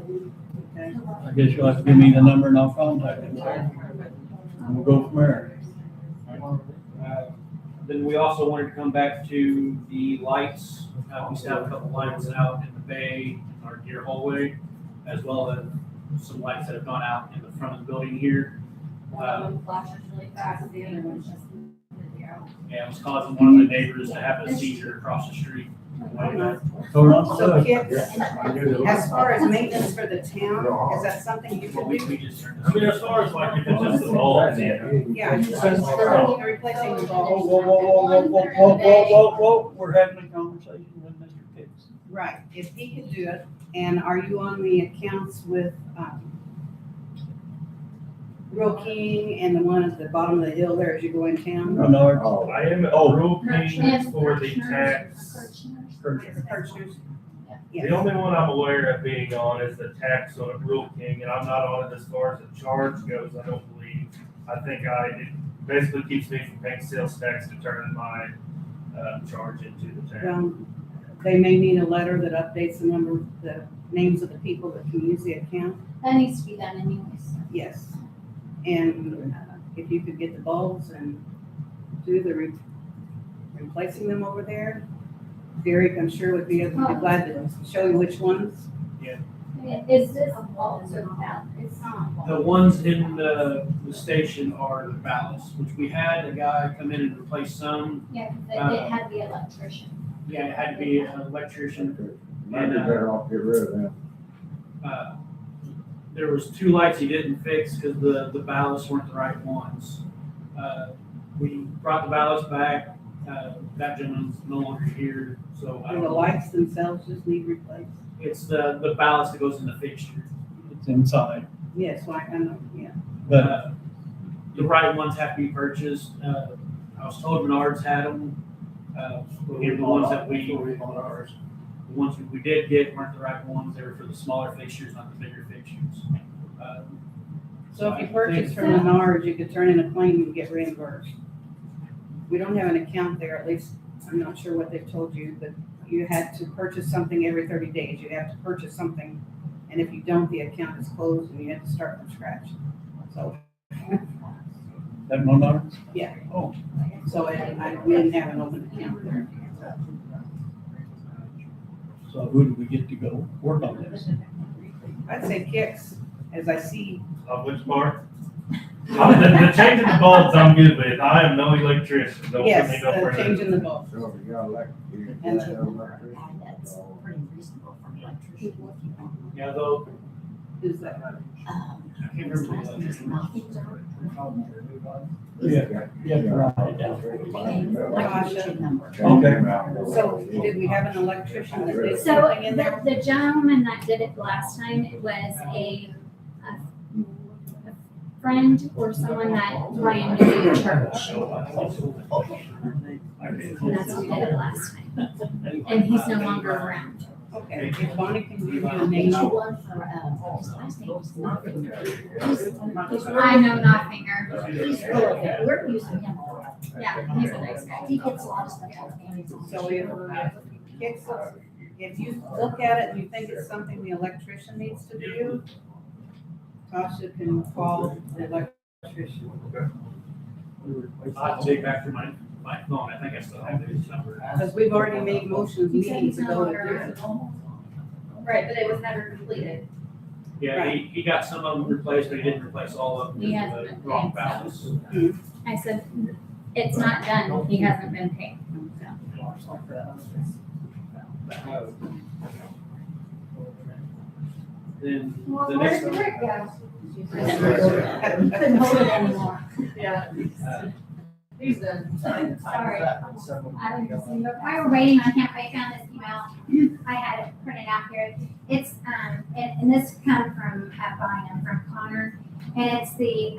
S15: Okay.
S2: I guess you'll have to give me the number and I'll contact him. And we'll go from there. Then we also wanted to come back to the lights. We still have a couple lights out in the bay, in our deer hallway, as well as some lights that have gone out in the front of the building here.
S5: Flashes really fast, the other one's just.
S2: Yeah, it was causing one of the neighbors to have a seizure across the street.
S15: So Kix, as far as maintenance for the town, is that something you
S2: Well,
S15: could do?
S2: we just turned. I mean, as far as like, if it's just the bulbs,
S15: Yeah, replacing the bulbs.
S2: whoa, we're having a conversation with Mr. Hicks.
S15: Right, if he could do it, and are you on the accounts with, Real King and the one at the bottom of the hill there as you go in town?
S8: Oh,
S11: I am at Rule King for the tax.
S15: Kirchner's?
S11: The only one I'm aware of being on is the tax on Rule King, and I'm not on it as far as the charge goes, I don't believe. I think it basically keeps me from paying sales tax to turn my, charge into the tax.
S15: They may need a letter that updates the names of the people that can use the account.
S9: That needs to be done anyways.
S15: Yes. And if you could get the bulbs and do the replacing them over there, Derek, I'm sure would be glad to show you which ones.
S9: Is this bulbs or that? It's not.
S2: The ones in the station are the ballasts, which we had a guy come in and replace some.
S9: Yeah, because it had the electrician.
S2: Yeah, it had to be an electrician.
S8: might be better off get rid of them.
S2: There was 2 lights he didn't fix because the ballasts weren't the right ones. We brought the ballast back. That gentleman's no longer here, so I
S15: And
S2: don't
S15: the
S2: know.
S15: lights themselves just need replaced.
S2: It's the ballast that goes in the fixture. It's inside.
S15: Yes, like I know, yeah.
S2: But the right ones have to be purchased. I was told Menards had them. The ones that we bought ours. The ones we did get weren't the right ones. They were for the smaller fixtures, not the bigger fixtures.
S15: So if you purchase from Menards, you could turn in a claim and get reimbursed. We don't have an account there, at least, I'm not sure what they've told you, but you had to purchase something every 30 days. You have to purchase something, and if you don't, the account is closed and you have to start from scratch. So,
S2: That Menards?
S15: yeah.
S2: Oh.
S15: So we didn't have an open account there.
S2: So who do we get to go work on this?
S15: I'd say Kix, as I see.
S11: On which part? The changing the bulbs I'm good with. I am no electrician. Don't put
S15: Yes,
S11: me no
S15: the
S11: further.
S15: changing the bulb.
S8: So if you got electric, you
S15: And
S8: got
S15: the-
S8: electric.
S5: That's pretty reasonable for an electrician.
S2: Yeah, though,
S15: Is that?
S2: I can't remember the electrician.
S15: So did we have an electrician that did
S9: So
S15: something in there?
S9: the gentleman that did it last time, it was a friend or someone that Ryan knew in church. And that's who did it last time. And he's no longer around.
S15: Okay, if Bonnie can give you a name.
S5: His last name is Nothinger.
S9: I know Nothinger.
S5: He's full of it. We're using him a lot.
S9: Yeah, he's a nice guy.
S5: He gets a lot of stuff out of families.
S15: So if you look at it and you think it's something the electrician needs to do, Tasha can call the electrician.
S2: I have to take back to my my phone, I think I still have his number.
S15: Because we've already made motions,
S9: You said
S15: meetings
S9: he's
S15: to
S9: no
S15: go to
S9: longer
S15: do it.
S3: Right, but it was never completed.
S2: Yeah, he got some of them replaced, but he didn't replace all of them
S3: He
S2: because
S3: hasn't
S2: of the
S3: been
S2: wrong
S3: paid, so.
S2: balance.
S3: I said, it's not done, he hasn't been paid.
S2: Then
S9: Well,
S2: the
S9: where
S2: next
S9: did
S2: one,
S9: Rick go?
S14: Couldn't hold it anymore. Yeah. He's done.
S9: Sorry. I didn't see you. While we're waiting on him, I found this email. I had it printed out here. It's, and this come from, Bynum, from Connor. And it's the,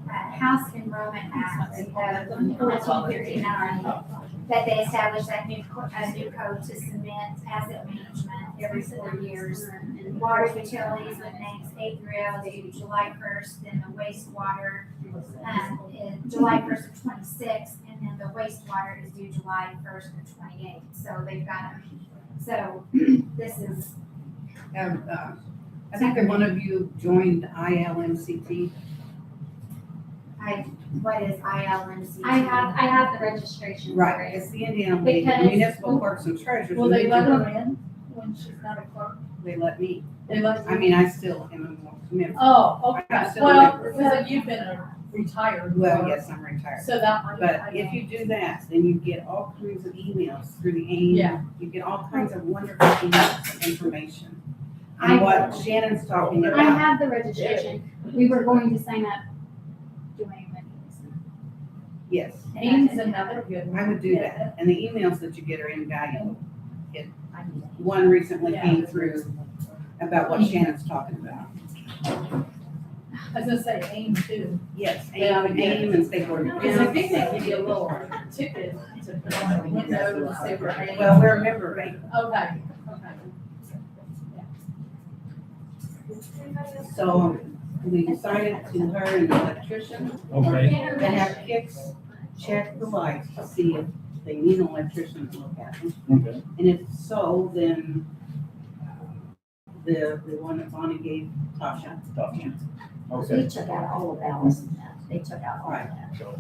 S9: House Enrollment Act of 1959, that they established that new code to cement asset management every 4 years. Water utilities with names A through L due July 1st, then the wastewater, is July 1st of 26, and then the wastewater is due July 1st of 28. So they've got them. So this is,
S15: I think that one of you joined ILMCT.
S9: what is ILMC? I have the registration. for
S15: Right,
S9: it.
S15: it's the Indiana League of
S9: Because-
S15: Municipal Clerks and Treasurers.
S6: Will they
S15: and
S6: let her in when she's not a clerk?
S15: They let me.
S6: They let
S15: I mean, I still am a member.
S6: Oh, okay.
S15: I'm still a
S6: Well,
S15: member.
S6: so you've been a retired.
S15: Well,
S6: clerk.
S15: yes, I'm retired.
S6: So that might.
S15: But if you do that, then you get all kinds of emails through the AIM.
S6: Yeah.
S15: You get all kinds of wonderful emails and information. And what Shannon's talking
S9: I
S15: about,
S9: have the registration. We were going to sign up doing
S15: yes,
S6: AIM's another good one.
S15: I would do that. And the emails that you get are invaluable. One recently came through about what Shannon's talking about.
S6: I was gonna say AIM too.
S15: Yes,
S6: Yeah,
S15: AIM and State Board of
S6: Because I think
S15: Accounts.
S6: they give you a little ticket to put on the window to say we're AIM.
S15: Well, we're a member bank.
S6: Okay, okay.
S15: So we decided to hire an electrician.
S11: Okay.
S15: To have Kix check the lights to see if they need an electrician to look at them.
S11: Okay.
S15: And if so, then the one that Bonnie gave Tasha.
S11: Okay.
S5: They took out all of Allison, they took out all of
S15: Right.
S5: that.
S11: So,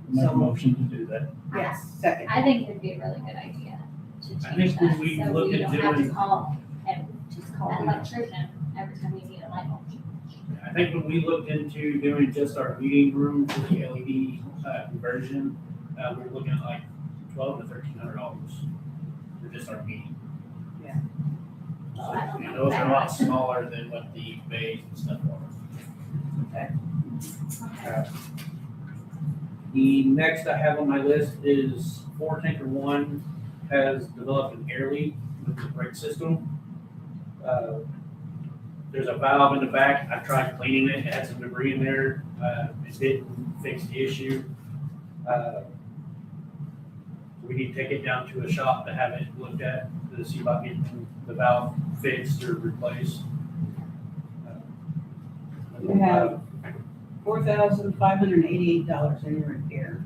S11: make a motion to do that.
S15: Yes, second.
S9: I think it'd be a really good idea to
S2: I
S9: change
S2: think
S9: that.
S2: when we
S9: So
S2: look
S9: we
S2: at
S9: don't have to
S2: doing-
S9: call, just call an electrician every time we need a light bulb.
S2: I think when we looked into doing just our meeting room for the LED conversion, we were looking at like $1,200 to $1,300 for just our meeting.
S15: Yeah.
S2: So,
S9: I don't
S2: and
S9: know
S2: those
S9: that
S2: are a lot
S9: much.
S2: smaller than what the bays and stuff are. The next I have on my list is Ford Tanker One has developed an air leak with the brake system. There's a valve in the back. I tried cleaning it. It had some debris in there. It didn't fix the issue. We need to take it down to a shop to have it looked at to see about getting the valve fixed or replaced.
S15: You have $4,588 in your repair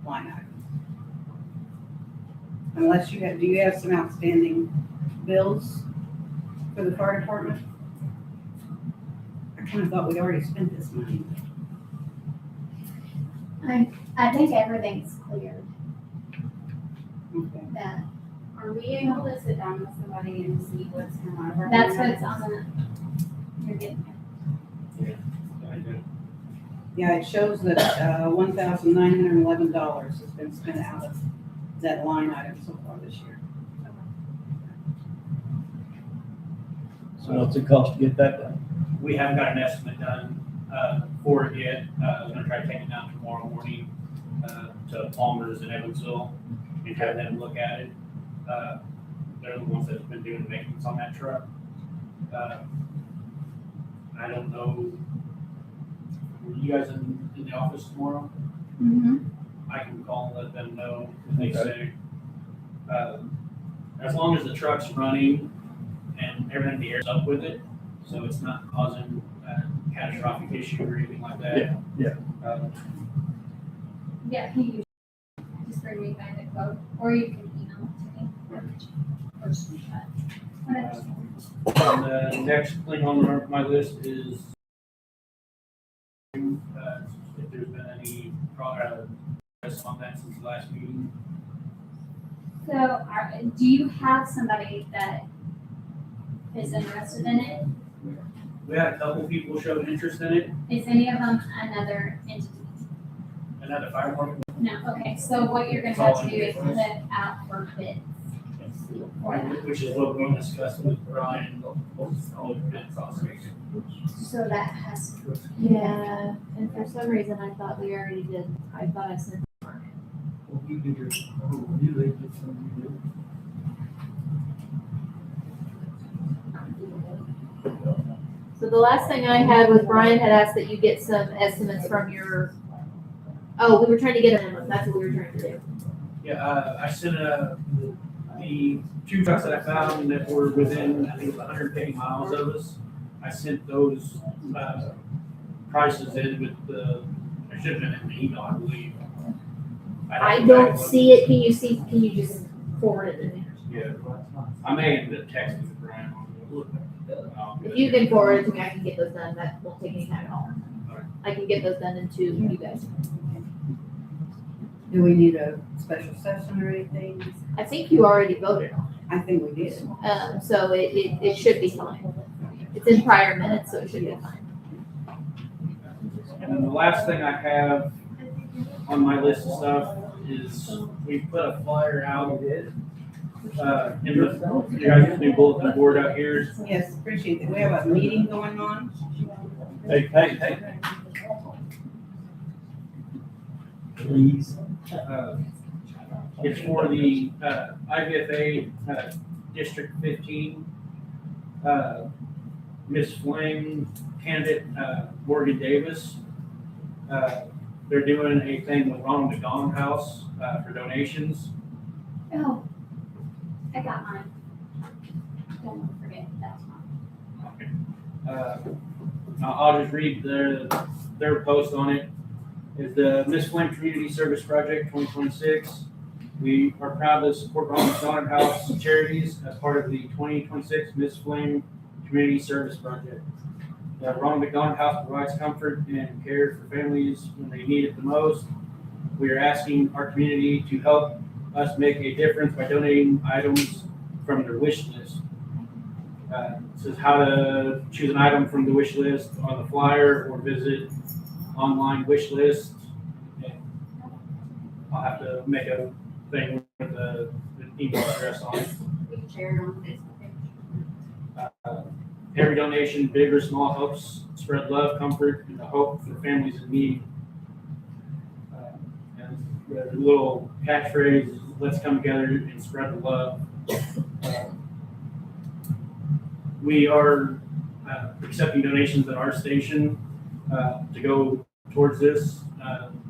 S15: line item. Unless you have, do you have some outstanding bills for the fire department? I kind of thought we'd already spent this money.
S9: I think everything's cleared.
S15: Okay.
S9: That,
S5: Are we able to sit down with somebody and see what's going on?
S9: that's what's on the, you're getting it.
S15: Yeah, it shows that $1,911 has been spent out of that line item so far this year.
S11: So what's it cost to get that done?
S2: We haven't got an estimate done for it yet. I'm gonna try to take it down tomorrow morning to Palmer's in Evansville and have them look at it. They're the ones that's been doing the maintenance on that truck. I don't know, were you guys in the office tomorrow?
S9: Mm-hmm.
S2: I can call and let them know what they say. As long as the truck's running and everything, the air's up with it, so it's not causing a catastrophic issue or anything like that.
S11: Yeah.
S9: Yeah, can you just bring me back the quote, or you can email it to me. Or whatever.
S2: And the next thing on my list is if there's been any on that since the last meeting.
S9: So do you have somebody that is interested in it?
S2: We had a couple people show interest in it,
S9: Is any of them another entity?
S2: another fire department.
S9: No, okay, so what you're gonna have to do is put it out for bids. For that.
S2: Which is what we're going to discuss with Brian, all the bid process.
S9: So that has,
S3: Yeah, and for some reason I thought we already did, I thought I sent. So the last thing I had was Brian had asked that you get some estimates from your, oh, we were trying to get them, that's what we were trying to do.
S2: Yeah, I sent the two trucks that I found that were within, I think it was 150 miles of us. I sent those, prices in with the, I should have been in the email, I believe.
S3: I don't see it, can you just forward it to me?
S2: Yeah, I may end up texting Brian.
S3: If you can forward it to me, I can get those done, that won't take any time at all. I can get those done into you guys.
S15: Do we need a special session or anything?
S3: I think you already voted on
S15: I think we did.
S3: it, so it should be fine. It's in prior minutes, so it should be fine.
S2: And then the last thing I have on my list of stuff is we put a flyer out. In the, you guys new bulletin board out here.
S15: Yes, appreciate it. We have a meeting going on.
S2: Hey.
S13: Please.
S2: It's for the, IVFA, District 15. Miss Flame candidate, Morgan Davis. They're doing a thing with Ronald McDonald House, for donations.
S9: oh, I got mine. Don't forget, that's mine.
S2: I'll just read their post on it. Is the Miss Flame Community Service Project 2026. We are proud to support Ronald McDonald House charities as part of the 2026 Miss Flame Community Service Project. The Ronald McDonald House provides comfort and care for families when they need it the most. We are asking our community to help us make a difference by donating items from their wish list. It says how to choose an item from the wish list on the flyer or visit online wish list. And I'll have to make a thing with the email address on it.
S9: We can share it on Facebook page.
S2: Every donation, big or small, helps spread love, comfort, and the hope for families in need. And the little catchphrase is, let's come together and spread the love. We are accepting donations at our station to go towards this.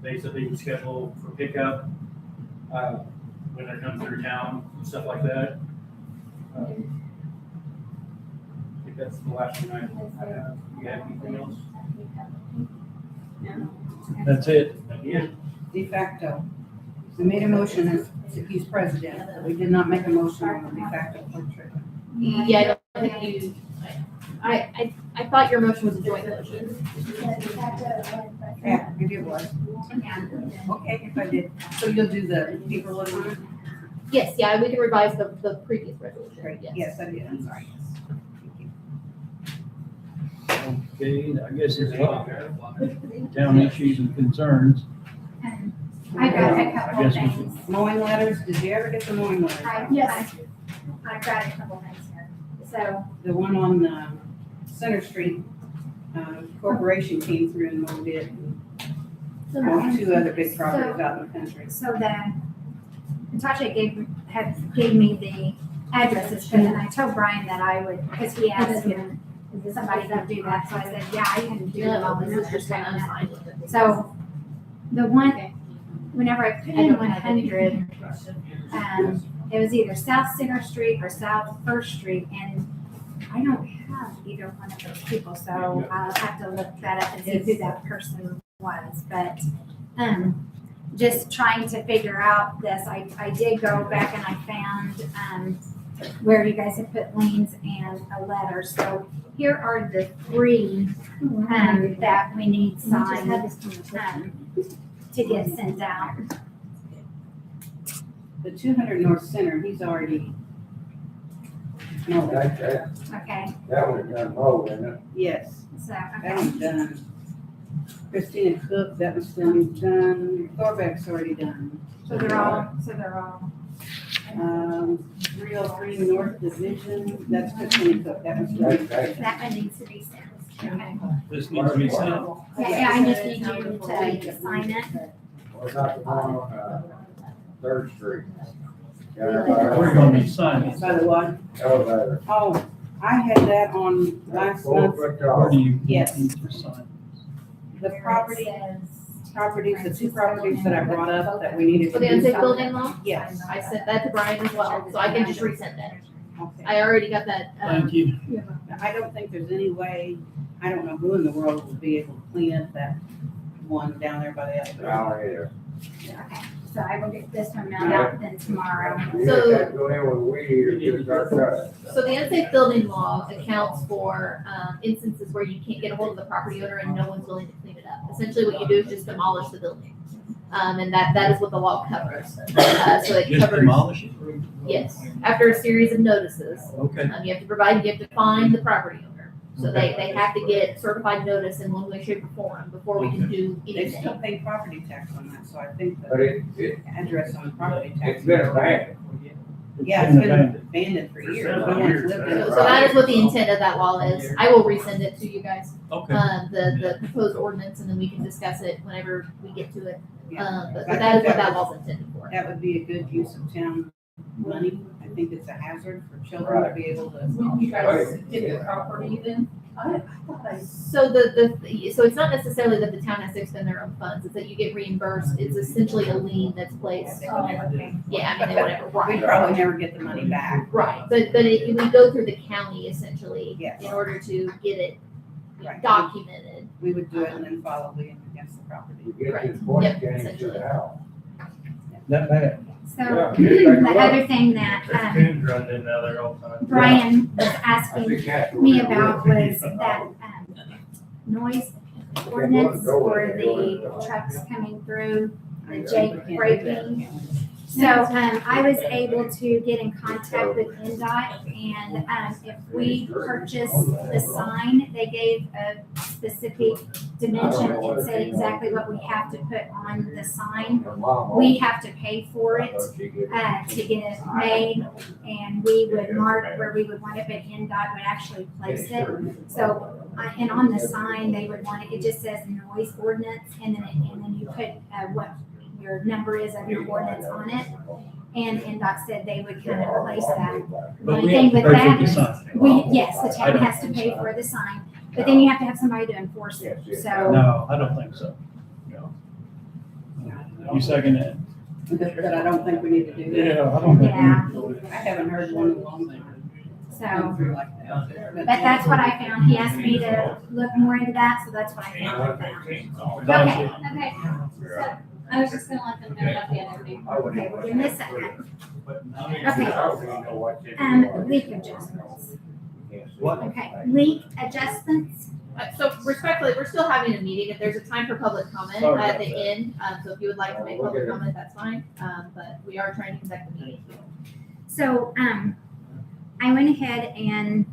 S2: They said they would schedule for pickup when they're coming through town and stuff like that. I think that's the last one I have. You have anything else?
S13: That's it.
S2: Yeah.
S15: De facto. We made a motion as if he's president, but we did not make a motion on the de facto portrait.
S3: Yeah, I don't think you, I thought your motion was a joint motion.
S15: Yeah, maybe it was. Okay, if I did. So you'll do the paperwork on it?
S3: Yes, yeah, we can revise the previous resolution,
S15: Great.
S3: yes.
S15: Yes, I did. I'm sorry.
S13: Okay, I guess it's town issues and concerns.
S9: I got a
S13: I
S9: couple
S13: guess
S9: of
S13: we
S9: things.
S15: Mowing letters, did you ever get the mowing letters?
S9: I've got a couple things here. So,
S15: The one on Center Street, corporation came through and mowed it. And two other big properties out in the country.
S9: so Natasha gave me the addresses, but then I told Brian that I would, because he asked if somebody could do that, so I said, yeah, I can do it all.
S3: This is just one I'm fine with it.
S9: So, the one, whenever I put in 100, it was either South Center Street or South First Street, and I don't have either one of those people, so I'll have to look that up and see who that person was, but, just trying to figure out this, I did go back and I found, where you guys have put liens and a letter, so here are the three, that we need signed, to get sent out.
S15: The 200 North Center, he's already. No,
S9: Okay,
S8: that was done low, isn't it?
S15: yes,
S9: so,
S15: that
S9: okay.
S15: one's done. Christina Cook, that was done. Thorbeck's already done.
S9: So they're all,
S15: 303 North Division, that's Christina Cook, that was done.
S9: that one needs to be sent. Okay.
S11: This needs to be sent.
S9: Yeah, I just need you to sign it.
S8: What about the one on, Third Street?
S11: Where you gonna be signing?
S15: By the what?
S8: Elevator.
S15: Oh, I had that on last month.
S11: Where do you
S15: Yes.
S11: need to sign?
S15: The properties, the two properties that I brought up that we needed
S3: For
S15: to
S3: the
S15: do
S3: unsafe
S15: something.
S3: building law,
S15: Yes.
S3: I sent that to Brian as well, so I can just resend that.
S15: Okay.
S3: I already got that,
S11: Thank you.
S15: I don't think there's any way, I don't know who in the world will be able to clean up that one down there by the elevator.
S8: Down here.
S9: Okay, so I will get this one mailed out then tomorrow.
S8: You
S3: So-
S8: just have to go in with a weed eater, just start cutting.
S3: So the unsafe building law accounts for instances where you can't get a hold of the property owner and no one's willing to clean it up. Essentially, what you do is just demolish the building. And that is what the law covers. So it
S11: Just
S3: covers,
S11: demolish it?
S3: yes, after a series of notices.
S11: Okay.
S3: You have to find the property owner. So they have to get certified notice in one way, shape, or form before we can do
S15: They still
S3: anything.
S15: pay property tax on that, so I think
S8: But
S15: the
S8: it,
S15: address on the property tax.
S8: it's been abandoned.
S15: Yeah, it's been abandoned for years. No one's lived in
S3: So
S15: it.
S3: so that is what the intent of that law is. I will resend it to you guys,
S11: Okay.
S3: the proposed ordinance, and then we can discuss it whenever we get to it.
S15: Yeah.
S3: But
S15: I
S3: that is
S15: think
S3: what
S15: that
S3: that
S15: was-
S3: law's intended for.
S15: That would be a good use of town money. I think it's a hazard for children to be able to.
S6: When you guys get the property then, I thought I.
S3: So so it's not necessarily that the town has to expend their own funds, it's that you get reimbursed. It's essentially a lien that's placed.
S9: Oh, okay.
S3: Yeah, I mean, they whatever,
S15: We
S3: right.
S15: probably never get the money back.
S3: Right, but we go through the county essentially
S15: Yes.
S3: in order to get it
S15: Right.
S3: documented.
S15: We would do it and then file a lien against the property.
S8: You get
S3: Right.
S8: to the point,
S3: Yep,
S8: you can't even
S3: essentially.
S8: get it out.
S11: That bad.
S9: So
S8: Yeah.
S9: the other thing that
S11: There's coons running in now there all the time.
S9: Brian was
S8: I
S9: asking
S8: think that's what
S9: me
S8: it
S9: about
S8: is.
S9: was that noise ordinance for the trucks coming through, the Jake braking. So, I was able to get in contact with NDOT and, if we purchase the sign, they gave a specific dimension. It said exactly what we have to put on the sign.
S8: Her mom
S9: We have to pay for
S8: I
S9: it,
S8: thought she get it.
S9: to get it made, and we would mark where we would want it, but NDOT would actually place it. So, and on the sign, they would want it just says noise ordinance, and then you put, what your number is of your ordinance on it. And NDOT said they would kind of place that. The
S11: But
S9: only
S11: we
S9: thing
S11: have to
S9: with
S11: pay
S9: that
S11: for the
S9: is,
S11: sign.
S9: yes, the town has to pay for the sign, but then you have to have somebody to enforce it, so.
S11: No, I don't think so. No. You second that?
S15: But I don't think we need to do that.
S11: I don't think.
S9: Yeah.
S15: I haven't heard one in a long time.
S9: So,
S15: Through like that.
S9: but that's what I found. He asked me to look more into that, so that's what I found. Okay, okay. So, I was just gonna let them know about the other thing. Okay, we're doing this second. Leak adjustments.
S11: What?
S9: Okay, leak adjustments.
S3: So respectfully, we're still having a meeting. If there's a time for public comment
S11: Sorry
S3: at
S11: about
S3: the
S11: that.
S3: end, so if you would like to make public comment, that's fine. But we are trying to conduct the meeting.
S9: So, I went ahead and,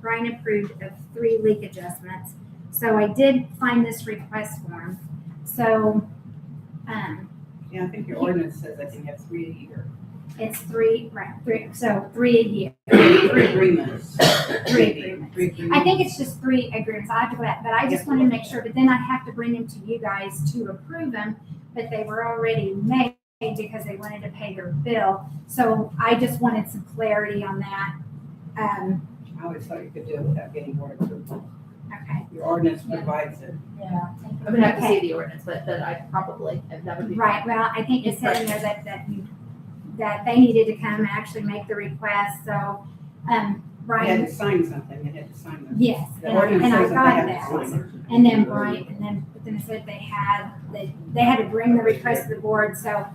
S9: Brian approved of 3 leak adjustments. So I did find this request form. So,
S15: Yeah, I think your ordinance says I can have 3 a year.
S9: it's 3, right, 3, so 3 a year.
S15: 3 agreements.
S9: 3 agreements.
S15: 3 agreements.
S9: I think it's just 3 agreements. I have to go back, but I just wanted to make sure, but then I have to bring them to you guys to approve them, but they were already made because they wanted to pay their bill. So I just wanted some clarity on that.
S15: I always thought you could do it without getting board approval.
S9: Okay,
S15: Your ordinance provides it.
S6: Yeah.
S3: I'm gonna have to see the ordinance, but I probably, that would be.
S9: right, well, I think it said in there that they needed to come and actually make the request, so,
S15: You had
S9: Brian,
S15: to sign something, you had to sign them.
S9: yes,
S15: The
S9: and I
S15: ordinance says
S9: got
S15: that they have to
S9: that.
S15: sign it.
S9: And then Brian, but then it said they had to bring the request to the board, so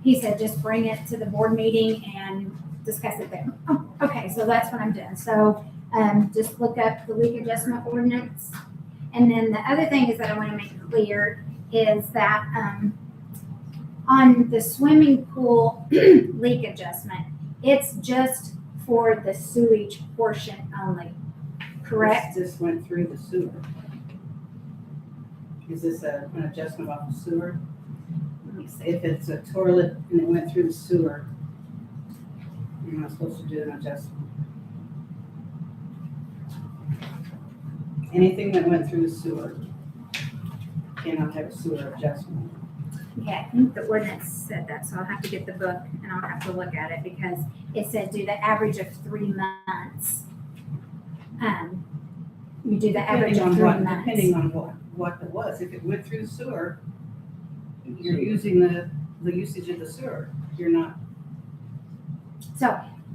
S9: he said, just bring it to the board meeting and discuss it there. Oh, okay, so that's what I'm doing. So, just look up the leak adjustment ordinance. And then the other thing is that I want to make clear is that, On the swimming pool leak adjustment, it's just for the sewage portion only, correct?
S15: This went through the sewer. Is this an adjustment off the sewer?
S9: Let me see.
S15: If it's a toilet and it went through the sewer, you're not supposed to do an adjustment. Anything that went through the sewer cannot have a sewer adjustment.
S9: Okay, I think the ordinance said that, so I'll have to get the book and I'll have to look at it because it said do the average of 3 months. You do the average of 3 months.
S15: Depending on what it was. If it went through the sewer, you're using the usage of the sewer. You're not.
S9: So,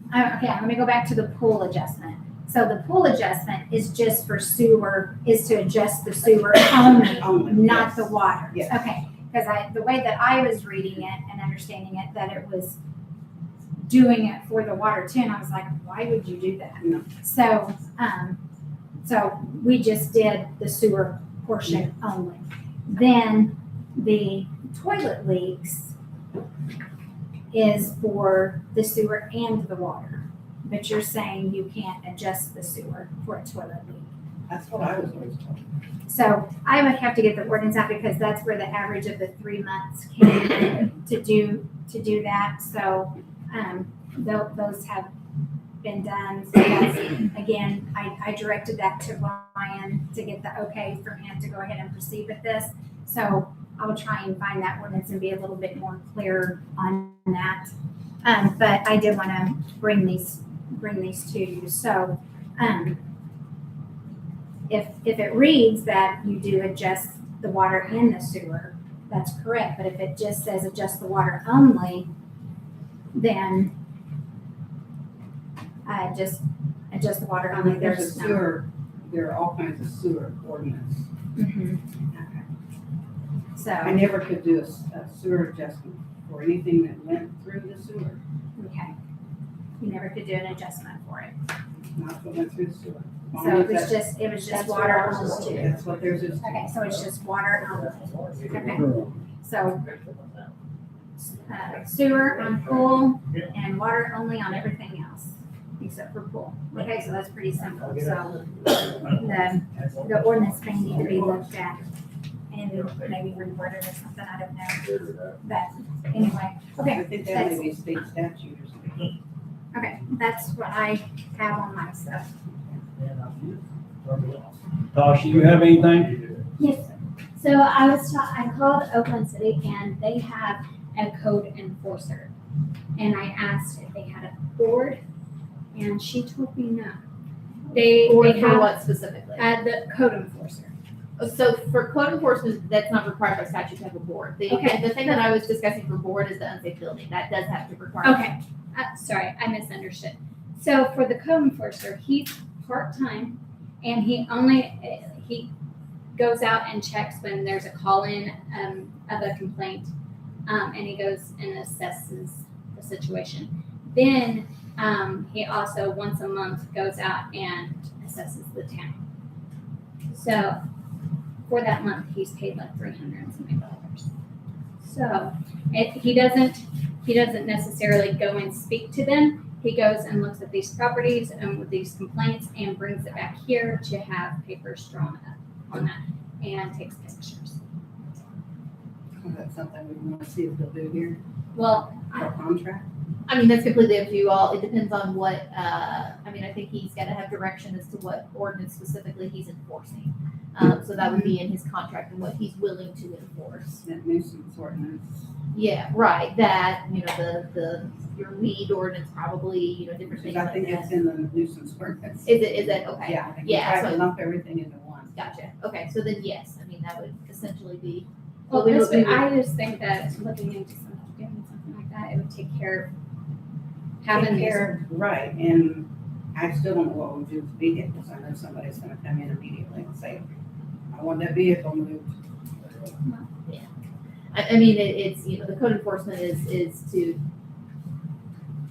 S9: okay, I'm gonna go back to the pool adjustment. So the pool adjustment is just for sewer, is to adjust the sewer only, not the water.
S15: Yes.
S9: Okay, because the way that I was reading it and understanding it, that it was doing it for the water too, and I was like, why would you do that?
S15: No.
S9: So, so we just did the sewer portion only. Then the toilet leaks is for the sewer and the water. But you're saying you can't adjust the sewer for a toilet leak.
S15: That's what I was always told.
S9: So I would have to get the ordinance out because that's where the average of the 3 months came in to do that. So, those have been done. So that's, again, I directed that to Ryan to get the okay from him to go ahead and proceed with this. So I'll try and find that ordinance and be a little bit more clear on that. But I did want to bring these to you. So, if it reads that you do adjust the water in the sewer, that's correct. But if it just says adjust the water only, then just adjust the water only.
S15: There's a
S9: There's no.
S15: sewer, there are all kinds of sewer ordinance.
S9: Mhm. So,
S15: I never could do a sewer adjustment for anything that went through the sewer,
S9: okay. You never could do an adjustment for it.
S15: not what went through the sewer.
S9: So it was just
S6: That's what
S9: water
S6: ours is
S9: only.
S6: too.
S15: That's what theirs is.
S9: Okay, so it's just water only. Okay. So, sewer on pool and water only on everything else, except for pool. Okay, so that's pretty simple. So, the ordinance may need to be looked at and maybe reworded or something, I don't know. But anyway, okay.
S15: I think that may be state statute or something.
S9: Okay, that's what I have on my stuff.
S4: Tasha, you have anything?
S16: Yes, sir. So I called Oakland City and they have a code enforcer. And I asked if they had a board and she told me no. They
S3: Or
S16: have
S3: for what specifically?
S16: the code enforcer.
S3: So for code enforcement, that's not required by statute to have a board.
S16: Okay.
S3: The thing that I was discussing for board is the unsafe building. That does have to require.
S16: Okay, sorry, I misunderstood. So for the code enforcer, he's part-time and he goes out and checks when there's a call-in of a complaint. And he goes and assesses the situation. Then he also once a month goes out and assesses the town. So for that month, he's paid like $300 and something. So he doesn't necessarily go and speak to them. He goes and looks at these properties and with these complaints and brings it back here to have papers drawn up on that and takes pictures.
S15: That's something we want to see if they'll do here,
S16: Well,
S15: our contract.
S3: I mean, that's completely up to you all. It depends on what, I mean, I think he's gotta have direction as to what ordinance specifically he's enforcing. So that would be in his contract and what he's willing to enforce.
S15: That nuisance ordinance.
S3: Yeah, right, that, your weed ordinance probably, different things
S15: I
S3: like
S15: think
S3: that.
S15: it's in the nuisance ordinance.
S3: Is it, okay?
S15: Yeah, I think we
S3: Yeah,
S15: try to
S3: so,
S15: lump everything into one.
S3: gotcha, okay, so then yes, I mean, that would essentially be.
S16: well,
S3: we
S16: this
S3: would-
S16: would, I just think that looking into doing something like that, it would take care of having
S15: Take
S16: these.
S15: care of- Right, and I still don't know what we'll do with vehicles. I know somebody's gonna come in immediately and say, I want that vehicle moved.
S3: I mean, it's, the code enforcement is to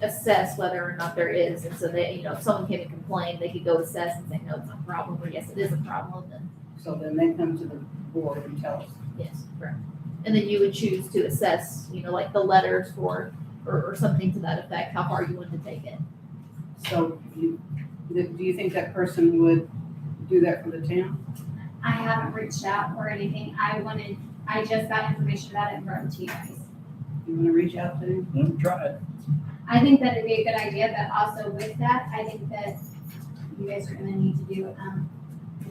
S3: assess whether or not there is, and so they, if someone came and complained, they could go assess and say, no, it's not a problem, or yes, it is a problem, then
S15: So then they come to the board and tell us.
S3: yes, correct. And then you would choose to assess, like the letters for, or something to that effect, how far you want to take it.
S15: So do you think that person would do that for the town?
S16: I haven't reached out or anything. I just got information about it and brought it to you guys.
S15: You wanna reach out to him?
S4: Let me try it.
S16: I think that'd be a good idea, but also with that, I think that you guys are gonna need to do,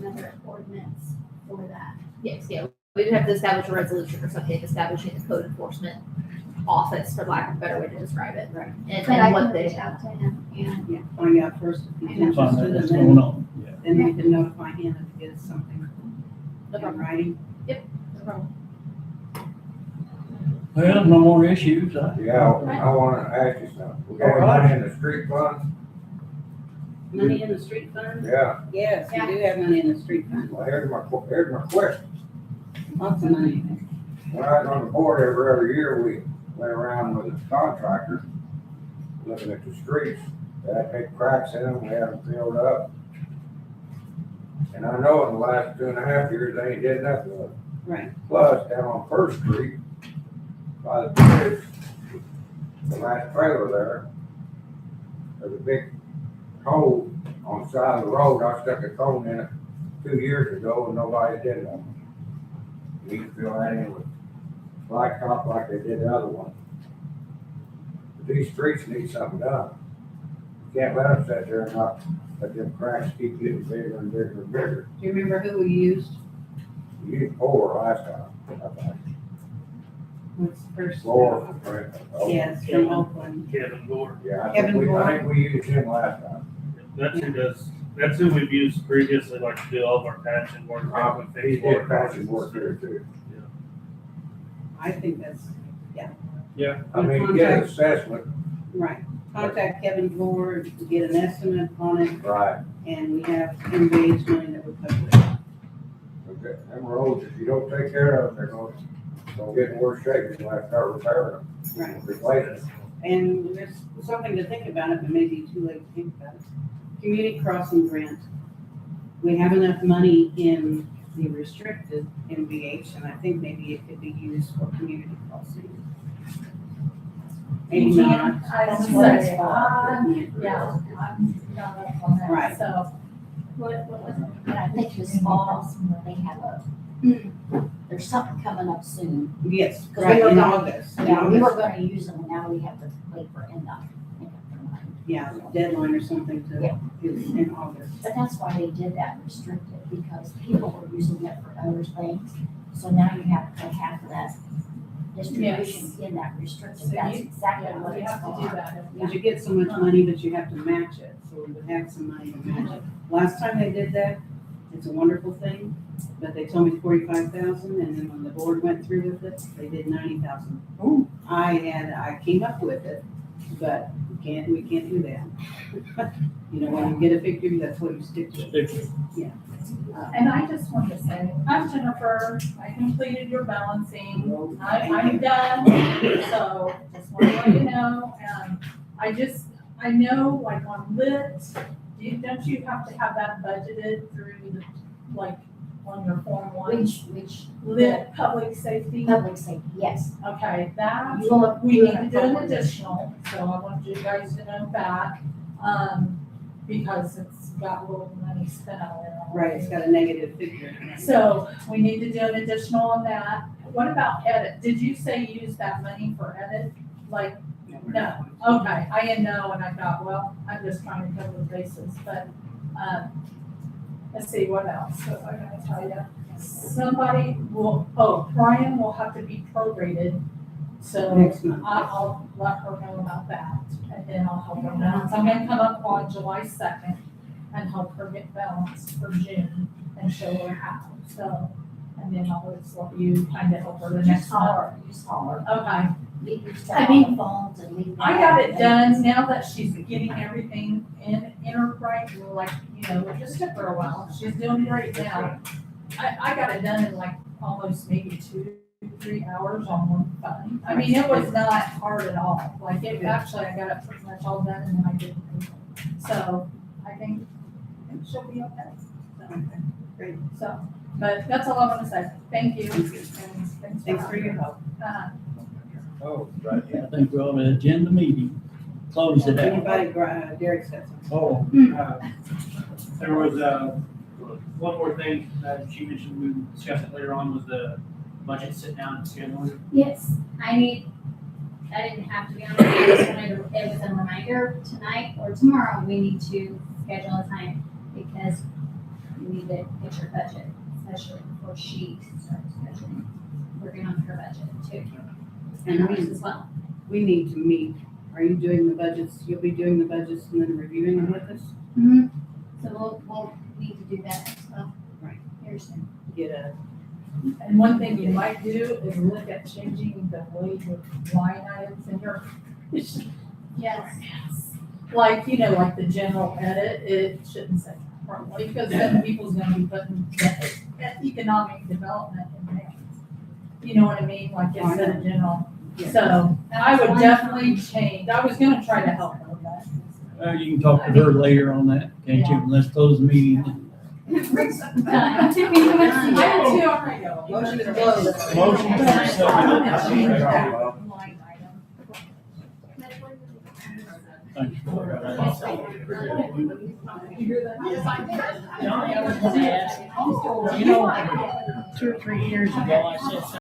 S16: another ordinance for that.
S3: Yes, yeah, we'd have to establish a resolution or something establishing the code enforcement office, for lack of a better way to describe it.
S15: Right.
S3: And
S16: But I
S3: what
S16: can
S3: they,
S16: reach out to him and,
S15: Yeah, find out first if he's
S4: Find out
S15: interested,
S4: what's
S15: and
S4: going
S15: then,
S4: on. Yeah.
S15: then we can notify him if he gets something
S3: no
S15: in
S3: problem,
S15: writing.
S3: no problem.
S4: Well, no more issues,
S8: Yeah, I wanna ask you something. We got money in the street fund?
S15: Money in the street fund?
S8: Yeah,
S15: Yes, we do have money in the street fund,
S8: well, here's my question.
S15: lots of money.
S8: When I was on the board every other year, we went around with the contractor, looking at the streets. They had big cracks in them, we had them filled up. And I know in the last 2.5 years, they ain't did nothing with it.
S15: Right.
S8: Plus, down on First Street, by the bridge, the last trailer there, there's a big hole on the side of the road. I stuck a cone in it 2 years ago and nobody did nothing. You need to fill that in with blacktop like they did the other one. But these streets need something done. You can't let them sit there and not let them cracks keep getting bigger and bigger and bigger.
S15: Do you remember who we used?
S8: You used four last time, I think.
S15: What's the first?
S8: Four.
S15: Yes, from Oakland.
S11: Kevin Gore.
S8: Yeah,
S15: Kevin Moore.
S8: I think we used him last time.
S11: That's who we've used previously, like to do all of our patching work.
S8: He did patching work there too.
S15: I think that's,
S8: I mean, get an assessment.
S15: right. Contact Kevin Gore to get an estimate on it,
S8: Right.
S15: and we have engaged money that would cover it.
S8: Okay, them roads, if you don't take care of them, they're gonna get in worse shape. You'll have to start repairing them,
S15: Right.
S8: replacing them.
S15: And there's something to think about, it, but maybe too late to think about it. Community crossing grant. We have enough money in the restricted MVH, and I think maybe it could be used for community crossing. Maybe
S6: You
S15: not.
S6: can't, I was
S12: That's
S6: gonna
S12: what
S6: say,
S12: it's for.
S6: yeah, I'm not up on that,
S15: Right.
S6: so.
S16: what was it?
S5: But I think this fall, they have there's something coming up soon.
S15: Yes,
S5: 'Cause
S15: right,
S5: we were
S15: in
S5: gonna-
S15: August. In
S5: Yeah, we were
S15: August.
S5: gonna use them, and now we have to wait for NDOT.
S15: Yeah, deadline or something to,
S5: Yeah.
S15: in August.
S5: But that's why they did that restricted, because people were using it for other things. So now you have to pay half of that distribution in that restricted.
S6: So
S5: That's
S6: you-
S5: exactly
S6: Yeah,
S5: what
S6: we
S5: it's
S6: have to do
S5: for.
S6: that.
S15: Because you get so much money, but you have to match it, so we would have some money to match it. Last time they did that, it's a wonderful thing, but they told me 45,000, and then when the board went through with it, they did 90,000.
S6: Ooh.
S15: I came up with it, but we can't do that. You know, when you get a figure, that's what you stick to.
S6: And I just wanted to say, I'm Jennifer, I completed your balancing, I'm done, so just want to let you know, I know, like on lit, don't you have to have that budgeted through the, like, on your Form 1?
S5: Which
S6: Lit, public safety,
S5: public safety, yes.
S6: okay, that,
S5: You will-
S6: we
S5: you
S6: need to
S5: have
S6: do an
S5: public-
S6: additional, so I want you guys to know that, because it's got a little money spent on it.
S15: Right, it's got a negative figure.
S6: So we need to do an additional on that. What about edit? Did you say use that money for edit? Like, no, okay, I didn't know, and I thought, well, I'm just trying to cover the bases, but, let's see, what else was I gonna tell you? Somebody will, Brian will have to be prorated, so
S15: Next month.
S6: I'll let her know about that, and then I'll help her balance. I'm gonna come up on July 2nd and help her get balanced for June and show her how, so, and then I'll just let you kind of help her the next
S5: Just
S6: month.
S5: holler, just holler.
S6: Okay,
S5: Leave your
S6: I
S5: stuff
S6: mean,
S5: on the phones and leave.
S6: I got it done now that she's getting everything in her right, like, it just took her a while, she's doing great now. I got it done in like almost maybe 2-3 hours on one phone. I mean, it was not hard at all, like, actually, I got it pretty much all done and then I didn't. So, I think she'll be okay. So,
S15: Great.
S6: So, but that's all I want to say, thank you, and
S15: Thanks for your help.
S4: Oh, right, I think we're on the agenda meeting. Close it out.
S15: Anybody, Derek said something.
S4: Oh,
S2: There was, one more thing that she mentioned, we discussed it later on, was the budget sit down and scheduling.
S16: Yes, I didn't have to be on it, I just wanted to, it was a reminder tonight or tomorrow, we need to schedule a time because we need to get your budget, especially before she starts scheduling, working on her budget too. And ours as well.
S15: We need to meet. Are you doing the budgets? You'll be doing the budgets and then reviewing them with us?
S16: Mm-hmm. So we'll need to do that as well.
S15: Right.
S16: Very soon.
S15: Get a,
S6: And one thing you might do is look at changing the way your line items in your.
S16: Yes.
S6: Like, like the general edit, it shouldn't say currently, because then people's gonna be putting economic development in there. You know what I mean, like instead of general, so, and I would definitely change, I was gonna try to help her with that.
S4: you can talk to her later on that, can't you? Let's close the meeting.
S16: Done.
S15: motion to close.
S4: Motion for second. Thank you. You know, 2 or 3 years ago, I said